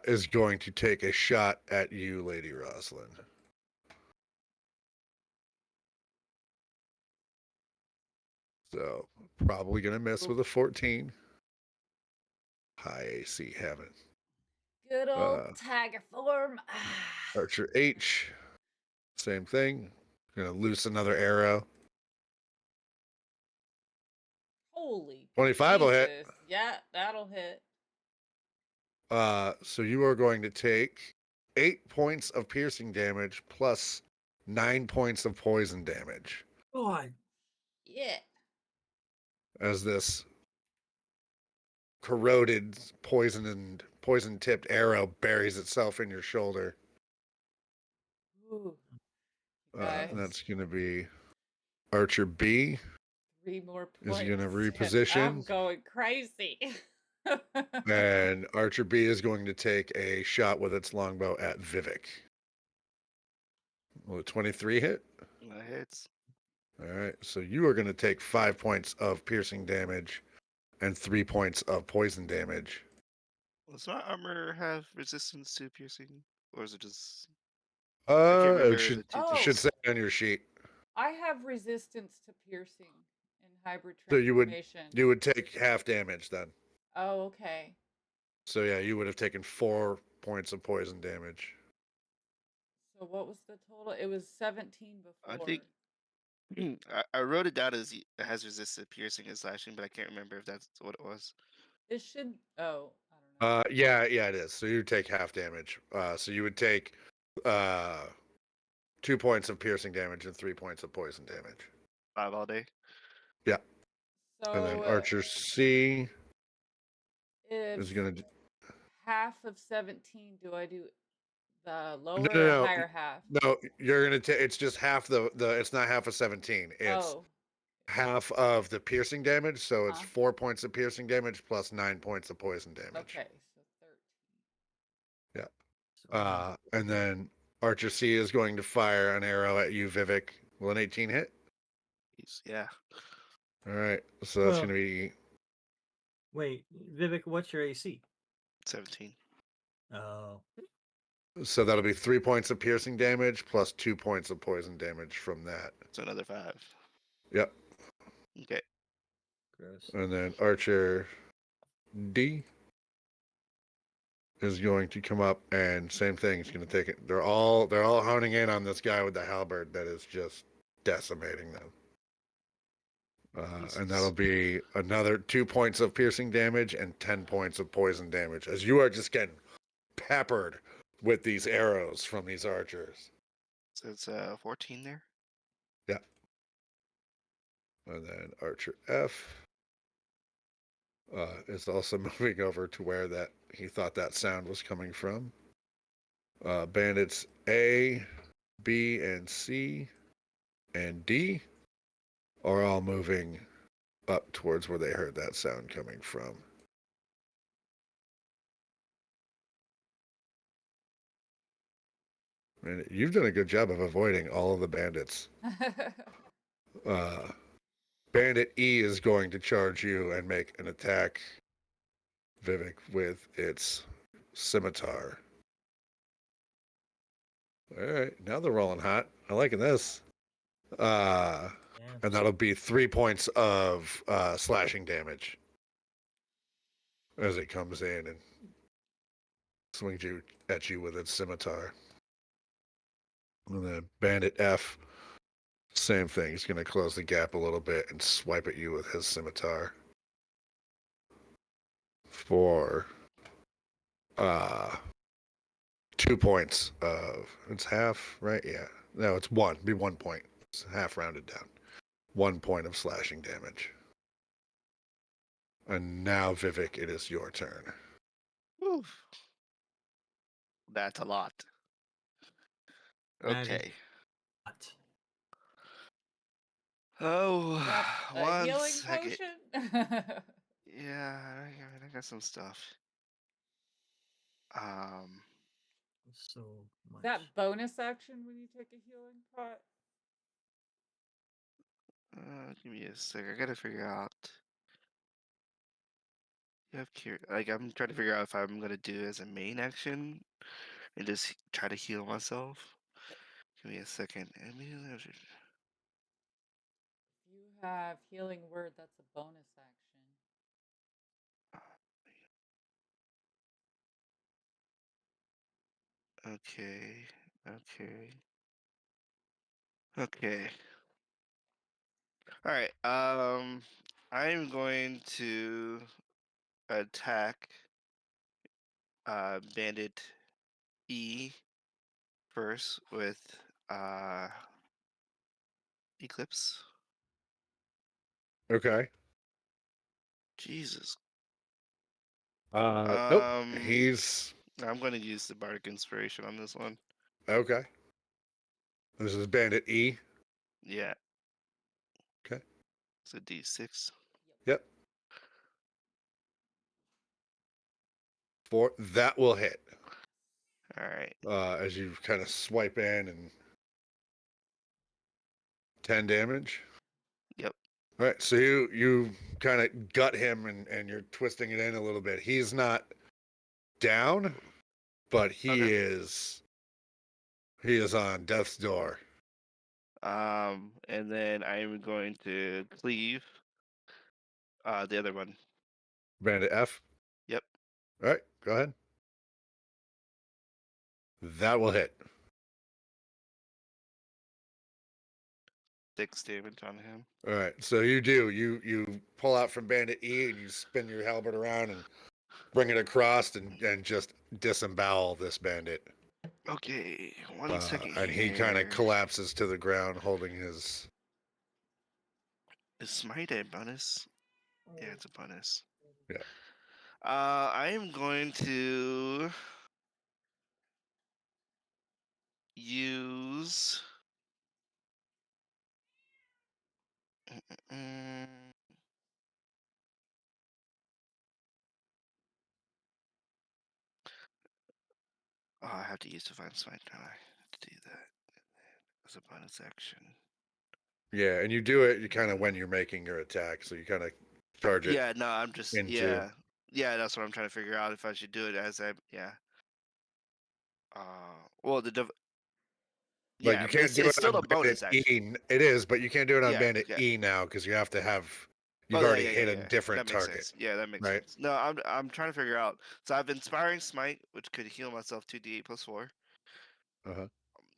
is going to take a shot at you, Lady Rosalyn. So probably going to miss with a 14. High AC, haven't. Good old tiger form. Archer H, same thing. Going to loose another arrow. Holy 25 will hit. Jesus. Yeah, that'll hit. So you are going to take 8 points of piercing damage plus 9 points of poison damage God. Yeah. as this corroded, poison tipped arrow buries itself in your shoulder. Ooh. You And guys, that's going to be Archer B 3 more is points. going to and reposition. I'm going crazy. And Archer B is going to take a shot with its longbow at Vivhik. Will a 23 hit? That hits. All right. So you are going to take 5 points of piercing damage and 3 points of poison damage. Does my armor have resistance to piercing, or is it just? I can't remember It should the two Oh. should things. say on your sheet. I have resistance to piercing in hybrid So you transformation. would take half damage then. Oh, okay. So yeah, you would have taken 4 points of poison damage. So what was the total? It was 17 I before. think I wrote it down as it has resisted piercing and slashing, but I can't remember if that's what it was. It should. Oh, I don't know. Yeah, it is. So you take half damage. So you would take 2 points of piercing damage and 3 points of poison damage. 5 all day. Yeah. So And then Archer C if is going to. half of 17, do I do the lower or No. higher half? No, you're going to take. It's just half the. It's not half of 17. It's Oh, half of the piercing damage. So it's Huh? 4 points of piercing damage plus 9 points of poison damage. okay. So 13. Yeah. And then Archer C is going to fire an arrow at you, Vivhik. Will an 18 hit? Yeah. All right. So that's Well- going to be. Wait, Vivhik, what's your AC? 17. Oh. So that'll be 3 points of piercing damage plus 2 points of poison damage from that. So another 5. Yep. Okay. Gross. And then Archer D is going to come up and same thing. He's going to take it. They're all honing in on this guy with the halberd that is just decimating them. And that'll Jesus. be another 2 points of piercing damage and 10 points of poison damage as you are just getting peppered with these arrows from these archers. So it's 14 there. Yeah. And then Archer F is also moving over to where that he thought that sound was coming from. Bandits A, B, and C, and D are all moving up towards where they heard that sound coming from. And you've done a good job of avoiding all of the bandits. Bandit E is going to charge you and make an attack, Vivhik, with its scimitar. All right, now they're rolling hot. I'm liking this. Yeah. And that'll be 3 points of slashing damage as it comes in and swings at you with its scimitar. And then Bandit F, same thing. He's going to close the gap a little bit and swipe at you with his scimitar. For 2 points of, it's half, right? Yeah. No, it's one. Be 1 point. It's half rounded down. 1 point of slashing damage. And now, Vivhik, it is your turn. Oof. That's a lot. That is Okay. hot. Oh, Grab a one healing second. potion. Yeah, I got some stuff. So much. That bonus action when you take a healing pot. Give me a sec. I gotta figure out. You have like I'm trying to figure out if I'm gonna do it as a main action and just try to heal myself. Give me a second. If you have healing word, that's a bonus action. Okay. Okay. Okay. All right. I'm going to attack Bandit E first with Eclipse. Okay. Jesus. Nope. He's I'm going to use the Bardic Inspiration on this one. okay. This is Bandit E. Yeah. Okay. It's a D6. Yep. 4. That will hit. All right. As you kind of swipe in and 10 damage. Yep. All right. So you kind of gut him and you're twisting it in a little bit. He's not down, but he Okay. is on death's door. And then I'm going to cleave the other one. Bandit F. Yep. All right. Go ahead. That will hit. 6 damage on him. All right. So you pull out from Bandit E and you spin your halberd around and bring it across and just disembowel this bandit. Okay, one second And he kind of here. collapses to the ground holding his. Is smite a bonus? Yeah, it's a bonus. Yeah. I am going to use. Mm, Oh, I have to use Divine Smite, don't I? To do that as a bonus action. Yeah, and you do it. You kind of when you're making your attack, so you kind of charge it. Yeah, no, I'm just into- yeah. That's what I'm trying to figure out if I should do it as a well, Like yeah, you can't it's do it still on a bonus Bandit action. E. It is, but you can't do it on Yeah, Bandit yeah. E now because you have to have You've Oh yeah, already yeah, hit yeah, a yeah. different That makes target, sense. Yeah, that makes right? sense. No, I'm trying to figure out. So I have Inspiring Smite, which could heal myself 2d8 plus 4. Uh-huh.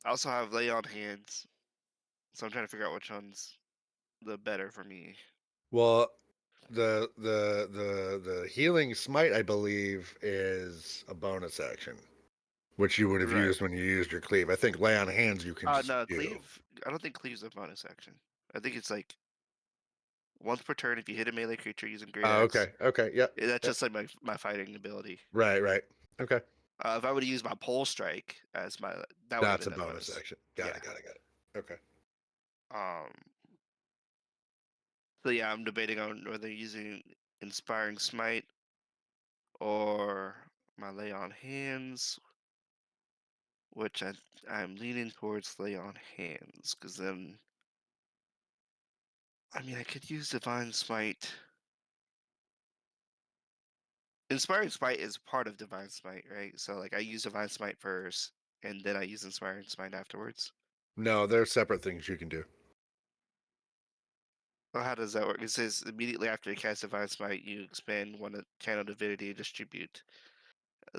I also have Lay on Hands, so I'm trying to figure out which one's the better for me. Well, the healing smite, I believe, is a bonus action, which you would have Right. used when you used your cleave. I think lay on hands you can just No, do. Cleave. I don't think Cleave's a bonus action. I think it's like once per turn if you hit a melee creature using Great Oh, Axe. okay. Okay. Yep. That's Yep. just like my fighting ability. Right. Right. Okay. If I would have used my Pole Strike as my, that would have That's been a a bonus bonus. action. Yeah. Got it. Okay. Um. So yeah, I'm debating on whether using Inspiring Smite or my Lay on Hands, which I'm leaning towards Lay on Hands because then I mean I could use Divine Smite. Inspiring Smite is part of Divine Smite, right? So like I use Divine Smite first, and then I use Inspiring Smite afterwards. No, they're separate things you can do. Well, how does that work? It says immediately after you cast Divine Smite, you expand one channel divinity and distribute.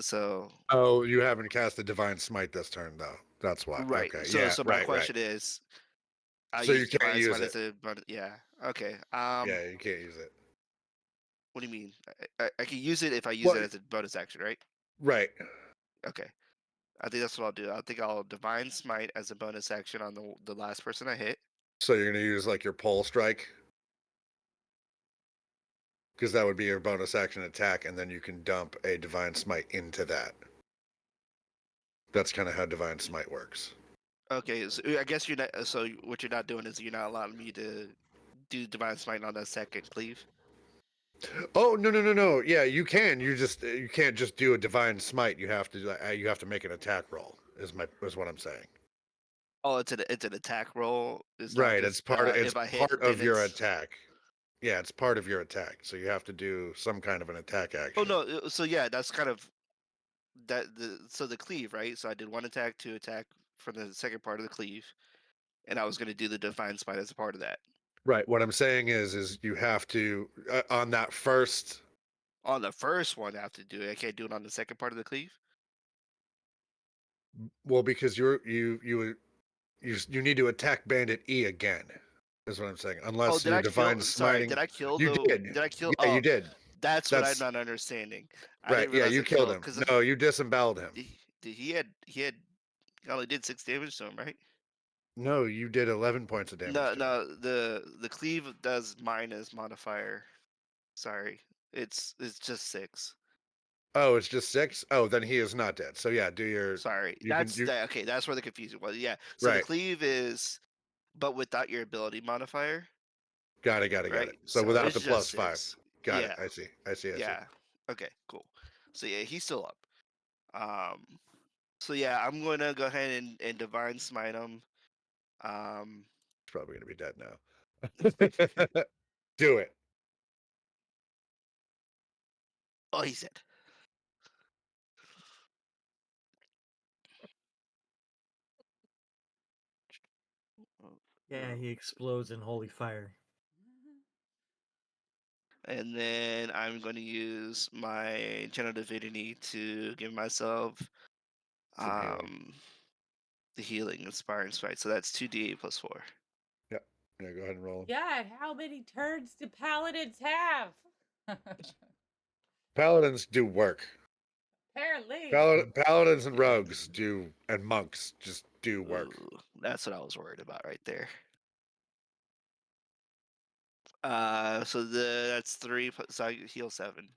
So Oh, you haven't cast the divine smite this turn though. That's why. right. Okay. So Yeah. so my Right. question is, I So you use can't Divine use Smite it. as a yeah. Okay. Yeah, you can't use it. What do you mean? I can use it if I use Well, it as a bonus action, right? right. Okay. I think that's what I'll do. I think I'll Divine Smite as a bonus action on the last person I hit. So you're gonna use like your pole strike because that would be your bonus action attack, and then you can dump a divine smite into that. That's kind of how divine smite works. Okay, so I guess you're not. So what you're not doing is you're not allowing me to do Divine Smite on that second cleave. Oh no! Yeah, you can. You can't just do a divine smite. You have to make an attack roll. Is what I'm saying. Oh, it's an attack roll. It's not Right. just It's if I hit, part then of your it's. attack. Yeah, it's part of your attack. So you have to do some kind of an attack Oh action. no, so yeah, that's kind of the cleave, right? So I did one attack, two attack from the second part of the cleave, and I was gonna do the Divine Smite as a part of that. Right. What I'm saying is you have to on that first. On the first one, I have to do it. I can't do it on the second part of the cleave. Well, because you need to attack Bandit E again. Is what I'm saying. Oh, Unless did you're I divine kill? Sorry, smiting. did I kill You the? did. Did I kill? Yeah, you Oh, did. that's what I'm That's not understanding. I right. didn't Yeah, realize you I killed killed him. because No, you disemboweled him. he only did 6 damage to him, right? No, you did 11 points of damage No, to him. no, the cleave does minus modifier. Sorry, it's just 6. Oh, it's just 6? Oh, then he is not dead. So yeah, do your Sorry, you can you okay. That's where the confusion was. Yeah, so the right. cleave is, but without your ability modifier, Got it. right? So So without it's the just plus 5. 6. Got it. Yeah, I see. yeah. Okay, cool. So yeah, he's still up. Um, so yeah, I'm gonna go ahead and divine smite him. Um, He's probably going to be dead now. Do it. oh, he's dead. Yeah, he explodes in holy fire. And then I'm going to use my Channel Divinity to give myself Some healing. the healing inspiring strike. So that's 2d8 plus 4. Yep. Yeah, go ahead and roll. God, how many turns do paladins have? Paladins do work. Apparently. Paladins and rogues do, and monks just do work. Ooh, that's what I was worried about right there. So that's 3 plus, so I heal 7.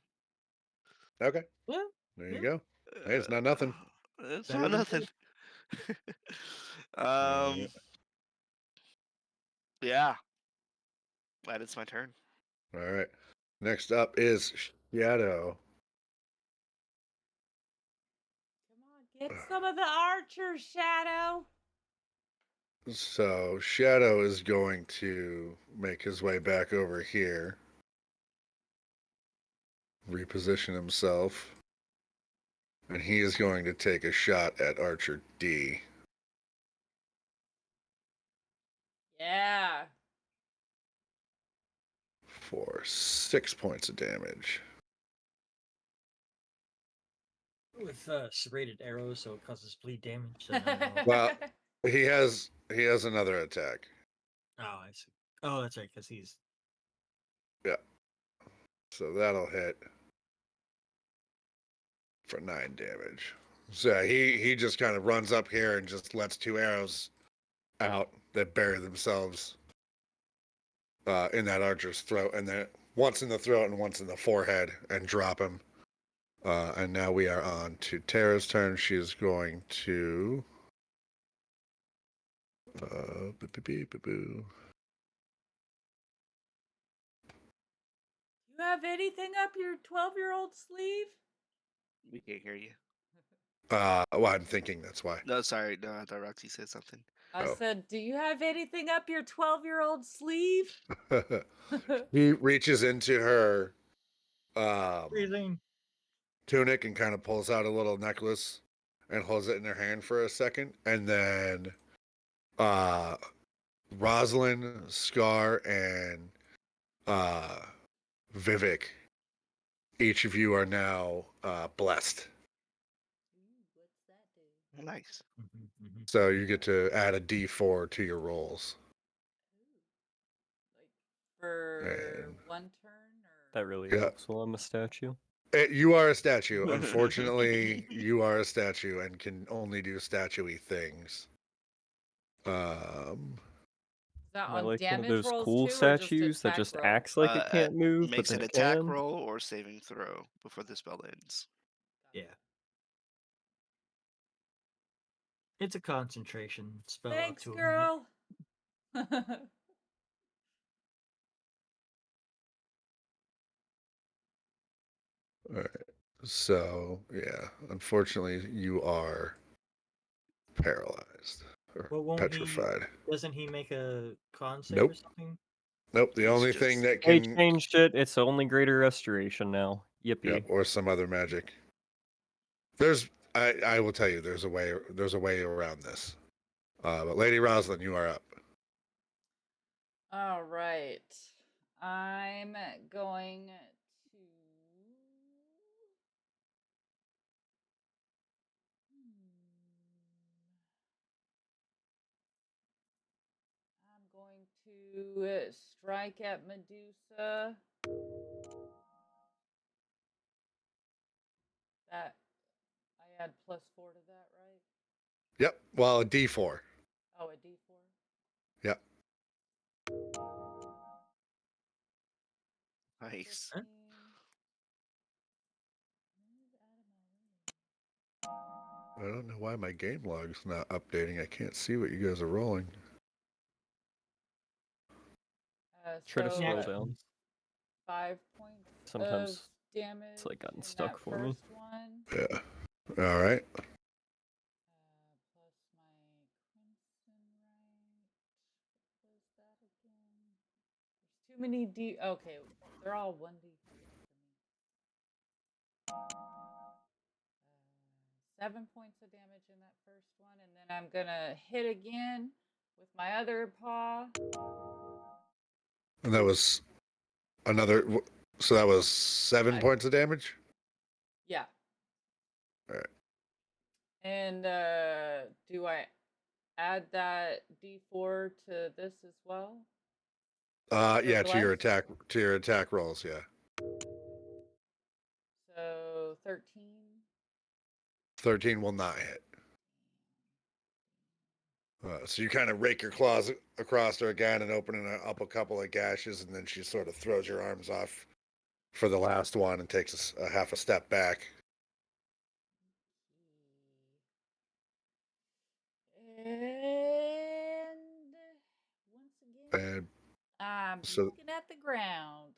Okay. Well, There you go. Hey, it's not nothing. It's Better not than nothing. All right. Yeah, that is my turn. All right. Next up is Shadow. come on, get some of the archers, Shadow. So Shadow is going to make his way back over here, reposition himself, and he is going to take a shot at Archer D. Yeah. for 6 points of damage. With serrated arrows, so it causes bleed damage. Then I don't know. Well, he has another attack. Oh, I see. Oh, that's right, because he's. Yeah. So that'll hit for 9 damage. So he just kind of runs up here and just lets 2 arrows out that bury themselves in that archer's throat, and then once in the throat and once in the forehead, and drop him. And now we are on to Tara's turn. She is going to. Boo. You have anything up your 12-year-old sleeve? We can't hear you. Well, I'm thinking that's why. No, sorry. No, I thought Roxy said something. I Oh. said, do you have anything up your 12-year-old sleeve? He reaches into her Breathing. tunic and kind of pulls out a little necklace and holds it in her hand for a second, and then Rosalyn, Scar, and Vivhik, each of you are now blessed. What's that do? Oh, nice. So you get to add a D4 to your rolls. Like for And- one turn or That really Yeah. helps while I'm a statue. You are a statue. Unfortunately, you are a statue and can only do statue-y things. is that Am I on like one of damage those rolls cool too, or statues that attack just rolls? acts like it can't move, but Makes then an it attack can? roll or saving throw before the spell ends. Yeah. It's a concentration spell Thanks, up to girl. All right. So, yeah, unfortunately, you are paralyzed or Well, won't petrified. Doesn't he make a con save Nope. or something? Nope. The It's only thing just- that They can, changed it. It's only greater restoration now. Yippee. yep, or some other magic. There's, I will tell you, there's a way around this. But Lady Rosalyn, you are up. All right. I'm going to. I'm going to strike at Medusa. That I add +4 to that, right? Yep. Well, a D4. Oh, a D4. Yep. Nice. 15. Move out of my way. I don't know why my game log's not updating. I can't see what you guys are rolling. Try to So, scroll down. 5 points Sometimes of damage. it's like gotten in stuck that for me. first one. Yeah. All right. Plus my crimson right. What was that again? There's too many D. Okay, they're all 1d4 for me. 7 points of damage in that first one, and then I'm gonna hit again with my other paw. And that was another. So that was 7 Five. points of damage. Yeah. All right. And do I add that D4 to this as well? Yeah, to your Bless? attack rolls. Yeah. So 13. 13 will not hit. So you kind of rake your claws across her again and opening up a couple of gashes, and then she sort of throws your arms off for the last one and takes a half a step back. And once again, And I'm so- looking at the ground.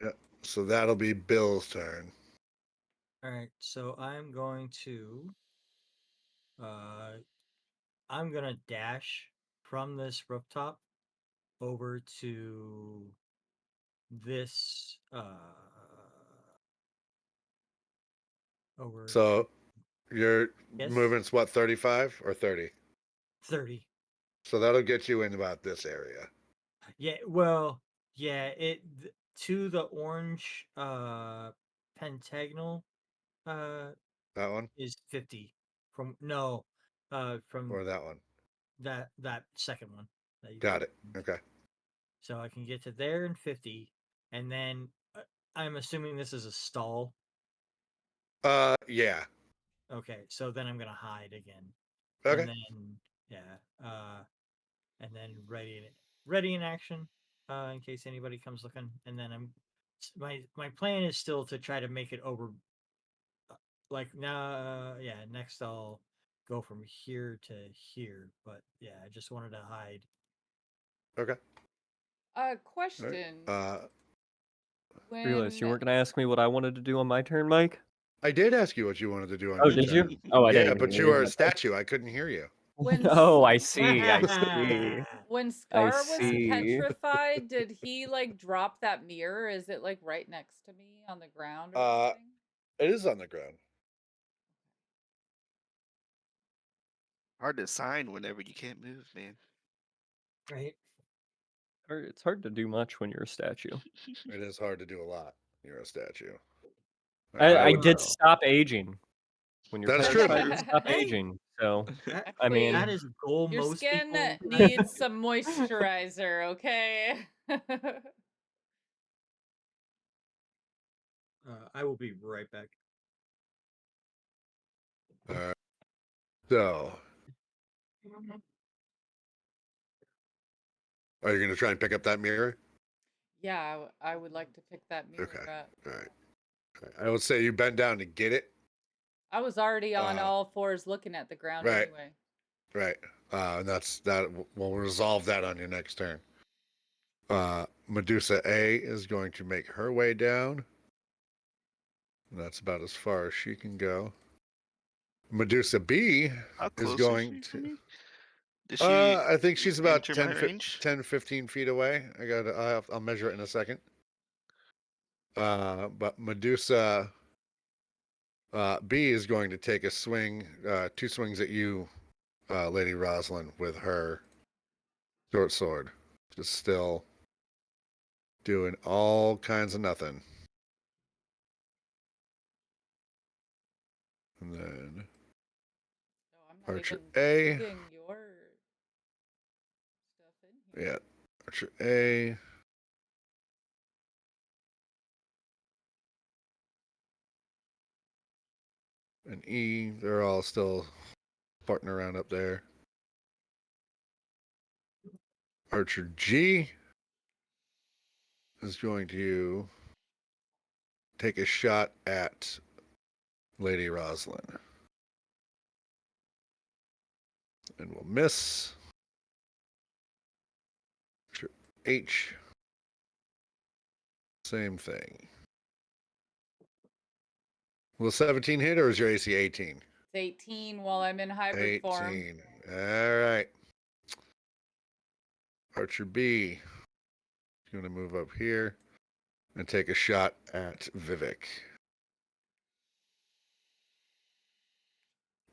yeah, so that'll be Bill's turn. All right, so I'm going to dash from this rooftop over to this over So your Yes. movement's what, 35 or 30? 30. So that'll get you in about this area. Yeah, well, yeah, to the orange pentagonal uh That one is 50 from from or that one? that second one that you Got put. it. Okay. So I can get to there in 50, and then I'm assuming this is a stall. Yeah. Okay, so then I'm gonna hide again, Okay. and then and then ready in action, in case anybody comes looking, and then my plan is still to try to make it over. Like now, yeah. Next, I'll go from here to here, but yeah, I just wanted to hide. Okay. All right. Question. Realized you When weren't gonna ask me what I wanted to do on my turn, Mike. I did ask you what you wanted to do on Oh, your did you? turn. Oh, I Yeah, didn't but hear you you. are a Okay. statue. I couldn't hear you. when Oh, I S- see. I see. when I Scar was see. petrified, did he like drop that mirror? Is it like right next to me on the ground or Uh, something? it is on the ground. Hard to sign whenever you can't move, man. Right. It's hard to do much when you're a statue. It is hard to do a lot. You're a statue. I would. did stop aging. When you're That is true. petrified, you stop Hey, aging. So, that, I Wait, that mean, is a goal your most skin people. needs some moisturizer, okay? I will be right back. So, are you going to try and pick up that mirror? Yeah, I would like to pick that mirror Okay. up. All right. I would say you bend down to get it. I was already on Uh, all fours looking at the ground right. anyway. Right. And that. We'll resolve that on your next turn. Medusa A is going to make her way down. That's about as far as she can go. Medusa B How is close is going she from to. me? Did she I think she's about enter my range? 10, 15 feet away. I'll measure it in a second. But Medusa B is going to take a swing, 2 swings at you, Lady Rosalyn, with her short sword. Just still doing all kinds of nothing. And then No, I'm not Archer even A. putting your stuff in here. Yeah, Archer A. And E. They're all still farting around up there. Archer G is going to take a shot at Lady Rosalyn. And will miss. Archer H. Same thing. Will 17 hit or is your AC 18? It's 18 while I'm in hybrid form. 18. All right. Archer B is going to move up here and take a shot at Vivhik.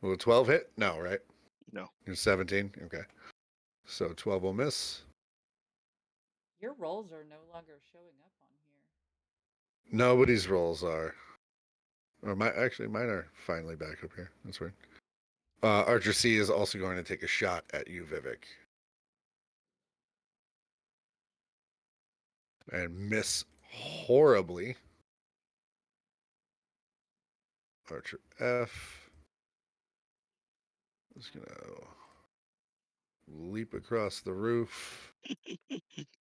Will a 12 hit? No, right? No. You're 17? Okay. So 12 will miss. Your rolls are no longer showing up on here. Nobody's rolls are. Or mine are finally back up here. That's weird. Archer C is also going to take a shot at you, Vivhik. And miss horribly. Archer F is going to leap across the roof.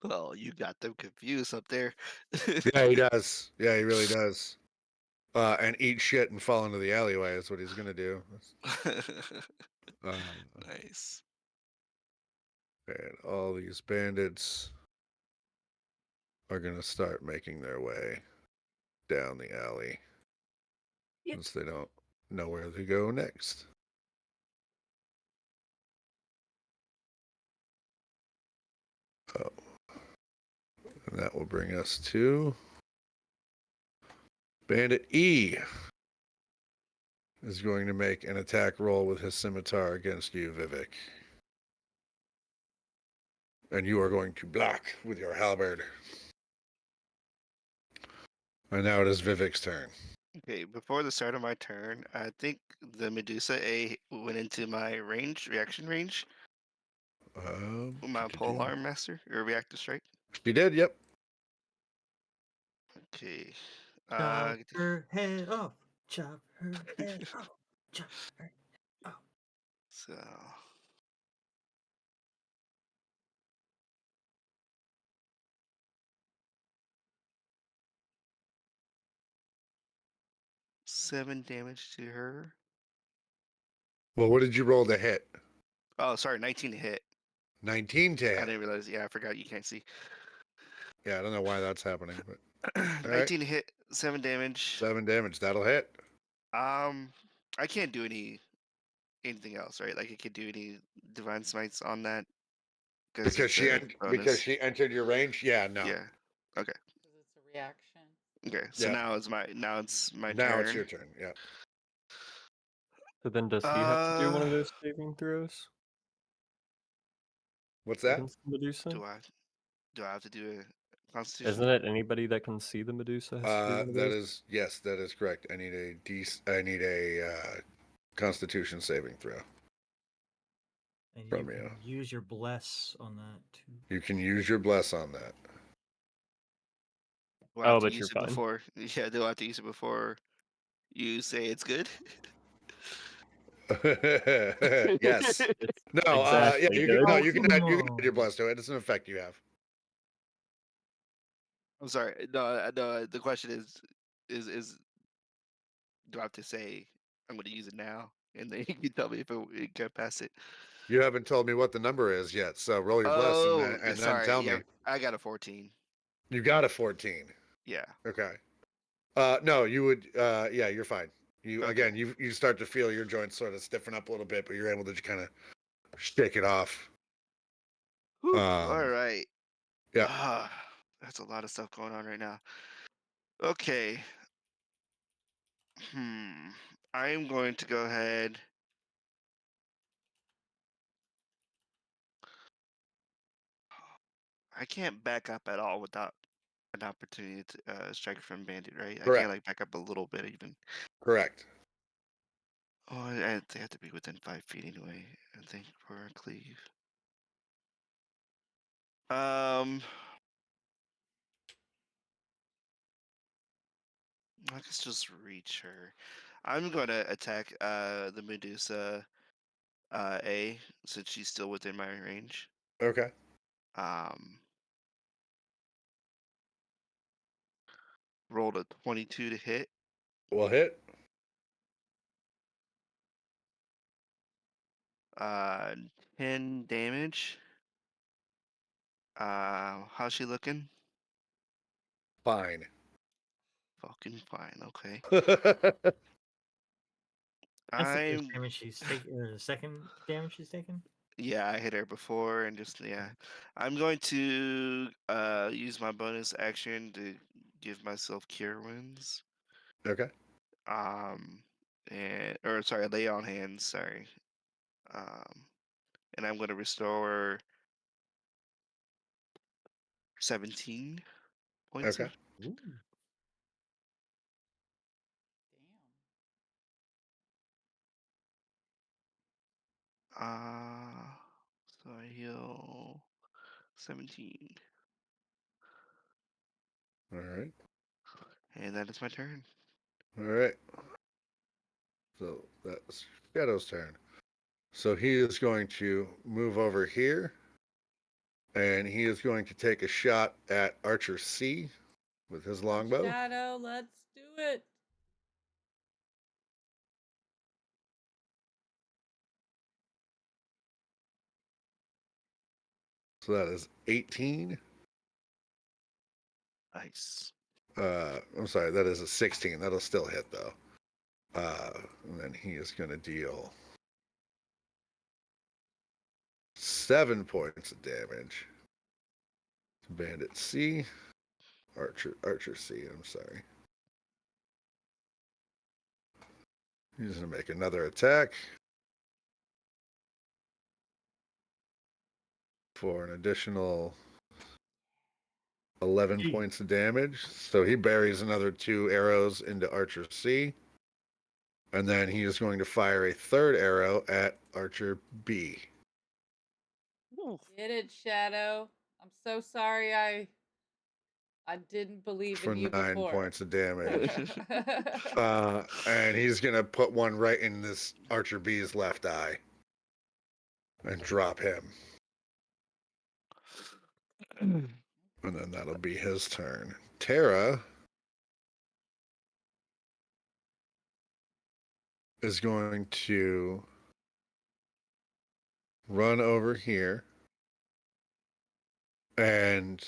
Well, you got them confused up there. Yeah, he does. Yeah, he really does. And eat shit and fall into the alleyway is what he's going to do. Nice. And all these bandits are going to start making their way down the alley since they don't know where to go next. Oh. And that will bring us to Bandit E is going to make an attack roll with his scimitar against you, Vivhik. And you are going to block with your halberd. And now it is Vivhik's turn. Okay, before the start of my turn, I think the Medusa A went into my reaction range, with my pole arm master or reactive strike. She did, yep. Okay. Chop her head off. Chop her head off. Chop her off. So 7 damage to her. Well, what did you roll to hit? Oh, sorry, 19 to hit. 19 to I hit. didn't realize. Yeah, I forgot you can't see. Yeah, I don't know why that's happening, but 19 to hit, 7 damage. 7 damage. That'll hit. I can't do anything else, right? Like I could do any divine smites on that because Because it's a bonus. she entered your range? Yeah, no. Yeah. Okay. Because it's a reaction. Okay. So Yeah. now it's my Now turn. it's your turn. Yeah. So then does he have to do one of those saving throws What's that? against the Medusa? Do I have to do a constitution? Isn't it anybody that can see the Medusa has to do one of That those? is that is correct. I need a Constitution saving throw. And From you you. can use your bless on that too. You can use your bless on that. Do I have to but use you're it fine. before? Yeah. Do I have to use it before you say it's good? Yes. No. Exactly. Yeah. You can. No. You can. Come You can add your on. bless to it. It's an effect you have. I'm sorry. No. The question is do I have to say I'm going to use it now, and then you can tell me if it can pass it? You haven't told me what the number is yet, so roll your bless Oh, and then sorry. tell Yeah, me. I got a 14. You got a 14. Yeah. Okay. No, you would. Yeah, you're fine. You Okay. again. You start to feel your joints sort of stiffen up a little bit, but you're able to just kind of shake it off. Whew, all right. Yeah. That's a lot of stuff going on right now. Okay. I'm going to go ahead. I can't back up at all without an opportunity to strike from bandit, right? I Correct. can't like back up a little bit even. Correct. Oh, they have to be within 5 feet anyway. I think for a cleave. I guess just reach her. I'm going to attack the Medusa A since she's still within my range. Okay. Rolled a 22 to hit. We'll hit. 10 damage. How's she looking? Fine. Fucking fine. Okay. That's the first I'm damage she's taken, or the second damage she's taken. Yeah, I hit her before and just yeah. I'm going to use my bonus action to give myself cure wounds. Okay. Sorry, lay on hands, sorry. And I'm going to restore 17 points Okay. Ooh. so I heal 17. All right. And that is my turn. All right. So that's Shadow's turn. So he is going to move over here, and he is going to take a shot at Archer C with his longbow. Shadow, let's do it. So that is 18. Nice. I'm sorry, that is a 16. That'll still hit though. And then he is going to deal 7 points of damage to Bandit C. Archer C. I'm sorry. He's going to make another attack for an additional 11 Gee. points of damage. So he buries another 2 arrows into Archer C. And then he is going to fire a third arrow at Archer B. Get it, Shadow. I'm so sorry I didn't believe For in you 9 before. points of damage. And he's going to put one right in this Archer B's left eye. And drop him. And then that'll be his turn. Tara is going to run over here. And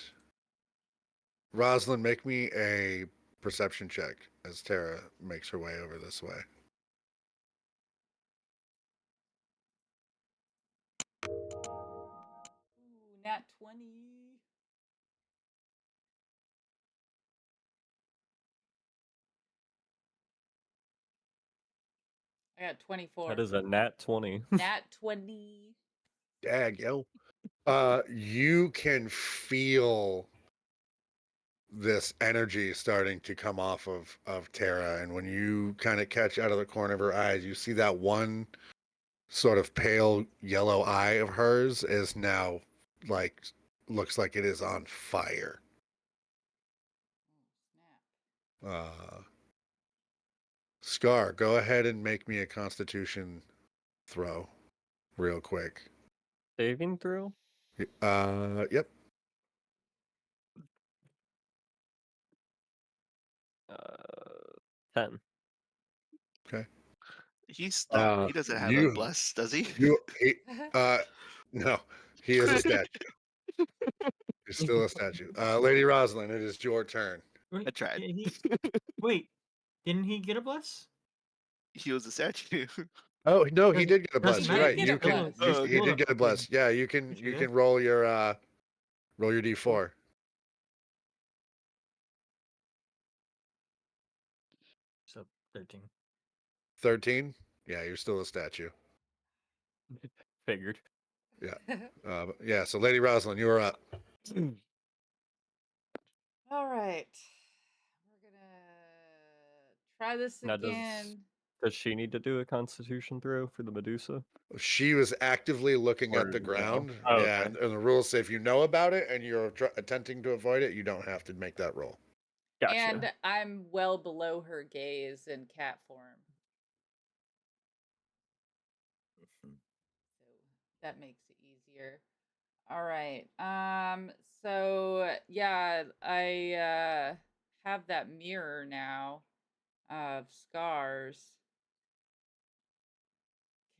Rosalyn, make me a perception check as Tara makes her way over this way. Ooh, nat 20. I got 24. That is a nat 20. Nat 20. Dag, yo. You can feel this energy starting to come off of Tara, and when you kind of catch out of the corner of her eyes, you see that one sort of pale yellow eye of hers is now like looks like it is on fire. Oh, snap. Scar, go ahead and make me a Constitution throw, real quick. Saving throw? Yep. 10. Okay. He's not. He doesn't have a bless, does he? No, he is a statue. He's still a statue. Lady Rosalyn, it is your turn. I tried. Wait, didn't he get a bless? He was a statue. Oh no, he did get a Doesn't bless. You're matter. right. Get You a can. bless. He Hold did up. get a bless. Yeah, you can. Okay. You can roll your D4. So 13. 13. Yeah, you're still a statue. Figured. Yeah. So Lady Rosalyn, you are up. All right. We're gonna try this Now, again. does she need to do a Constitution throw for the Medusa? She was actively looking at Or the no? ground. Oh, Yeah, okay. and the rules say if you know about it and you're attempting to avoid it, you don't have to make that roll. Gotcha. And I'm well below her gaze in cat form. So that makes it easier. All right. So yeah, I have that mirror now of scars.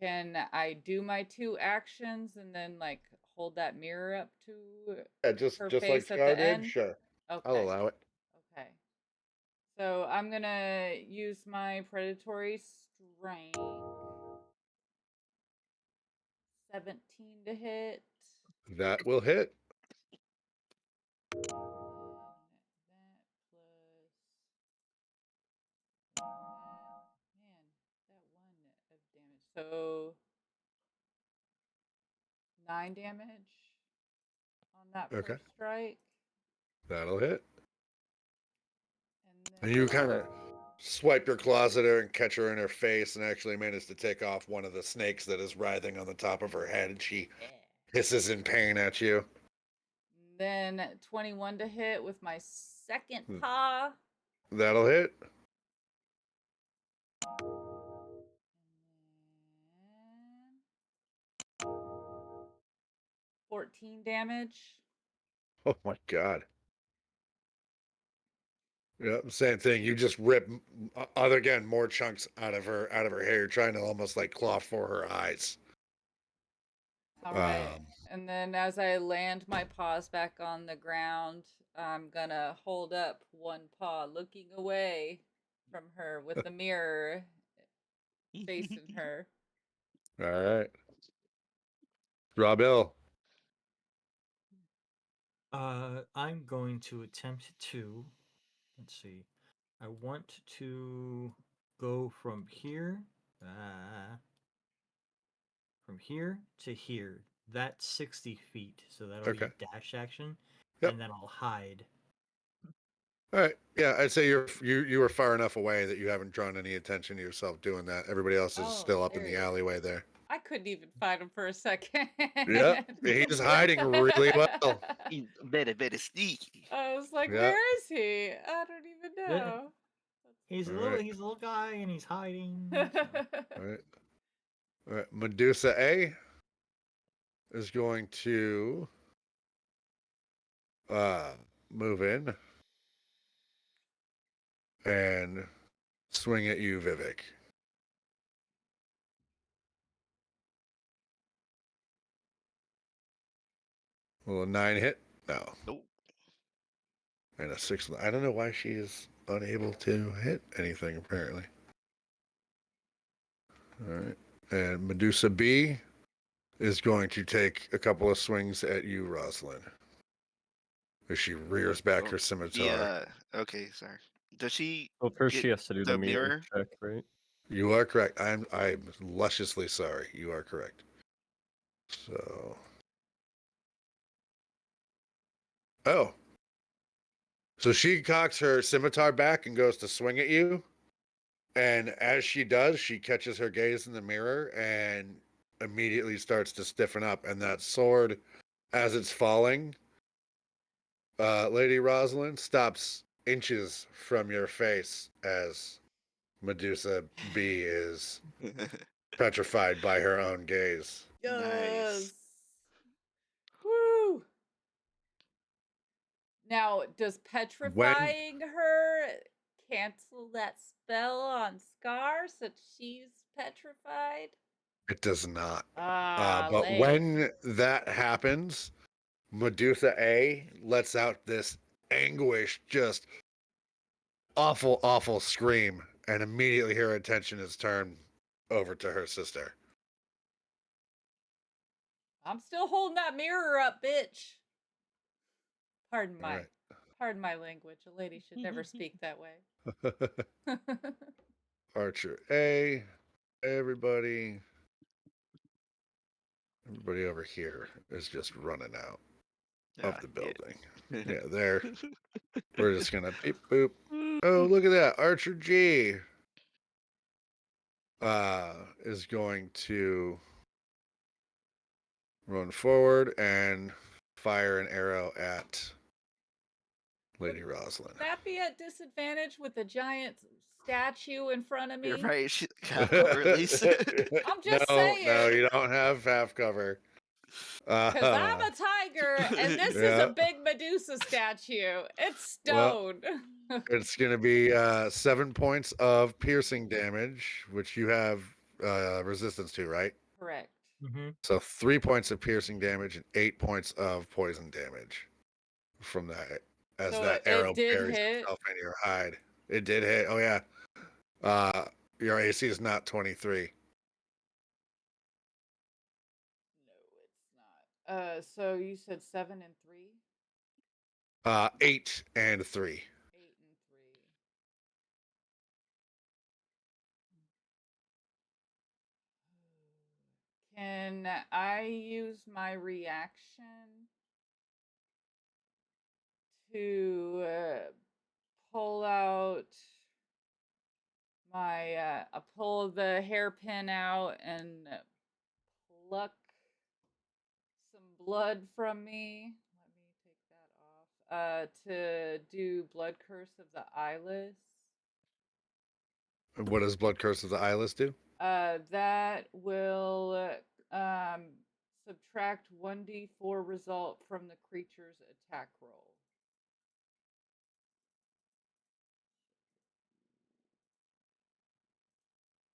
Can I do my 2 actions and then like hold that mirror up to Yeah, just her like face at Scar the did. end? Sure, I'll Okay. allow it. Okay. So I'm gonna use my predatory strength. 17 to hit. That will hit. And that plus man, that 1 of damage. So 9 damage on that Okay. first strike. That'll hit. And And you kind of swipe your claws at her and catch her in her face and actually manage to take off one of the snakes that is writhing on the top of her head, and she hisses in pain at you. then 21 to hit with my second paw. That'll hit. And 14 damage. Oh my god. Yeah, same thing. You just rip again more chunks out of her hair, trying to almost like claw for her eyes. All right. And then as I land my paws back on the ground, I'm gonna hold up one paw, looking away from her with the mirror facing her. All right. Robill. I'm going to attempt to. Let's see. I want to go from here. From here to here. That's 60 feet. So that'll Okay. be dash action. Yep. And then I'll hide All right. Yeah, I'd say you were far enough away that you haven't drawn any attention to yourself doing that. Everybody else is Oh, still up in there the he is. alleyway there. I couldn't even find him for a second. Yep. He's hiding really well. He's very sneaky. I was like, Yep. where is he? I don't even Yeah. know. He's a All little right. he's a little guy and he's hiding. So. All right. All right. Medusa A is going to move in and swing at you, Vivhik. Will a 9 hit? No. Nope. And a 6. I don't know why she is unable to hit anything, apparently. All right. And Medusa B is going to take a couple of swings at you, Rosalyn. As she rears back her scimitar. Okay, sorry. Does she Well, first get she has to do the the mirror mirror? check, right? You are correct. I'm lusciously sorry. You are correct. So. Oh. So she cocks her scimitar back and goes to swing at you. And as she does, she catches her gaze in the mirror and immediately starts to stiffen up. And that sword, as it's falling, Lady Rosalyn, stops inches from your face as Medusa B is petrified by her own gaze. Nice. Woo! Now, does When petrifying her cancel that spell on Scar so she's petrified? it does not. Ah, But lame. when that happens, Medusa A lets out this anguish, just awful, awful scream, and immediately her attention is turned over to her sister. I'm still holding that mirror up, bitch. Pardon All my language. A lady should never speak that way. right. Archer A, everybody over here is just running out of the building. Yeah, there. We're just gonna beep boop. Oh, look at that. Archer G is going to run forward and fire an arrow at Lady Rosalyn. Would that be at disadvantage with a giant statue in front of You're me? right. She got release it. I'm just No, saying. you don't have half cover. Because I'm a tiger, and this is Yeah. a big Medusa statue. It's Well, stone. it's going to be 7 points of piercing damage, which you have resistance to, right? Correct. Mm-hmm. So 3 points of piercing damage and 8 points of poison damage from that, as So that it arrow did buries hit? itself in your hide. It did hit. Oh yeah. Your AC is not 23. No, it's not. So you said 7 and 3? 8 and 3. 8 and 3. Can I use my reaction to pull out my I pull the hairpin out and pluck some blood from me. Let me take that off. To do Blood Curse of the Eyeless. What does Blood Curse of the Eyeless do? That will subtract 1d4 result from the creature's attack roll.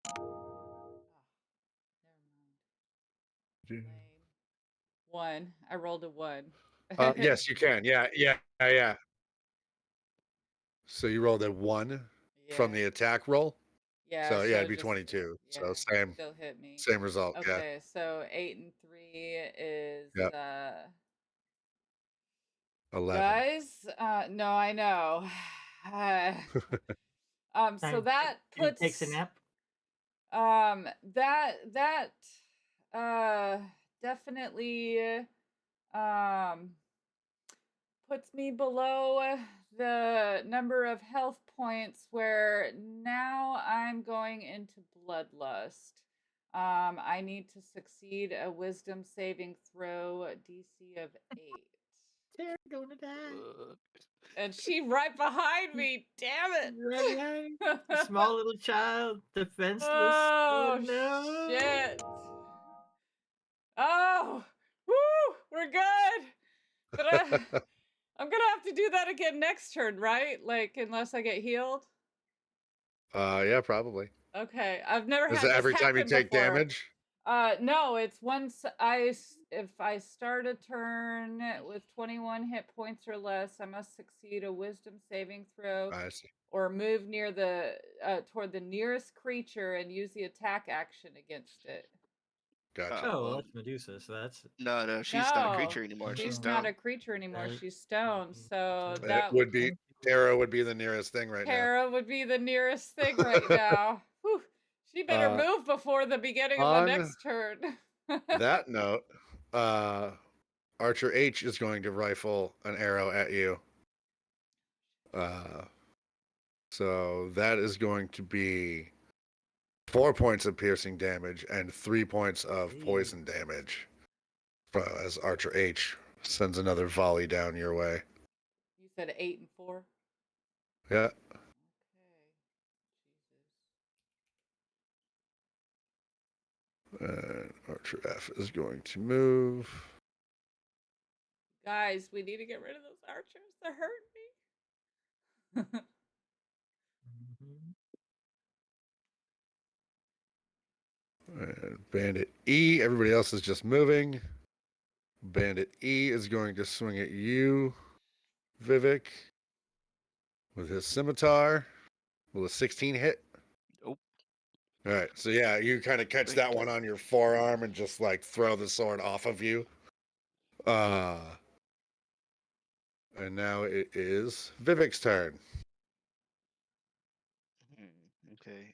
Never mind. Lame. 1. I rolled a 1. Yes, you can. Yeah. So you rolled a 1 from the attack roll. Yeah, So yeah, it'd be just 22. So yeah, same still hit me. result. Yeah. Okay, so 8 and 3 is Yep. 11. guys, no, I know. So that puts takes a nap. that definitely puts me below the number of health points where now I'm going into bloodlust. I need to succeed a wisdom saving throw DC of 8. Tara gonna die. And she right behind me. Damn it. Right behind you. Small little child, defenseless. Oh, no. shit. Oh, woo, we're good. But I'm gonna have to do that again next turn, right? Like, unless I get healed. Yeah, probably. Okay, I've never Is had it this every time you happen take before. damage? No, it's once if I start a turn with 21 hit points or less, I must succeed a wisdom saving throw I see. or move near the toward the nearest creature and use the attack action against it. Gotcha. Oh, well, well, that's Medusa, so that's no, she's not a creature anymore. She's She's not stone. a creature anymore. That- She's stone. So It that would be Tara would be the nearest thing right Tara would be the nearest thing right now. Whew. She better Uh, move before the beginning of the on next turn. now. That note, Archer H is going to rifle an arrow at you. So that is going to be 4 points of piercing damage and 3 points of poison damage. As Archer H sends another volley down your way. You said 8 and 4? Yeah. Okay. Jesus. And Archer F is going to move. Guys, we need to get rid of those archers. They're hurting me. And Bandit E, everybody else is just moving. Bandit E is going to swing at you, Vivhik, with his scimitar. Will a 16 hit? Nope. All right, so yeah, you kind of catch that one on your forearm and just like throw the sword off of you. And now it is Vivek's turn. Okay.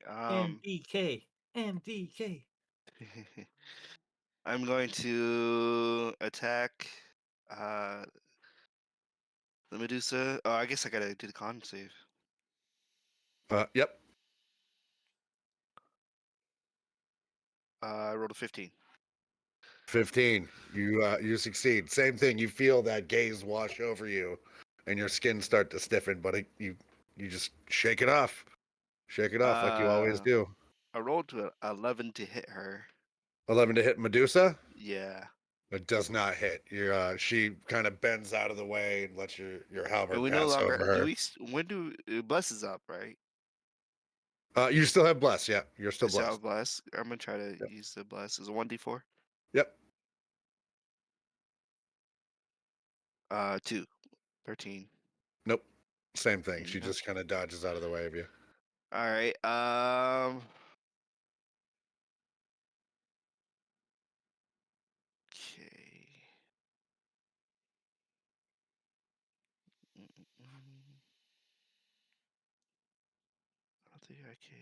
MDK. I'm going to attack the Medusa. Oh, I guess I gotta do the con save. Yep. I rolled a 15. 15. You succeed. Same thing. You feel that gaze wash over you, and your skin start to stiffen, but you just shake it off. Shake it off like you always do. I rolled to 11 to hit her. 11 to hit Medusa. Yeah. It does not hit. She kind of bends out of the way and lets your halberd And we pass no longer over her. when do bless is up, right? You still have bless. Yeah, you're still I still blessed. have bless. I'm gonna try to use the bless. Is a 1d4? Yep. 2. 13. Nope. Same thing. She Nope. just kind of dodges out of the way of you. All right. Okay. I think I can.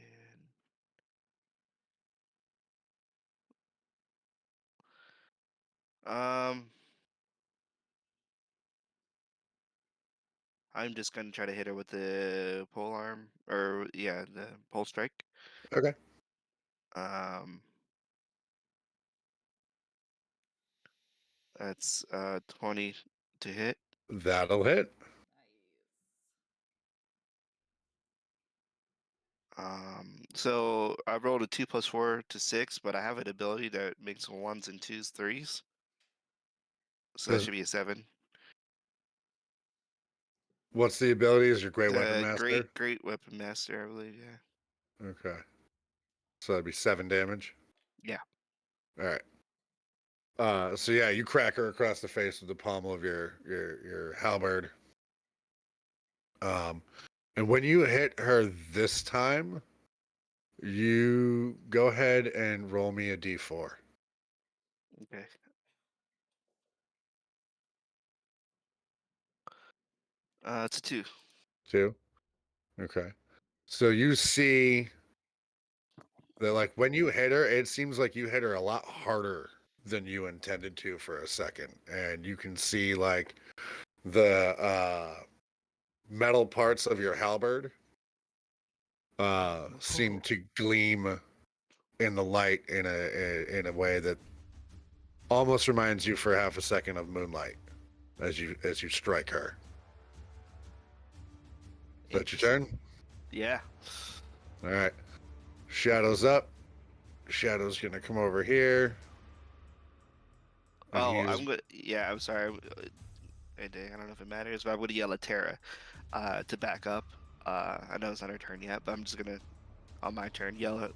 I'm just gonna try to hit her with the pole arm, or yeah, the pole strike. Okay. That's 20 to hit. That'll hit. So I rolled a 2 + 4 to 6, but I have an ability that makes 1s and 2s 3s. So that Does- should be a 7. What's the ability? Is your great weapon The master? great weapon master, I believe. Yeah. Okay. So that'd be 7 damage. Yeah. All right. So yeah, you crack her across the face with the pommel of your halberd. And when you hit her this time, you go ahead and roll me a d4. Okay. It's a 2. 2. Okay. So you see that like when you hit her, it seems like you hit her a lot harder than you intended to for a second. And you can see like the metal parts of your halberd seem to gleam in the light in a way that almost reminds you for half a second of moonlight as you strike her. Is that your turn? Yeah. All right. Shadow's up. Shadow's gonna come over here. And Oh, he's- I'm good. Yeah, I'm sorry. I don't know if it matters, but I'm gonna yell at Tara to back up. I know it's not her turn yet, but I'm just gonna, on my turn, yell at,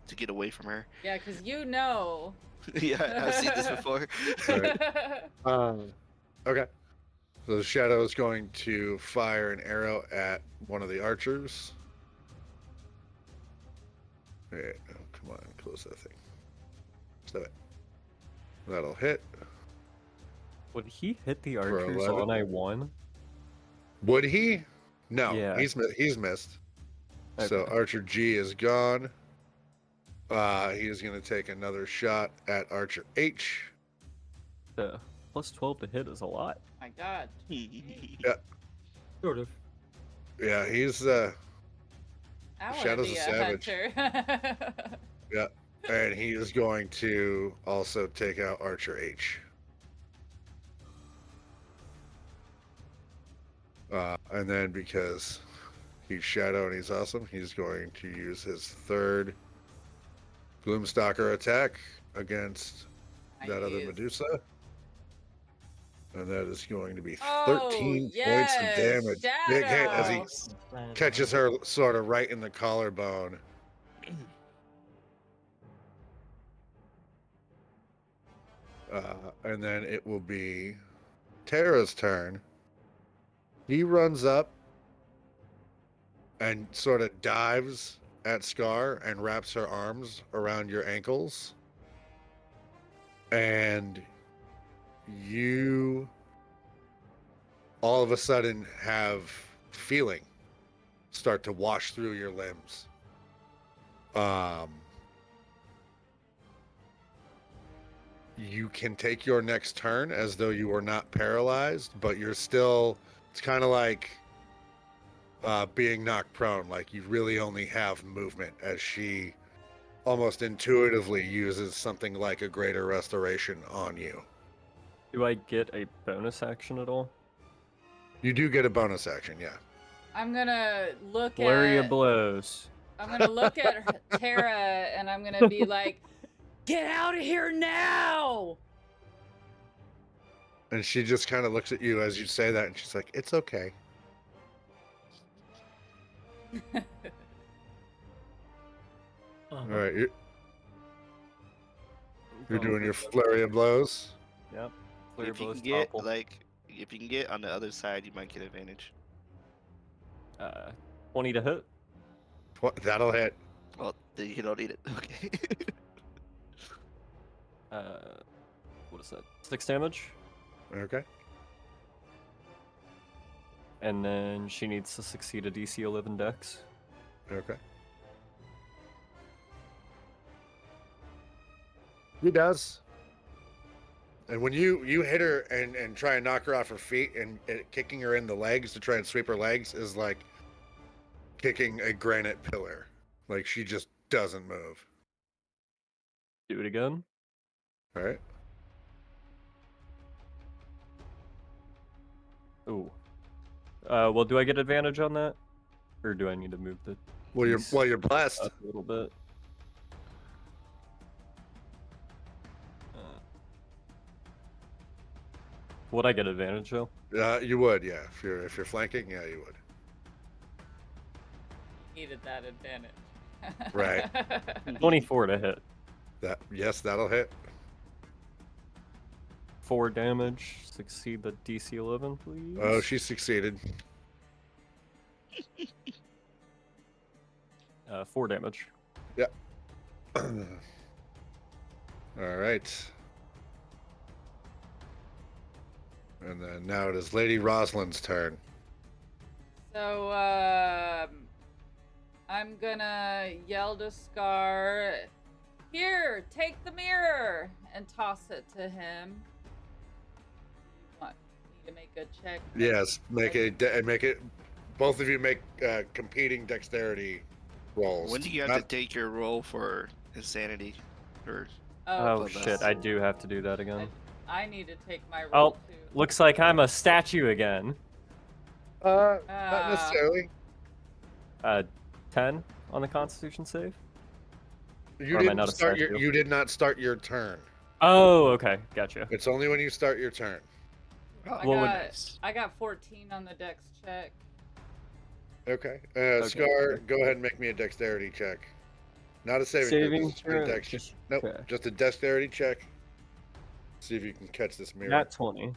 to get away from her. Yeah, because you know. Yeah, I've seen this before. Okay. So the Shadow is going to fire an arrow at one of the archers. Yeah, oh, come on, close that thing. Stop it. That'll hit. Would he hit the For archers 11. on I1? Would he? No, Yeah. he's missed. So Okay. Archer G is gone. He is going to take another shot at Archer H. Plus 12 to hit is a lot. My God. Sort of. Yeah, he's I want to Shadow's be a a savage. hunter. yeah, and he is going to also take out Archer H. And then because he's Shadow and he's awesome, he's going to use his third Gloomstalker attack against that other Nice. Medusa. And that is going to be 13 Oh, points yes, of damage. Big hit as he Shadow. catches her sort of right in the collarbone. And then it will be Tara's turn. He runs up and sort of dives at Scar and wraps her arms around your ankles. And you all of a sudden have feeling start to wash through your limbs. You can take your next turn as though you were not paralyzed, but you're still, it's kind of like being knocked prone. Like you really only have movement as she almost intuitively uses something like a greater restoration on you. Do I get a bonus action at all? You do get a bonus action, yeah. I'm gonna look Flurry at. of blows. I'm gonna look at Tara and I'm gonna be like, "Get out of here now!" And she just kind of looks at you as you say that, and she's like, "It's okay." All right, you're doing your flurry of blows. Yep. Flurry of If you blows can get topple. if you can get on the other side, you might get advantage. 20 to hit. That'll hit. Well, then you don't need it. Okay. What is that? 6 damage. Okay. And then she needs to succeed a DC 11 Dex. Okay. He does. And when you hit her and try and knock her off her feet, and kicking her in the legs to try and sweep her legs is like kicking a granite pillar. Like she just doesn't move. Do it again. All right. Ooh. Well, do I get advantage on that? Or do I need to move the Well, piece you're blessed. up a little bit? Would I get advantage though? You would, yeah. If you're flanking, yeah, you would. Needed that advantage. Right. 24 to hit. Yes, that'll hit. 4 damage. Succeed the DC 11, please. Oh, she succeeded. 4 damage. All right. And then now it is Lady Rosalyn's turn. So, I'm gonna yell to Scar, "Here, take the mirror," and toss it to him. You want me to make a check? Yes, make it both of you make competing dexterity rolls. When do you have Not- to take your roll for insanity? Or Oh Bloodlust. shit, I do have to do that again. I need to take my Oh, roll too. looks like I'm a statue again. not Ah. necessarily. 10 on the Constitution save. You Or am I didn't not a start your. statue? You did not start your turn. Oh, okay, gotcha. It's only when you start your turn. I What would- got I got 14 on the dex check. Okay. Okay, Scar, okay. go ahead and make me a dexterity check. Not a saving Saving throw, just a throw, dex. just- Nope, okay. just a dexterity check. See if you can catch this mirror. Nat 20.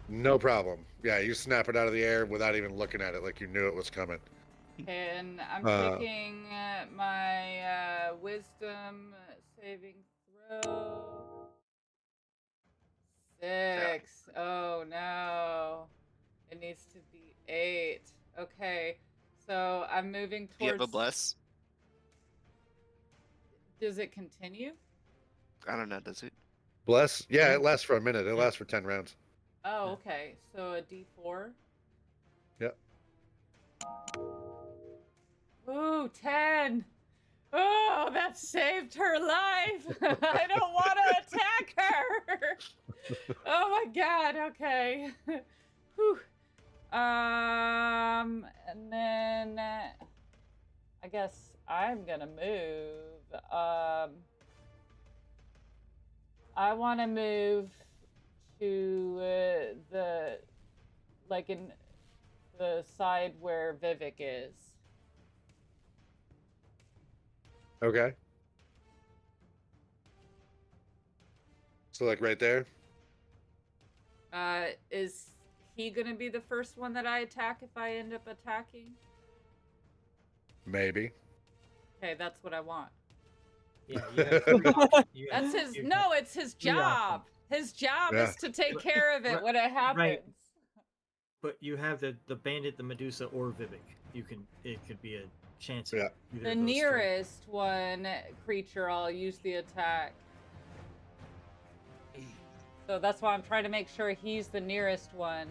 No problem. Yeah, you snap it out of the air without even looking at it, like you knew it was coming. And I'm Uh, taking my wisdom saving throw. 6. Oh no. It needs to be 8. Okay. So I'm moving do you have towards. a bless? Does it continue? I don't know. Does it? Bless. Yeah, it lasts for a minute. It lasts for 10 rounds. Oh, okay. So a D4. Yep. Ooh, 10. Oh, that saved her life. I don't want to attack her. Oh my god. Okay. Whew. And then I guess I'm gonna move. I want to move to the in the side where Vivhik is. Okay. So, like right there? Is he gonna be the first one that I attack if I end up attacking? Maybe. Okay, that's what I want. Yeah, you have three options. You have- That's his. you have- No, it's his three job. options. His job Yeah. is to take care of it Right- when it happens. right. But you have the bandit, the Medusa, or Vivhik. It could be a chance. of Yeah. either The of those three. nearest one creature, I'll use the attack. So that's why I'm trying to make sure he's the nearest one.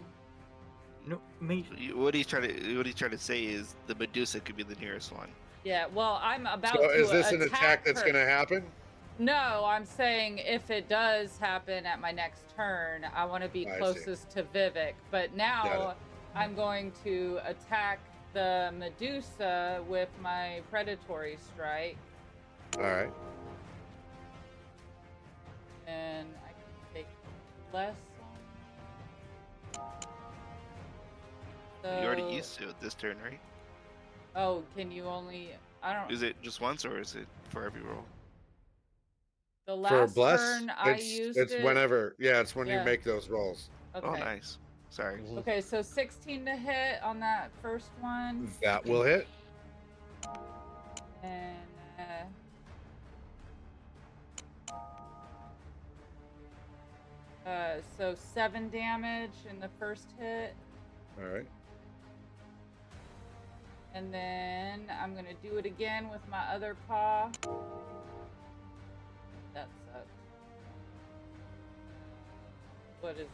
No, maybe. What he's trying to say is the Medusa could be the nearest one. Yeah, well, I'm about So, to is this an attack attack that's her. going to happen? No, I'm saying if it does happen at my next turn, I want to be I see. closest to Vivhik. But Got now it. I'm going to attack the Medusa with my predatory strike, All right. and I can take less. So, You already used to it this turn, right? Oh, can you only? I don't. Is it just once or is it for every roll? The For last bless, turn I it's used it's it. whenever. Yeah, it's when Yeah. you make those rolls. Okay. Oh, nice. Sorry. Okay, so 16 to hit on that first one, That will hit. and so 7 damage in the first hit, All right. and then I'm gonna do it again with my other paw. That sucked. What is it?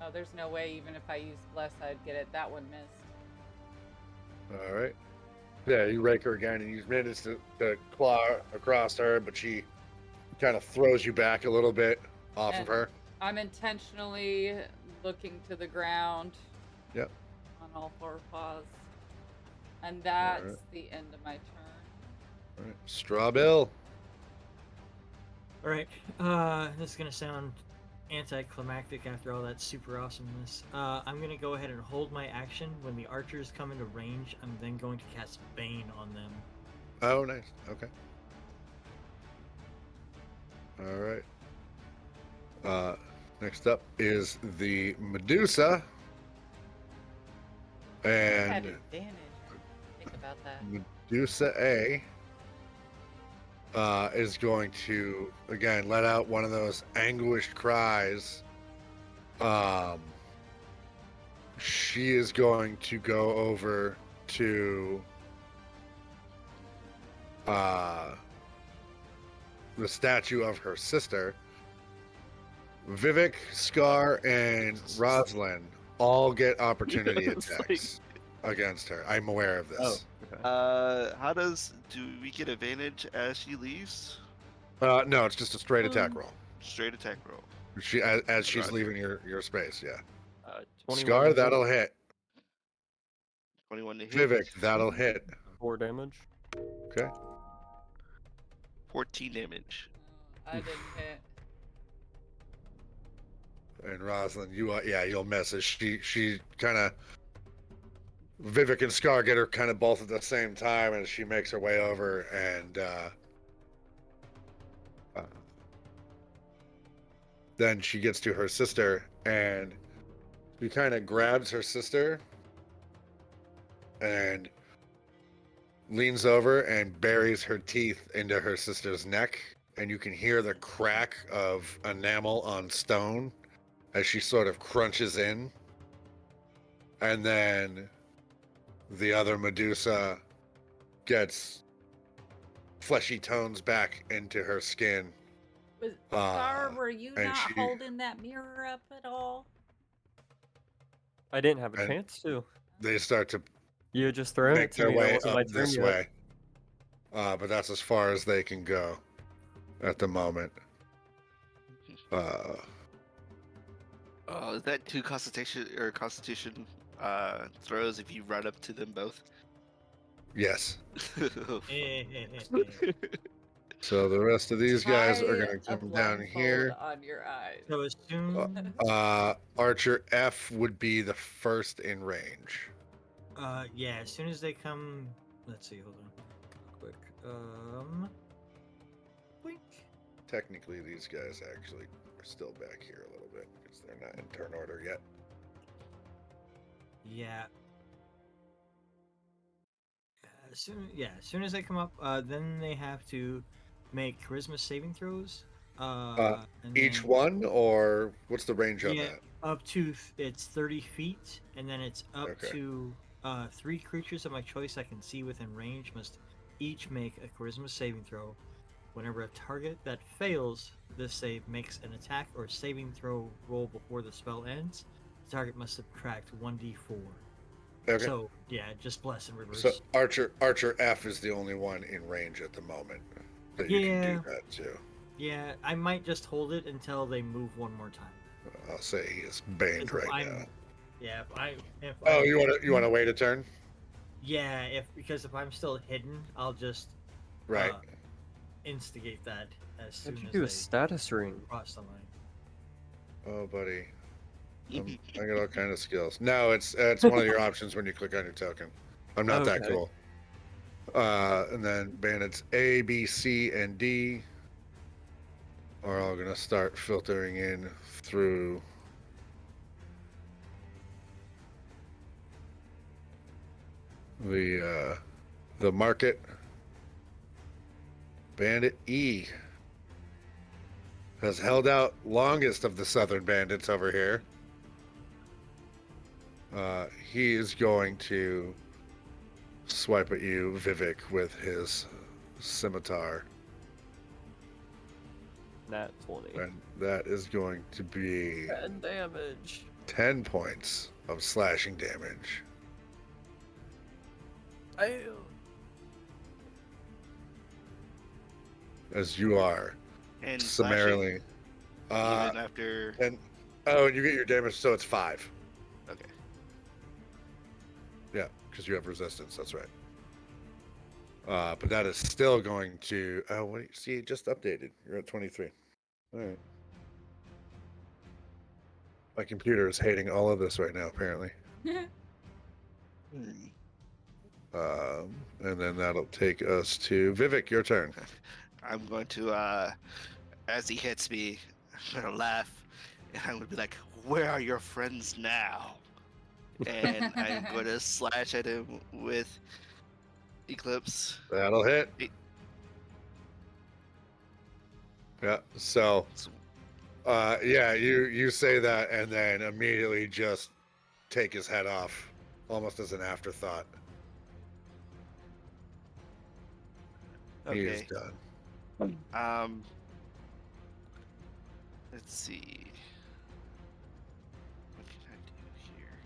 Oh, there's no way even if I used bless I'd get it. That one missed. All right. Yeah, you rake her again, and you manage to claw across her, but she kind of throws you back a little bit off of And- her. I'm intentionally looking to the ground. Yep. On all 4 paws. And that's Alright. the end of my turn. All right. Straw Bill. All right. This is gonna sound anticlimactic after all that super awesomeness. I'm gonna go ahead and hold my action. When the archers come into range, I'm then going to cast Bane on them. Oh, nice. Okay. All right. Next up is the Medusa. I had And advantage. Think about that. Medusa A is going to again let out one of those anguished cries. She is going to go over to the statue of her sister. Vivhik, Scar, and Rosalyn, all get opportunity It's like- attacks against her. I'm aware of Oh, this. okay. Do we get advantage as she leaves? No, it's just a straight attack roll. Straight attack roll. She as she's Right. leaving your space. Yeah. 21 Scar, to hit, that'll hit. 21 to hit. Vivhik, that'll hit. 4 damage. Okay. 14 damage. I didn't hit. And Rosalyn, you'll miss as she kind of Vivhik and Scar get her kind of both at the same time, and she makes her way over, and then she gets to her sister, and she kind of grabs her sister and leans over and buries her teeth into her sister's neck, and you can hear the crack of enamel on stone as she sort of crunches in. And then the other Medusa gets fleshy tones back into her skin. Was Scar, were you and not she- holding that mirror up at all? I didn't have a And- chance to. They start to You just thrown it make to their me. That way wasn't my up turn this yet. way. But that's as far as they can go at the moment. Oh, is that 2 constitution throws if you run up to them both? Yes. Eh. So the rest of these guys are Tie going to a come down blindfold here. on your eyes. So as soon, Archer F would be the first in range. yeah, as soon as they come, let's see, hold on, quick, blink. Technically, these guys actually are still back here a little bit because they're not in turn order yet. Yeah. As soon as they come up, then they have to make charisma saving throws. And Each then- one, or what's the range on Yeah, that? up to it's 30 feet, and then it's up Okay. to 3 creatures of my choice I can see within range must each make a charisma saving throw. Whenever a target that fails this save makes an attack or saving throw roll before the spell ends, the target must subtract 1d4. Okay. So yeah, just bless and reverse. So Archer F is the only one in range at the moment that you can Yeah. do that to. Yeah, I might just hold it until they move one more time. I'll say he is banned Because right now. Yeah, if Oh, I'm you want hidden- to wait a turn? Yeah, because if I'm still hidden, I'll just Right. instigate that as soon How'd you as do they a status ring? cross the line. Oh, buddy. I got all kind of skills. No, it's one of your options when you click on your token. I'm not that Okay. cool. And then bandits A, B, C, and D are all gonna start filtering in through the market. Bandit E has held out longest of the southern bandits over here. He is going to swipe at you, Vivhik, with his scimitar. Nat 20. And that is going to be 10 damage. 10 points of slashing damage. As you are And summarily. slashing, even after. And oh, and you get your damage, so it's 5. Okay. Yeah, because you have resistance. That's right. But that is still going to. Oh, wait. See, it just updated. You're at 23. All right. My computer is hating all of this right now, apparently. And then that'll take us to Vivhik. Your turn. I'm going to, as he hits me, I'm gonna laugh, and I'm gonna be like, "Where are your friends now?" And I'm going to slash at him with Eclipse. That'll hit. Yeah. So, yeah, you say that, and then immediately just take his head off, almost as an afterthought. He is Okay. done. Let's see. What can I do here?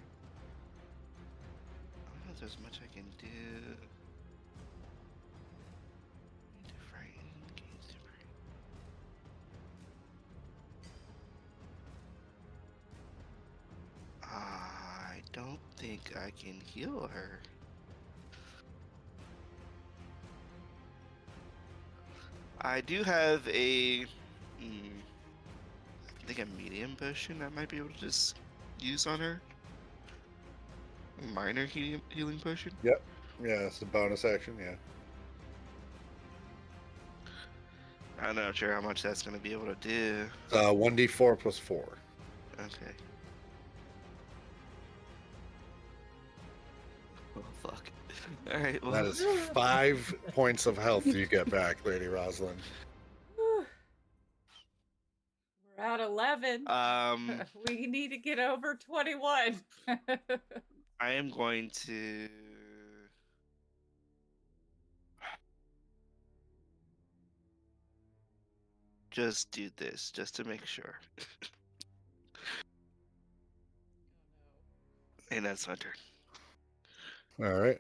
there's much I can do. Too frightened, gains too bright. I don't think I can heal her. I do have I think a medium potion I might be able to just use on her. A minor healing potion. Yep. Yeah, it's a bonus action. Yeah. I'm not sure how much that's going to be able to do. 1d4 plus 4. Okay. Oh, fuck. Alright, well. That is 5 points of health you get back, Lady Rosalyn. Whew. We're at 11. We need to get over 21. I am going to. Just do this, just to make sure. And that's my turn. All right.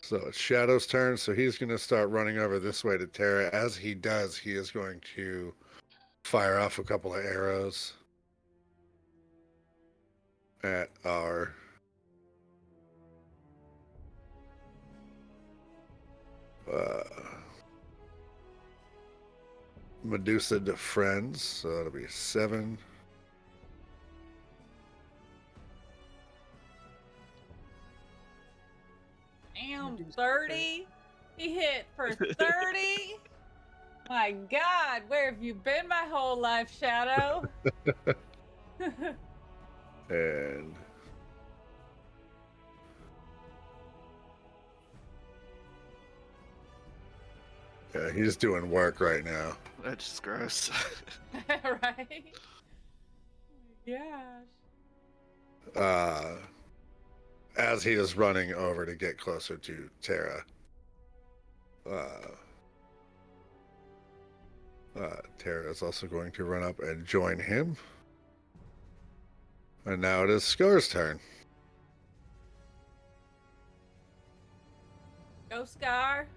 So it's Shadow's turn, so he's going to start running over this way to Terra. As he does, he is going to fire off a couple of arrows at our Medusa friends. So that'll be 7. Damn, 30. He hit for 30. My God, where have you been my whole life, Shadow? And yeah, he's doing work right now. That's just gross. Right? Oh my gosh. As he is running over to get closer to Terra, Terra is also going to run up and join him. And now it is Scar's turn. Go, Scar.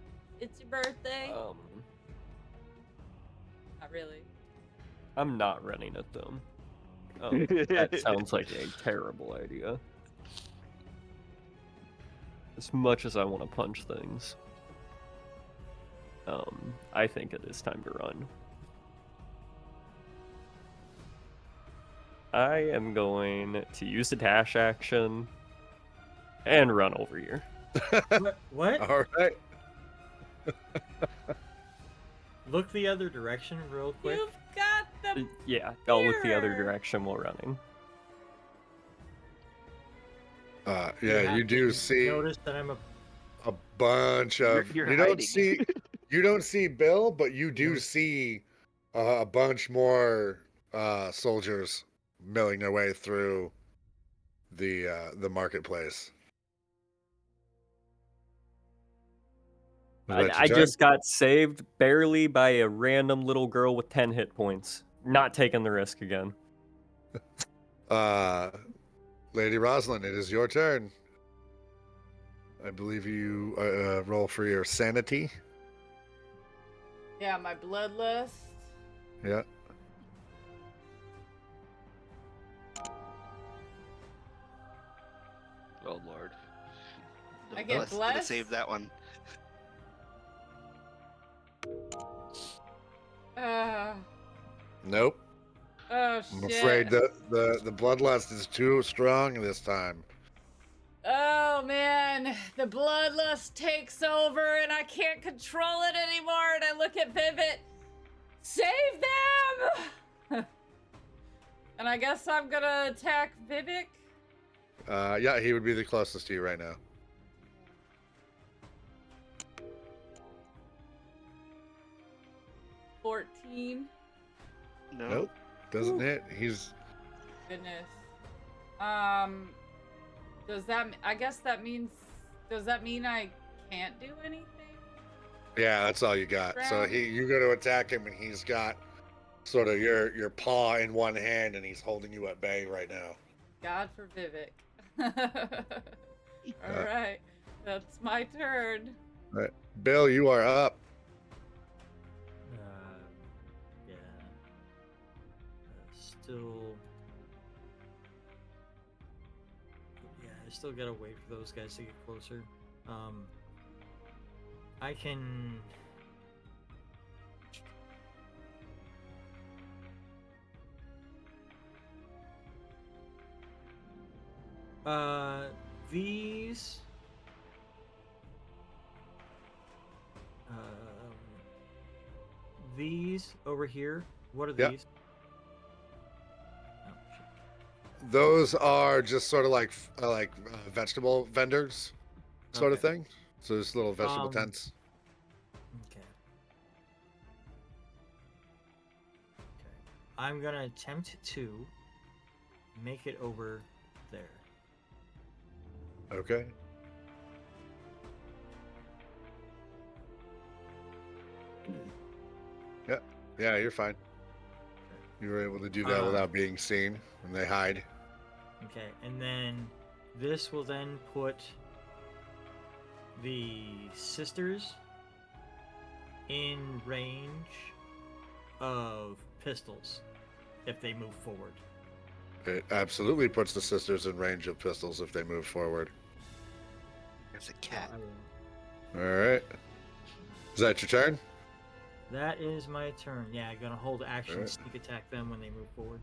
It's your birthday. Um, Not really. I'm not running at them. That sounds like a terrible idea. As much as I want to punch things, I think it is time to run. I am going to use the dash action and run over here. What? All right. Look the other direction real quick. You've got the Yeah, I'll look the other Here. direction while running. Yeah, you do see Notice that I'm a. a bunch of. You're you don't hiding. see. You don't see Bill, but you do Notice- see a bunch more soldiers milling their way through the marketplace. Was that your I turn? just got saved barely by a random little girl with 10 hit points. Not taking the risk again. Lady Rosalyn, it is your turn. I believe you roll for your sanity. Yeah, my bloodlust. Yeah. Oh lord. I get Let's blessed? save that one. Nope. Oh I'm shit. afraid the bloodlust is too strong this time. Oh man, the bloodlust takes over and I can't control it anymore. And I look at Vivhik, save them! And I guess I'm gonna attack Vivhik. Yeah, he would be the closest to you right now. $14. No. Nope. Doesn't Ooh. hit. He's Goodness. Does that? I guess that means. Does that mean I can't do anything? yeah, that's all you got. So Round. you go to attack him and he's got sort of your paw in one hand and he's holding you at bay right now. God for Vivhik. All right, that's my turn. Right. Bill, you are up. Yeah. Still. Yeah, I still gotta wait for those guys to get closer. I can. These. These over here. What are Yep. these? Oh, shit. Those are just sort of like vegetable vendors, sort of Okay. thing. So just little vegetable Um, tents. Okay. I'm gonna attempt to make it over there. Okay. Yeah, you're fine. You were able to do that without being seen when they hide. Okay, and then this will then put the sisters in range of pistols if they move forward. It absolutely puts the sisters in range of pistols if they move forward. There's a cat. All right. Is that your turn? That is my turn. Yeah, I'm gonna hold action, Alright. sneak attack them when they move forward.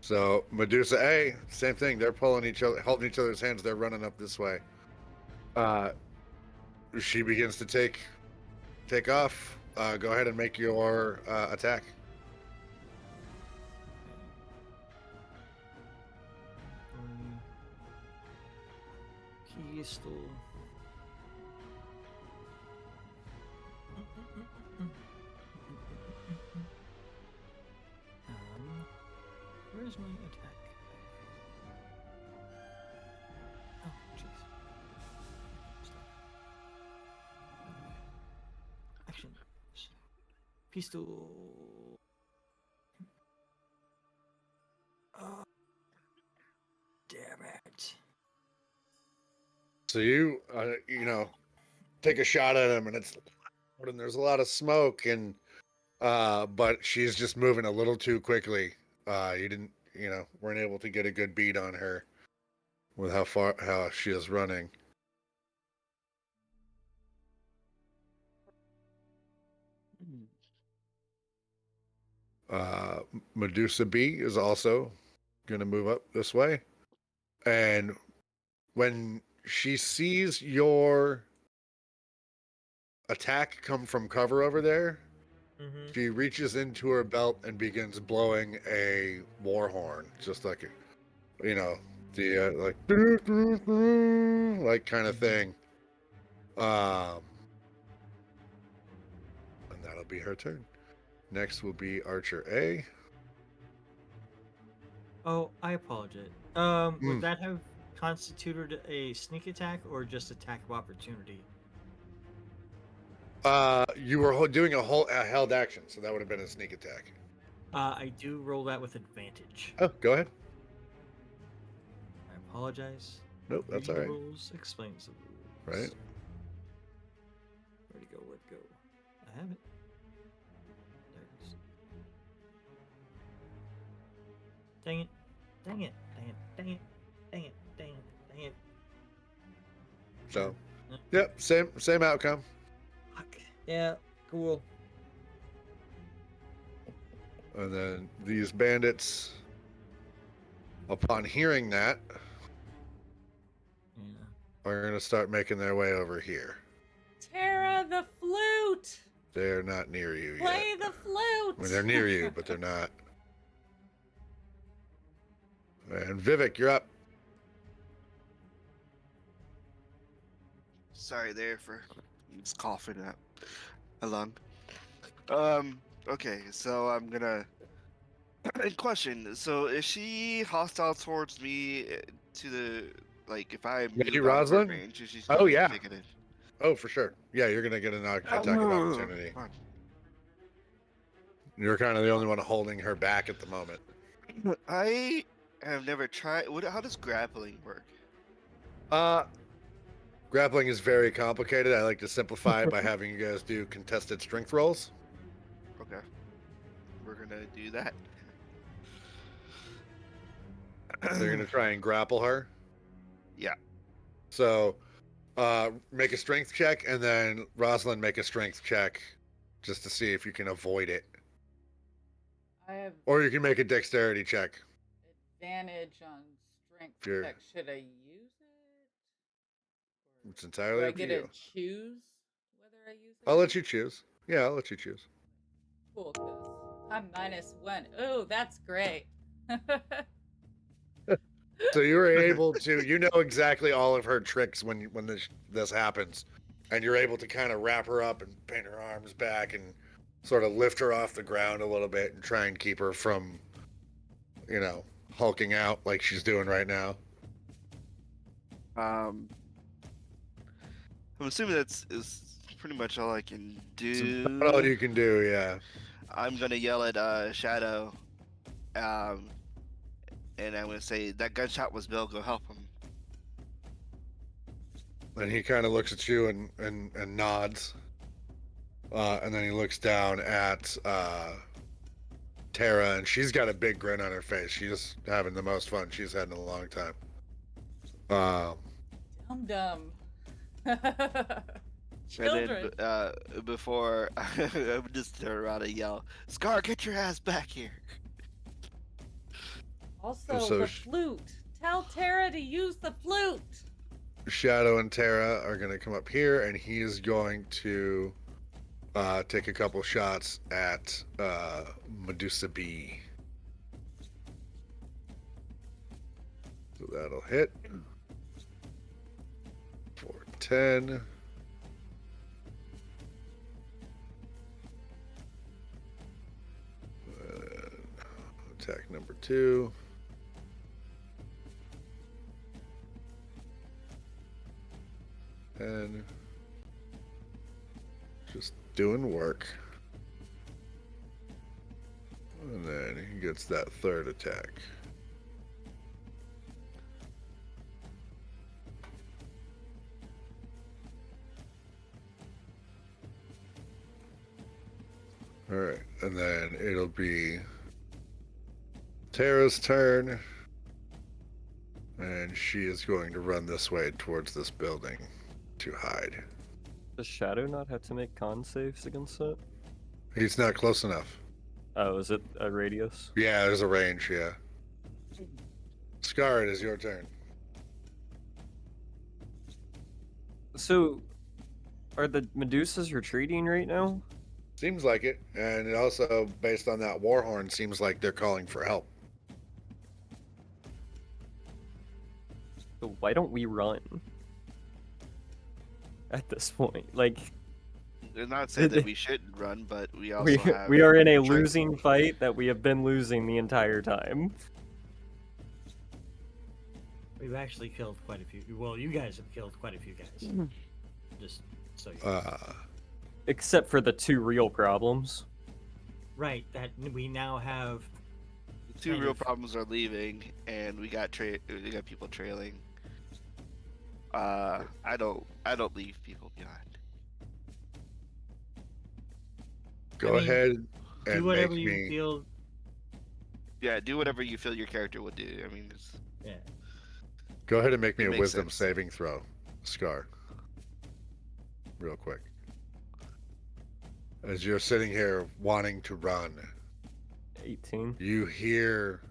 So Medusa A, same thing. They're pulling each other, holding each other's hands. They're running up this way. She begins to take off. Go ahead and make your attack. Pistol. Where's my attack? Oh, jeez. Stop. Action. Pistol. Oh, damn it. So you take a shot at him, and there's a lot of smoke, and but she's just moving a little too quickly. You didn't, weren't able to get a good beat on her with how she is running. Medusa B is also going to move up this way, and when she sees your attack come from cover over there, she reaches into her belt and begins blowing a war horn, just like the like kind of thing. And that'll be her turn. Next will be Archer A. Oh, I apologize. Would that have constituted a sneak attack or just attack of opportunity? You were doing a held action, so that would have been a sneak attack. I do roll that with advantage. Oh, go ahead. I apologize. Nope, that's all Reading right. Rules explains the rules. Right. Where'd it go? Where'd it go? I have it. There it is. Dang it. Dang it. Dang it. Dang it. Dang it. Dang it. Dang it. So, yep, same outcome. Fuck. Yeah, cool. And then these bandits, upon hearing that, are going to start making their way over here. Tara, the flute! They're not near you yet. Play the flute! I mean, they're near you, but they're not. And Vivhik, you're up. Sorry there for just coughing up along. Okay, so I'm gonna question. So is she hostile towards me to the if I move you, out of her Rosalyn? range, is she Oh, gonna yeah. take it in? Oh, for sure. Yeah, you're going to get an attack of opportunity. Come You're kind of the only one holding her back at the moment. on. I have never tried. How does grappling work? Grappling is very complicated. I like to simplify it by having you guys do contested strength rolls. Okay. We're gonna do that. So you're gonna try and grapple her. Yeah. So, make a strength check, and then Rosalyn make a strength check, just to see if you can avoid it, I have or you can make a dexterity check. advantage on strength If you're- check. Should I use it? Or It's do entirely I up to get you. to choose whether I use it? I'll let you choose. Yeah, I'll let you choose. Cool, because I'm -1. Oh, that's great. So you were able to, you know exactly all of her tricks when this happens, and you're able to kind of wrap her up and pin her arms back and sort of lift her off the ground a little bit and try and keep her from, hulking out like she's doing right now. I'm assuming is pretty much all I can It's do. about all you can do, yeah. I'm gonna yell at Shadow, and I'm gonna say that gunshot was Bill. Go help him. And he kind of looks at you and nods. And then he looks down at Tara, and she's got a big grin on her face. She's having the most fun she's had in a long time. Dum-dum. And Children. then before I would just turn around and yell, "Scar, get your ass back here!" Also, so the flute. Tell Tara to use the flute. Shadow and Tara are going to come up here, and he is going to take a couple shots at Medusa B. So that'll hit for 10. Attack number 2. And just doing work. And then he gets that third attack. Alright, and then it'll be Tara's turn. And she is going to run this way towards this building to hide. Does Shadow not have to make con saves against it? He's not close enough. Oh, is it a radius? Yeah, there's a range, yeah. Scar, it is your turn. So, are the Medusas retreating right now? Seems like it. And it also, based on that war horn, seems like they're calling for help. So why don't we run? At this point, like They're not saying that we shouldn't run, but we also we have. we are in a choice. losing fight that we have been losing the entire time. We've actually killed quite a few. Well, you guys have killed quite a few guys. Just so you know. Except for the 2 real problems. Right, that we now have. The 2 kind real of- problems are leaving, and we got people trailing. I don't leave people behind. Go I mean, ahead Do and whatever make you me. feel. Yeah, do whatever you feel your character would do. I mean, Yeah. Go ahead and make me It a makes wisdom sense. saving throw, Scar. Real quick. As you're sitting here wanting to run, 18. you hear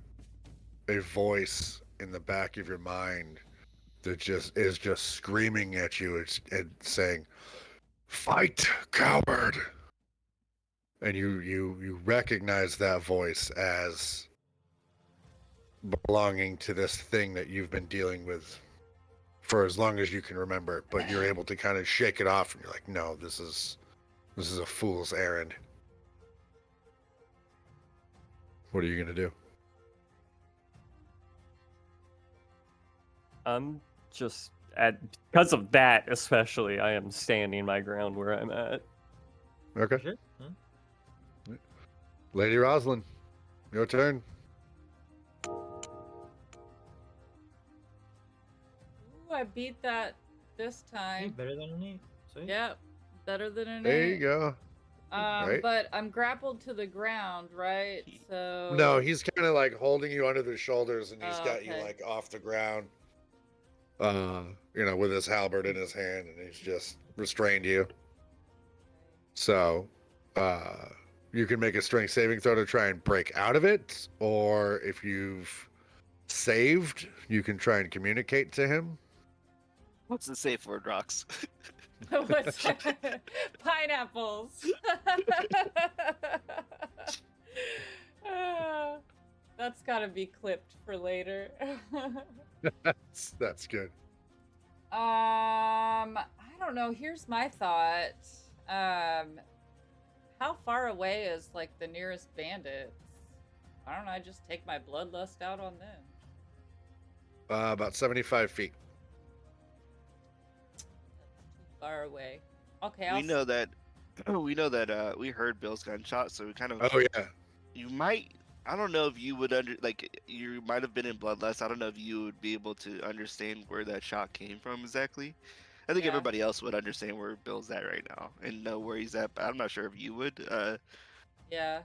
a voice in the back of your mind that is just screaming at you. It's saying, "Fight, coward!" And you recognize that voice as belonging to this thing that you've been dealing with for as long as you can remember. But you're able to kind of shake it off, and you're like, "No, this is a fool's errand." What are you gonna do? I'm just because of that especially, I am standing my ground where I'm at. Okay, Sure. Huh? Lady Rosalyn, your turn. Ooh, I beat that this Hey, time. better than an 8. Sweet. Yep, better than an There 8. you go. Right? But I'm grappled to the ground, right? So No, he's kind of like holding you under the shoulders, and he's Oh, got you okay. like off the ground. With his halberd in his hand, and he's just restrained you. So, you can make a strength saving throw to try and break out of it, or if you've saved, you can try and communicate to him. What's the safe word, Rox? What's pineapples? That's gotta be clipped for later. That's good. I don't know. Here's my thought. How far away is like the nearest bandits? Why don't I just take my bloodlust out on them? About 75 feet. That's too far away. Okay, We know that. We know that. We heard Bill's gunshot, so we kind of. Oh yeah. You might. I don't know if you would you might have been in Bloodlust. I don't know if you would be able to understand where that shot came from exactly. I think Yeah. everybody else would understand where Bill's at right now and know where he's at, but I'm not sure if you would. Yeah.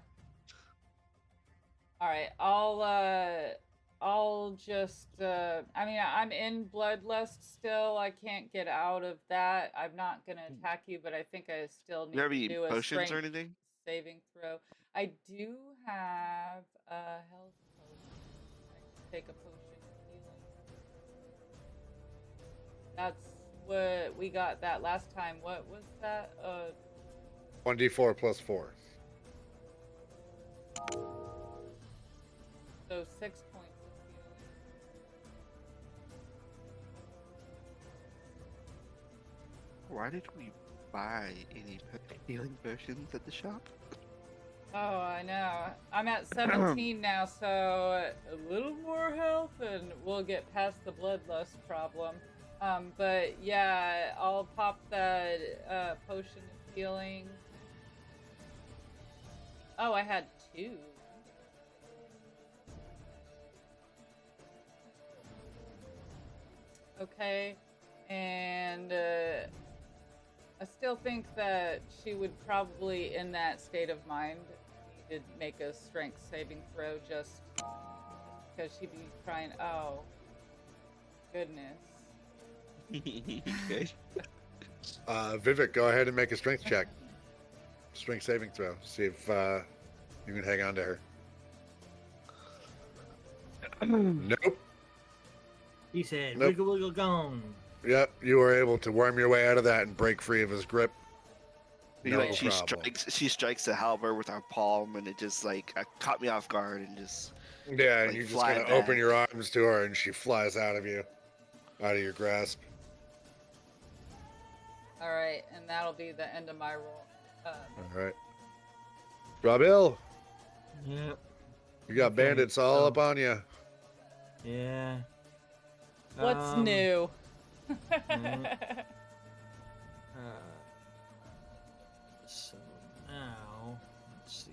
All right. I'll just. I mean, I'm in bloodlust still. I can't get out of that. I'm not gonna attack you, but I think I still Do you have need any to do a potions or strength anything? saving throw. I do have a health potion. I can take a potion of healing. That's what we got that last time. What was that? 1d4 plus 4. So 6 points of healing. Why did we buy any healing potions at the shop? Oh, I know. I'm at 17 now, so a little more health and we'll get past the bloodlust problem. But yeah, I'll pop that potion of healing. Oh, I had 2. Okay, and I still think that she would probably, in that state of mind, need to make a strength saving throw just because she'd be trying. Oh, goodness. Okay. Vivhik, go ahead and make a strength check. Strength saving throw. See if you can hang on to her. Nope. He said, Nope. wiggle, wiggle, gone. Yep, you were able to worm your way out of that and break free of his grip. She, No like she problem. strikes the halberd with her palm, and it just like caught me off guard and just Yeah, and like you just fly kind of open back. your arms to her, and she flies out of your grasp. All right, and that'll be the end of my roll. All right. Robil, Yep. you got Okay, bandits all so- up on you. Yeah. What's new? So now, let's see.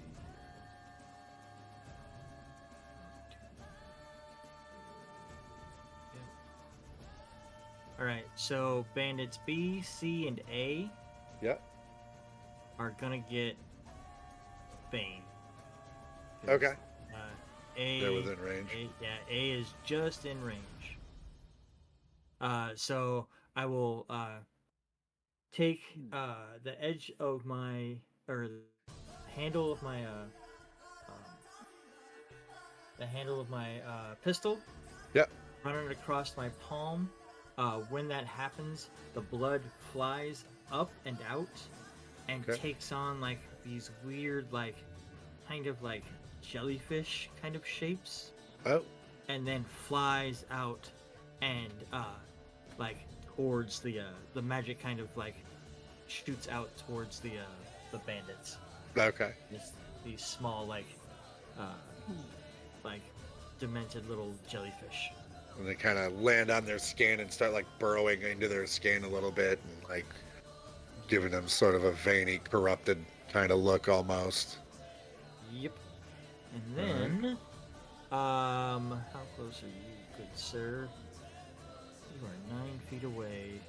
All right, so bandits B, C, and A Yep. are gonna get Bane. 'Cause, Okay. A, They're within range. A is just in range. So I will take the edge of my the handle of my pistol. Yep. Run it across my palm. When that happens, the blood flies up and out, and Okay. takes on like these weird, like, kind of like jellyfish kind of shapes, Oh, and then flies out, and like towards the magic kind of like shoots out towards the bandits. okay. These small like demented little jellyfish. And they kind of land on their skin and start like burrowing into their skin a little bit, and like giving them sort of a veiny, corrupted kind of look almost. Yep. And then, how close are you, good sir? You are 9 feet away.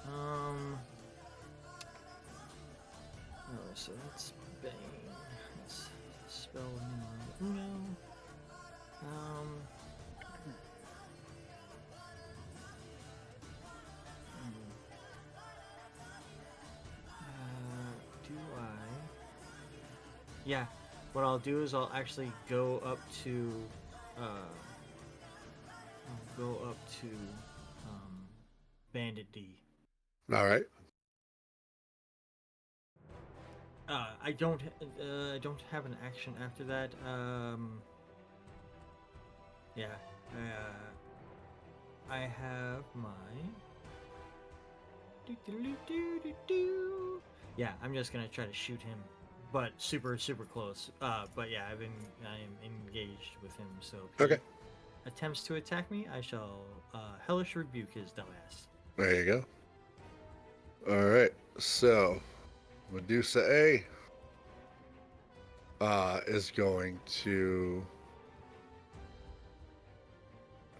Oh, so that's Bane. That's spell numero uno. Do I? Yeah. What I'll do is I'll actually go up to, Bandit D. All right. I don't have an action after that. Yeah. I have my. Yeah, I'm just gonna try to shoot him, but super close. But yeah, I am engaged with him. So if he Okay. attempts to attack me, I shall hellish rebuke his dumbass. There you go. All right. So, Medusa A is going to.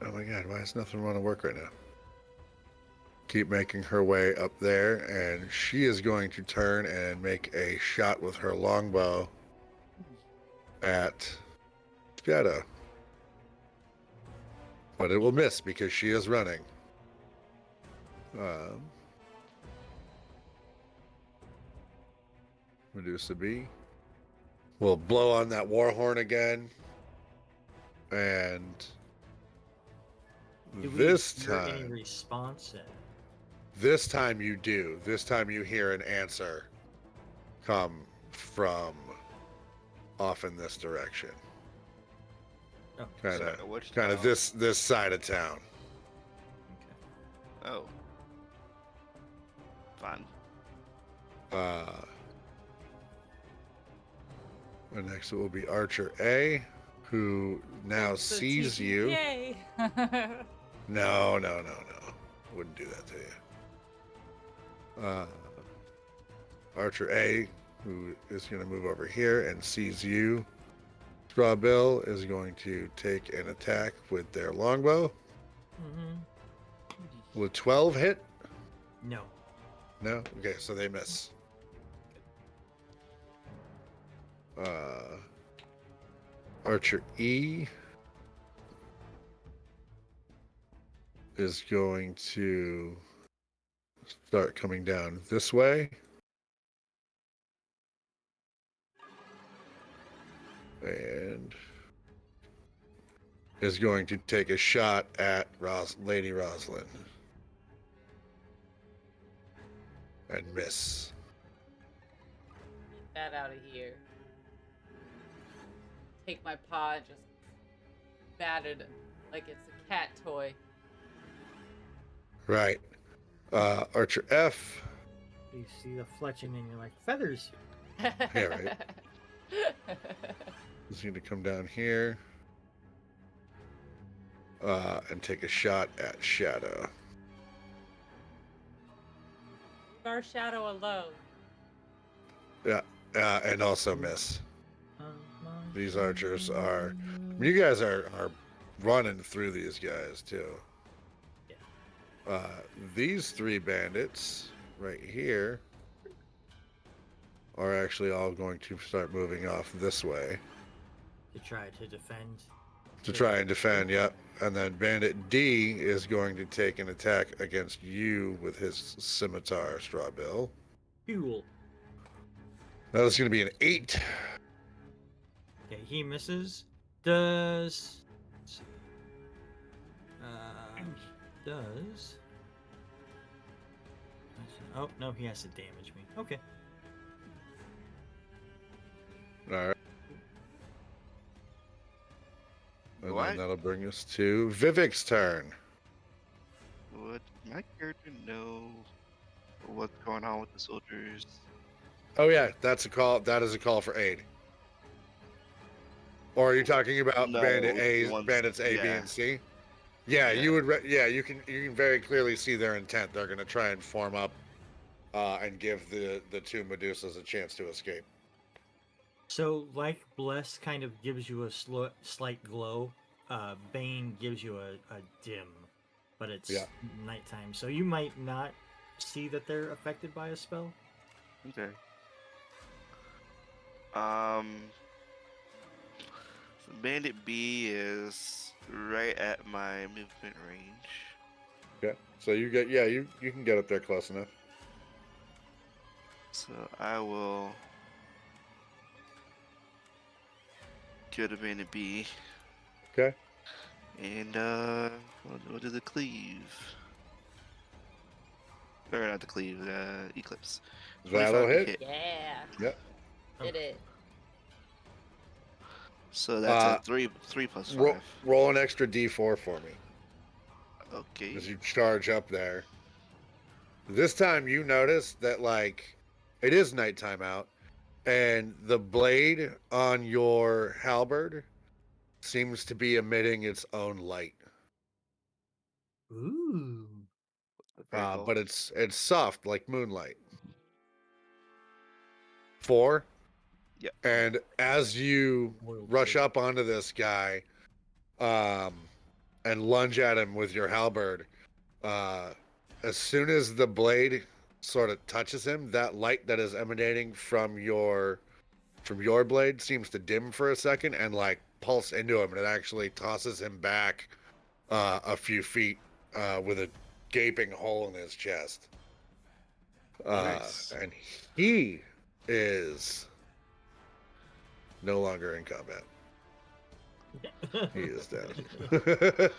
Oh my God! Why does nothing want to work right now? Keep making her way up there, and she is going to turn and make a shot with her longbow at Shadow. But it will miss because she is running. Medusa B will blow on that war horn again, and Do we this hear any time. response? This time you do. This time you hear an answer come from off in this direction. Oh, Kind Sorry, of which kind of town? this side of town. okay. Oh. Fun. And next it will be Archer A, who now Thanks for sees you. TPK. No. Wouldn't do that to you. Archer A, who is going to move over here and sees you. Straw Bill is going to take an attack with their longbow. Mm-hmm. Will 12 hit? No. No? Okay, so they miss. Archer E is going to start coming down this way. And is going to take a shot at Lady Rosalyn. And miss. Get that out of here. Take my paw and just bat it like it's a cat toy. Right. Archer F. You see the fletching and you're like, feathers. Yeah, right. Is going to come down here. And take a shot at Shadow. Leave our shadow alone. Yeah, and also miss. These archers are. I mean, you guys are running through these guys too. Yeah. These three bandits right here are actually all going to start moving off this way To try to defend. to try and defend. Yep. And then Bandit D is going to take an attack against you with his scimitar, Straw Bill. Cool. That is going to be an 8. Okay, he misses. Does. Does. Oh, no, he has to damage me. Okay. All right. And What? then that'll bring us to Vivhik's turn. Would my character know what's going on with the soldiers? Oh yeah, that's a call. That is a call for aid. Or are you talking about No, Bandit the A, ones- Bandits A, B, yeah. and C? Yeah, Yeah. you would. You can very clearly see their intent. They're going to try and form up, and give the two Medusas a chance to escape. So, like Bless kind of gives you a slight glow, Bane gives you a dim, but it's Yeah. nighttime. So you might not see that they're affected by a spell. Okay. So Bandit B is right at my movement range. Okay. So you get you can get up there close enough. So I will go to Bandit B Okay. and we'll do the cleave. Or not the cleave, eclipse. That'll 25 to hit. hit. Yeah. Yep. Did it. So that's a Uh, 3 plus 5. Roll an extra D4 for me Okay. as you charge up there. This time you notice that like it is nighttime out, and the blade on your halberd seems to be emitting its own light. Ooh. Very cool. But it's soft like moonlight. 4. Yeah. And as you Royal rush blade. up onto this guy, and lunge at him with your halberd, as soon as the blade sort of touches him, that light that is emanating from your blade seems to dim for a second and like pulse into him, and it actually tosses him back a few feet with a gaping hole in his chest. Nice. And he is no longer in combat. He is dead.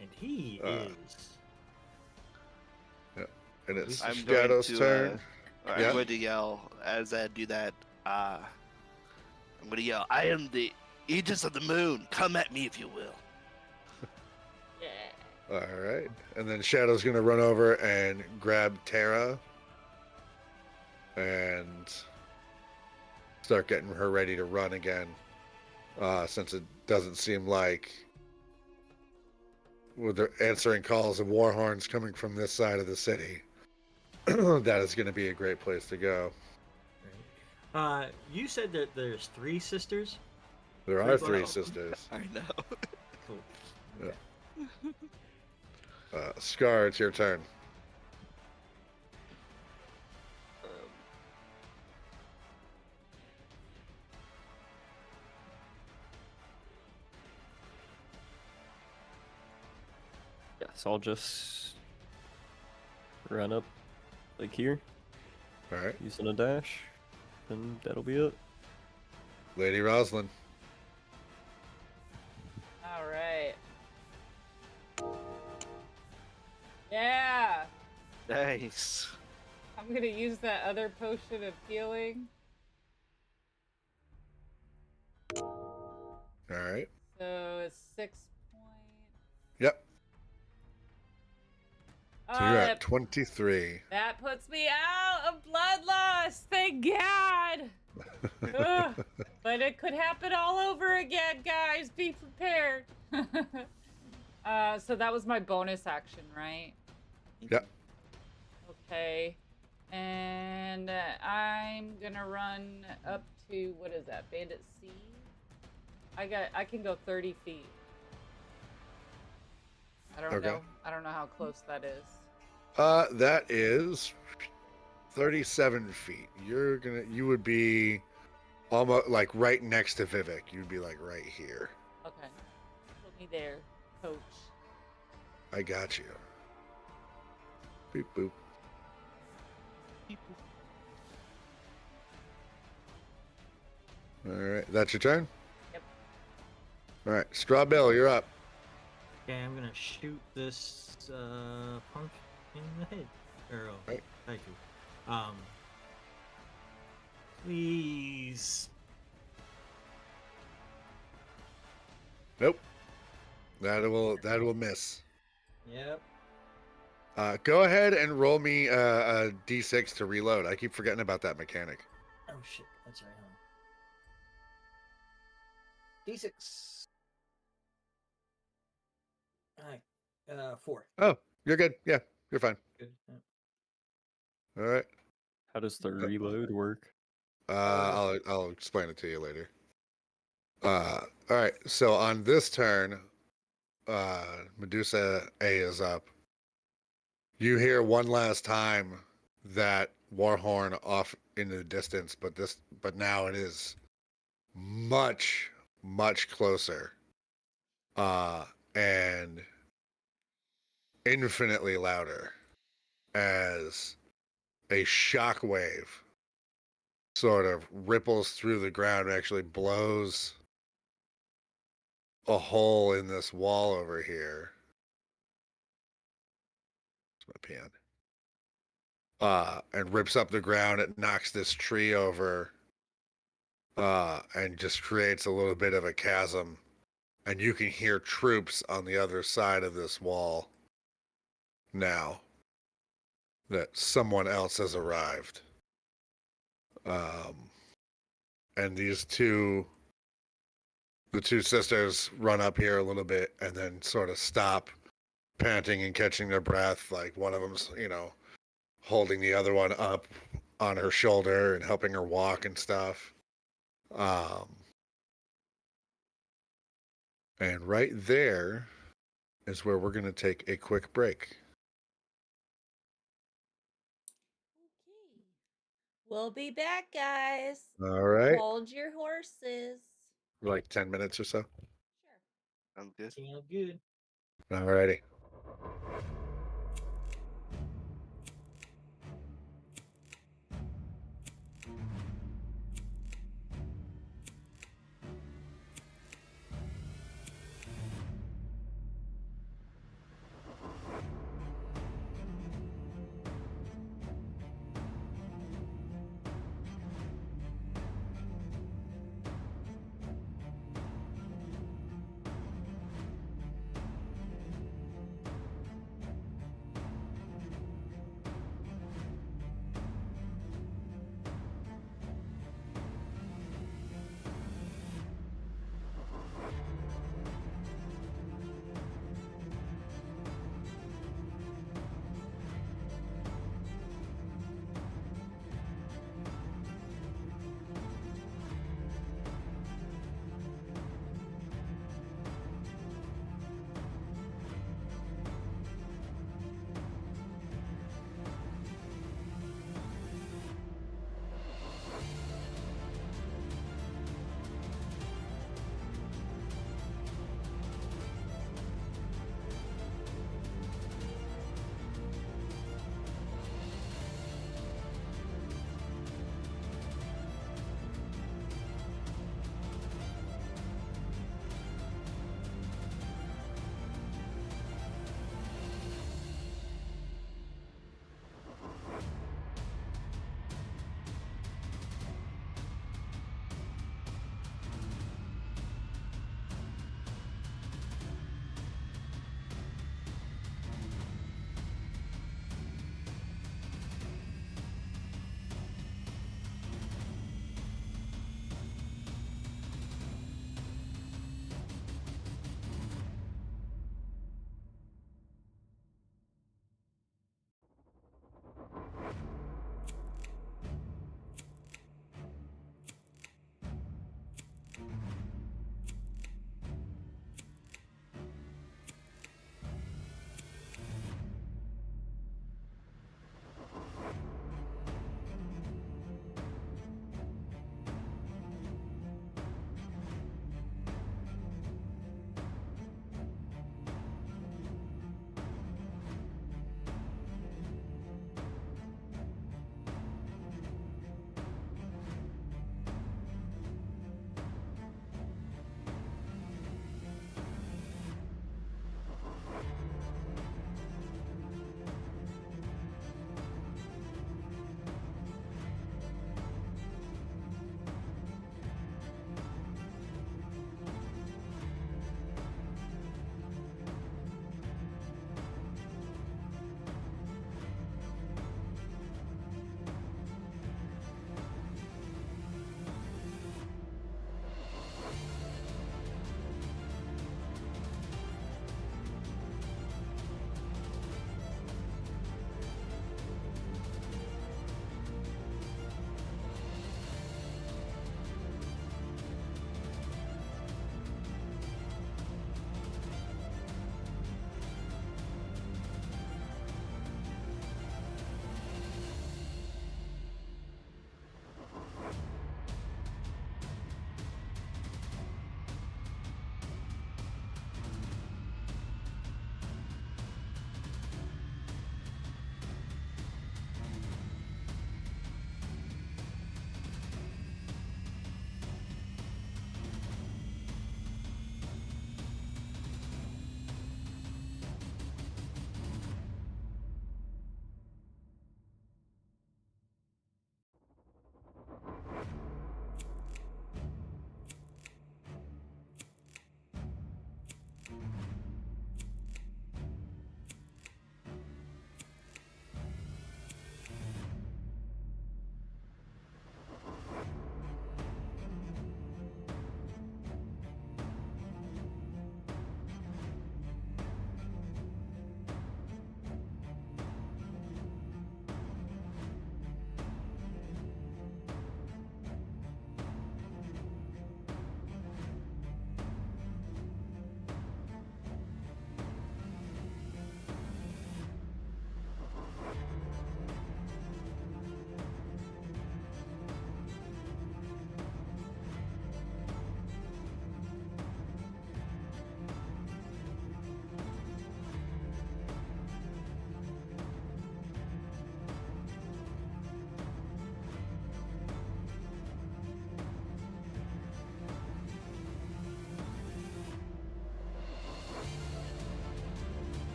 And he Uh, is. And it's I'm Shadow's going to, turn. I'm Yeah. going to yell as I do that. I'm going to yell, I am the Aegis of the Moon. Come at me if you will. Yeah. All right. And then Shadow's going to run over and grab Tara and start getting her ready to run again. Since it doesn't seem like, with the answering calls of war horns coming from this side of the city, that is going to be a great place to go. You said that there's 3 sisters. There are 3 Three sisters. I know. Cool. Yeah. Scar, it's your turn. Yeah, so I'll just run up like here, All right. using a dash, and that'll be it. Lady Rosalyn. All right. Yeah. Nice. I'm gonna use that other potion of healing. All right. So it's 6 point. Yep. So you're at that 23. That puts me out of blood loss. Thank God. Ugh, but it could happen all over again, guys. Be prepared. So that was my bonus action, right? Yep. Okay. And I'm gonna run up to, what is that? Bandit C. I can go 30 feet. I don't Okay. know. I don't know how close that is. That is 37 feet. You would be almost like right next to Vivhik. You'd be like right here. Okay. Put me there, coach. I got you. Beep boop. All right, that's your turn? Yep. All right, Straw Bill, you're up. Okay, I'm gonna shoot this punk in the head. Arrow. Right. Thank you. Please. Nope. That will miss. Yep. Go ahead and roll me a d6 to reload. I keep forgetting about that mechanic. Oh shit, that's right, huh? D6. Alright. 4. Oh, you're good. Yeah, you're fine. Good. All right. How does the reload work? I'll explain it to you later. All right. So on this turn, Medusa A is up. You hear one last time that war horn off in the distance, but now it is much, much closer. And infinitely louder as a shockwave sort of ripples through the ground and actually blows a hole in this wall over here. It's my pan. And rips up the ground. It knocks this tree over, and just creates a little bit of a chasm. And you can hear troops on the other side of this wall now that someone else has arrived. And the two sisters run up here a little bit and then sort of stop, panting and catching their breath. Like one of them's, holding the other one up on her shoulder and helping her walk and stuff. And right there is where we're going to take a quick break. Okay. We'll be back, guys. All right. Hold your horses. Like 10 minutes or so. Sure. I'm good. Sound good. All righty.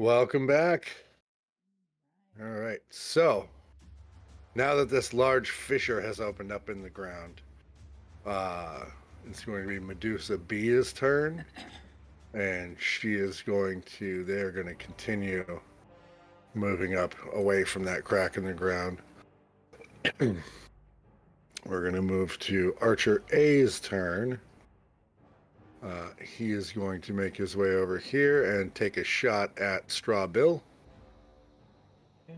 Welcome back. All right. So now that this large fissure has opened up in the ground, it's going to be Medusa B's turn, and they're going to continue moving up away from that crack in the ground. We're going to move to Archer A's turn. He is going to make his way over here and take a shot at Straw Bill. Okay.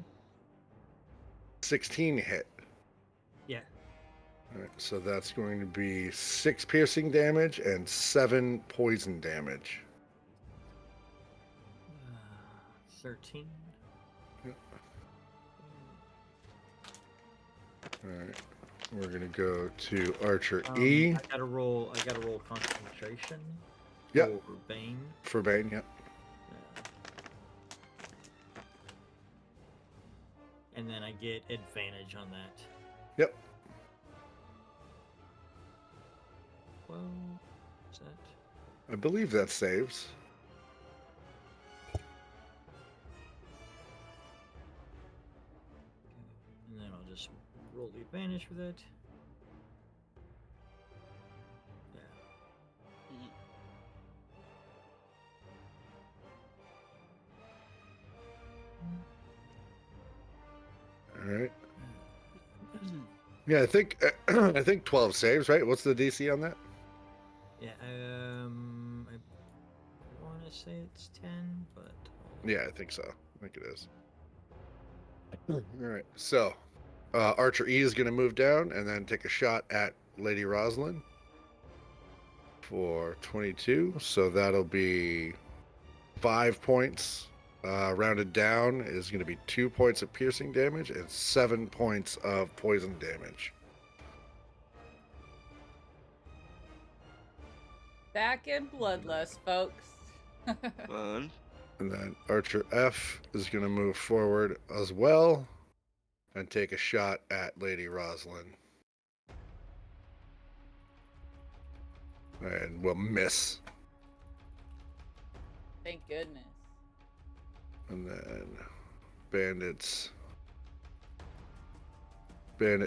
16 hit. Yeah. All right, so that's going to be 6 piercing damage and 7 poison damage. 13. Yep. All right, we're gonna go to Archer E. I gotta roll concentration. Yep. For Bane. For Bane, yep. Yeah. And then I get advantage on that. Yep. Well, is that? I believe that saves. And then I'll just roll the advantage for that. Yeah. All right. Yeah, I think I think 12 saves, right? What's the DC on that? Yeah. I want to say it's 10, but. Yeah, I think so. I think it is. All right. So, Archer E is going to move down and then take a shot at Lady Rosalyn for 22. So that'll be 5 points. Rounded down is going to be 2 points of piercing damage and 7 points of poison damage. Back in Bloodlust, folks. Fun. And then Archer F is going to move forward as well and take a shot at Lady Rosalyn. And will miss. Thank goodness. And then Bandit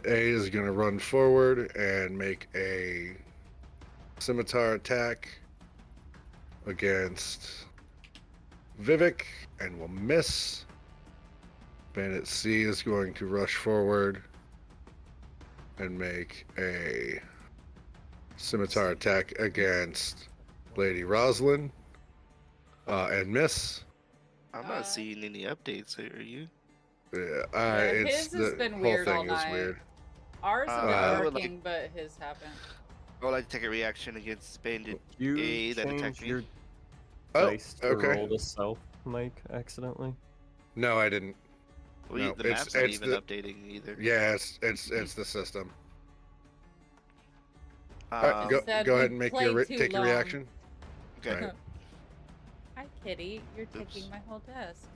A is going to run forward and make a scimitar attack against Vivhik and will miss. Bandit C is going to rush forward and make a scimitar attack against Lady Rosalyn and miss. I'm not seeing any updates. Are you? Yeah, his has been weird all night. Weird. Ours has I been would working, but his haven't. I would like to take a reaction against Bandit You A that attacked changed me. your Oh, dice to okay. roll to self, Mike, accidentally. No, I didn't. Well, No, the map's not even updating either. Yeah, it's the system. Um, Go Said ahead we and make played too take your long. reaction. okay. Right. Hi, Kitty. You're Oops. taking my whole desk.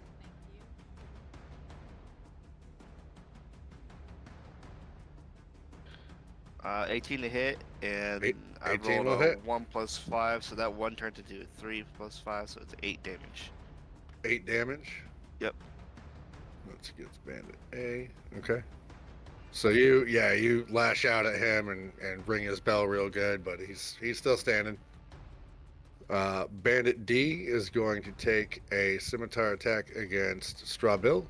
Thank you. 18 to hit, and I 18 rolled will a hit. 1 plus 5, so that one turned into 3 plus 5, so it's 8 damage. 8 damage. Yep. Let's get Bandit A. Okay. So you lash out at him and ring his bell real good, but he's still standing. Bandit D is going to take a scimitar attack against Straw Bill.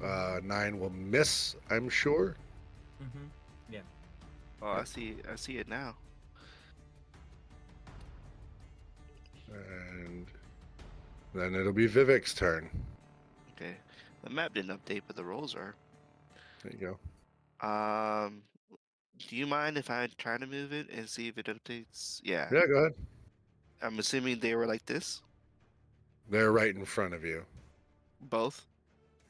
9 will miss, I'm sure. Mm-hmm. Yeah. Oh, I see it now. And then it'll be Vivhik's turn. Okay. The map didn't update, but the rolls are. There you go. Do you mind if I try to move it and see if it updates? Yeah. Yeah, go ahead. I'm assuming they were like this? They're right in front of you. Both?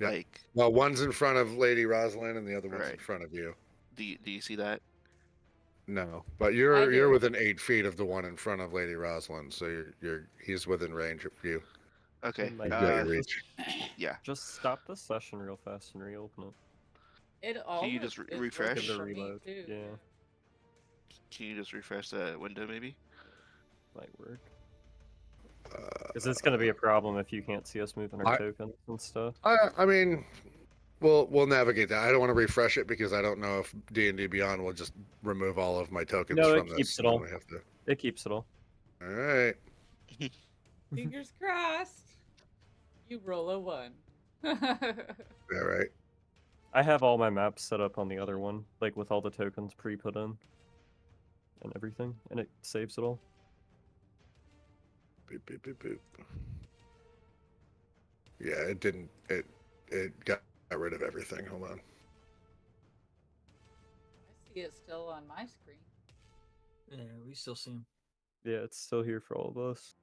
Yeah. Like, Well, one's in front of Lady Rosalyn and the other one's in Right. front of you. do you see that? No, but I you're do. within 8 feet of the one in front of Lady Rosalyn, so he's within range of you. Okay. Mike, You've got your reach. Yeah. just stop the session real fast and reopen it. It all you just refresh? Give it a for me reload, too. yeah. Can you just refresh the window maybe? Might work. Is this going to be a problem if you can't see us moving our I- tokens and stuff? I mean, we'll navigate that. I don't want to refresh it because I don't know if D&D Beyond will just remove all of my tokens No, from it keeps this. it all. We have to. It keeps it all. All right. Fingers crossed. You roll a 1. All right. I have all my maps set up on the other one, like with all the tokens pre-put in and everything, and it saves it all. Boop, boop, boop, boop. Yeah, it didn't. It got rid of everything. Hold on. I see it still on my screen. Yeah, we still see him. Yeah, it's still here for all of us.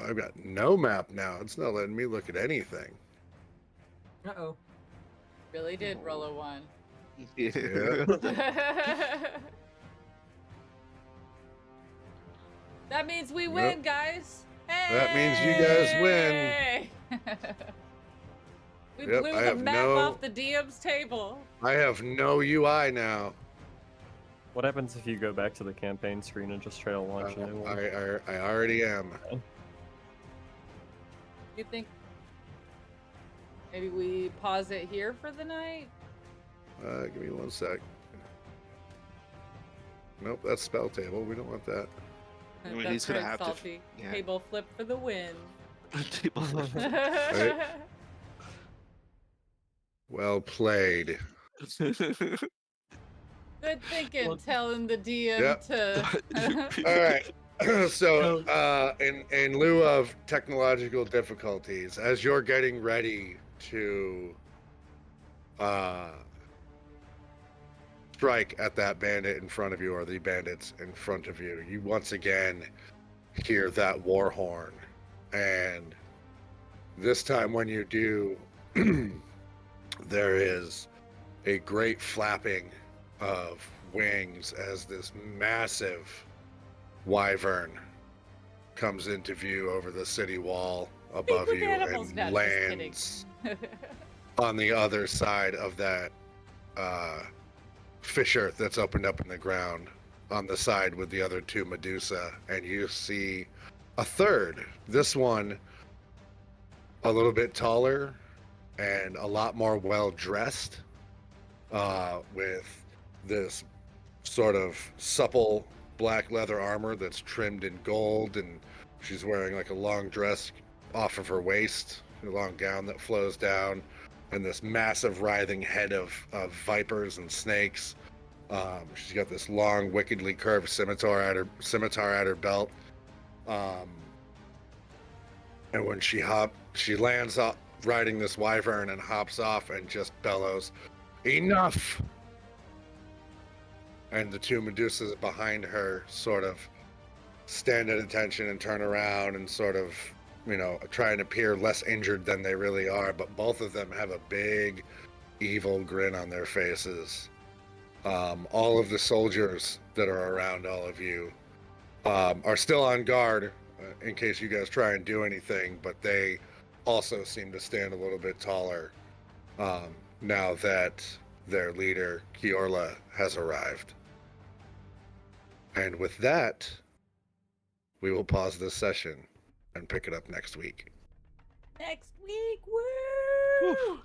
I've got no map now. It's not letting me look at anything. Uh-oh. Really did roll a 1. Yeah. That means we Nope. win, guys. Hey! That means you guys win. We Yep, blew I the have map no- off the DM's table. I have no UI now. What happens if you go back to the campaign screen and just try to launch a new one? I already am. You think maybe we pause it here for the night? Give me 1 sec. Nope, that's spell table. We don't want that. I mean, That's he's gonna right, have to- Salty. yeah. Table flip for the win. Table Well played. Good thinking, Well- telling the DM Yep. to. All right. So, in lieu of technological difficulties, as you're getting ready to strike at that bandit in front of you, or the bandits in front of you, you once again hear that war horn. And this time, when you do, there is a great flapping of wings as this massive wyvern comes into view over the city wall above with you animals. and No, just kidding. lands on the other side of that fissure that's opened up in the ground on the side with the other 2 Medusa, and you see a third. This one a little bit taller and a lot more well dressed, with this sort of supple black leather armor that's trimmed in gold, and she's wearing like a long dress off of her waist, a long gown that flows down, and this massive writhing head of vipers and snakes. She's got this long, wickedly curved scimitar at her belt. And when she lands up riding this wyvern and hops off and just bellows, "Enough!" And the 2 Medusas behind her sort of stand at attention and turn around and sort of, try and appear less injured than they really are. But both of them have a big, evil grin on their faces. All of the soldiers that are around all of you are still on guard in case you guys try and do anything, but they also seem to stand a little bit taller now that their leader, Kiorla, has arrived. And with that, we will pause this session and pick it up next week. Next week, woo!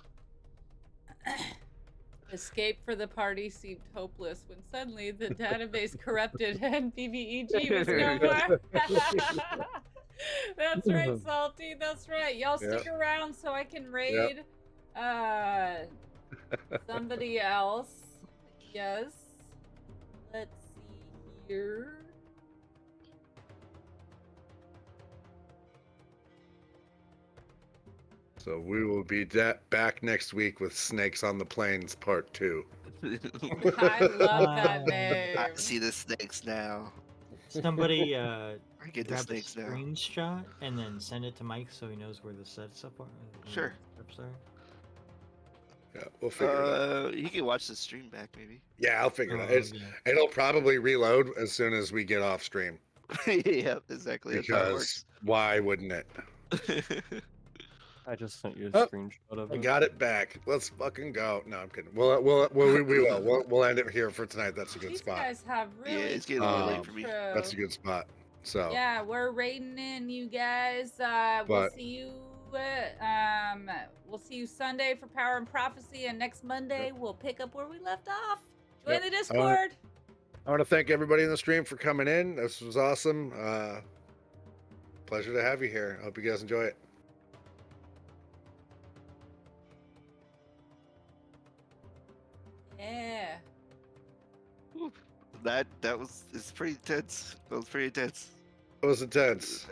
Escape for the party seemed hopeless when suddenly the database corrupted and BBEG was no more. That's right, Salty. That's right. Y'all stick around so I can raid somebody else. Yes. Let's see here. So we will be back next week with Snakes on the Plains Part 2. I love that name. I see the snakes now. Somebody I get the grab a snakes now. screenshot and then send it to Mike so he knows where the sets up are. where Sure. the steps are. Yeah, we'll figure it out. You can watch the stream back, maybe. Yeah, I'll figure it out. yeah. It'll probably reload as soon as we get off stream. Yep, exactly. That's how it Because why wouldn't it? works. I just sent you a Oh, screenshot of I it. got it back. Let's fucking go. No, I'm kidding. We will. We'll end it here for tonight. That's a good These spot. guys have really Yeah, it's getting a little late cool for me. intro. That's a good spot. So, Yeah, we're raiding in, you guys. We'll But- see you. We'll see you Sunday for Power and Prophecy, and next Monday we'll pick up where we left off. Join Yep. the Discord. I want to thank everybody in the stream for coming in. This was awesome. Pleasure to have you here. I hope you guys enjoy it. Yeah. It's pretty tense. That was pretty tense. It was intense.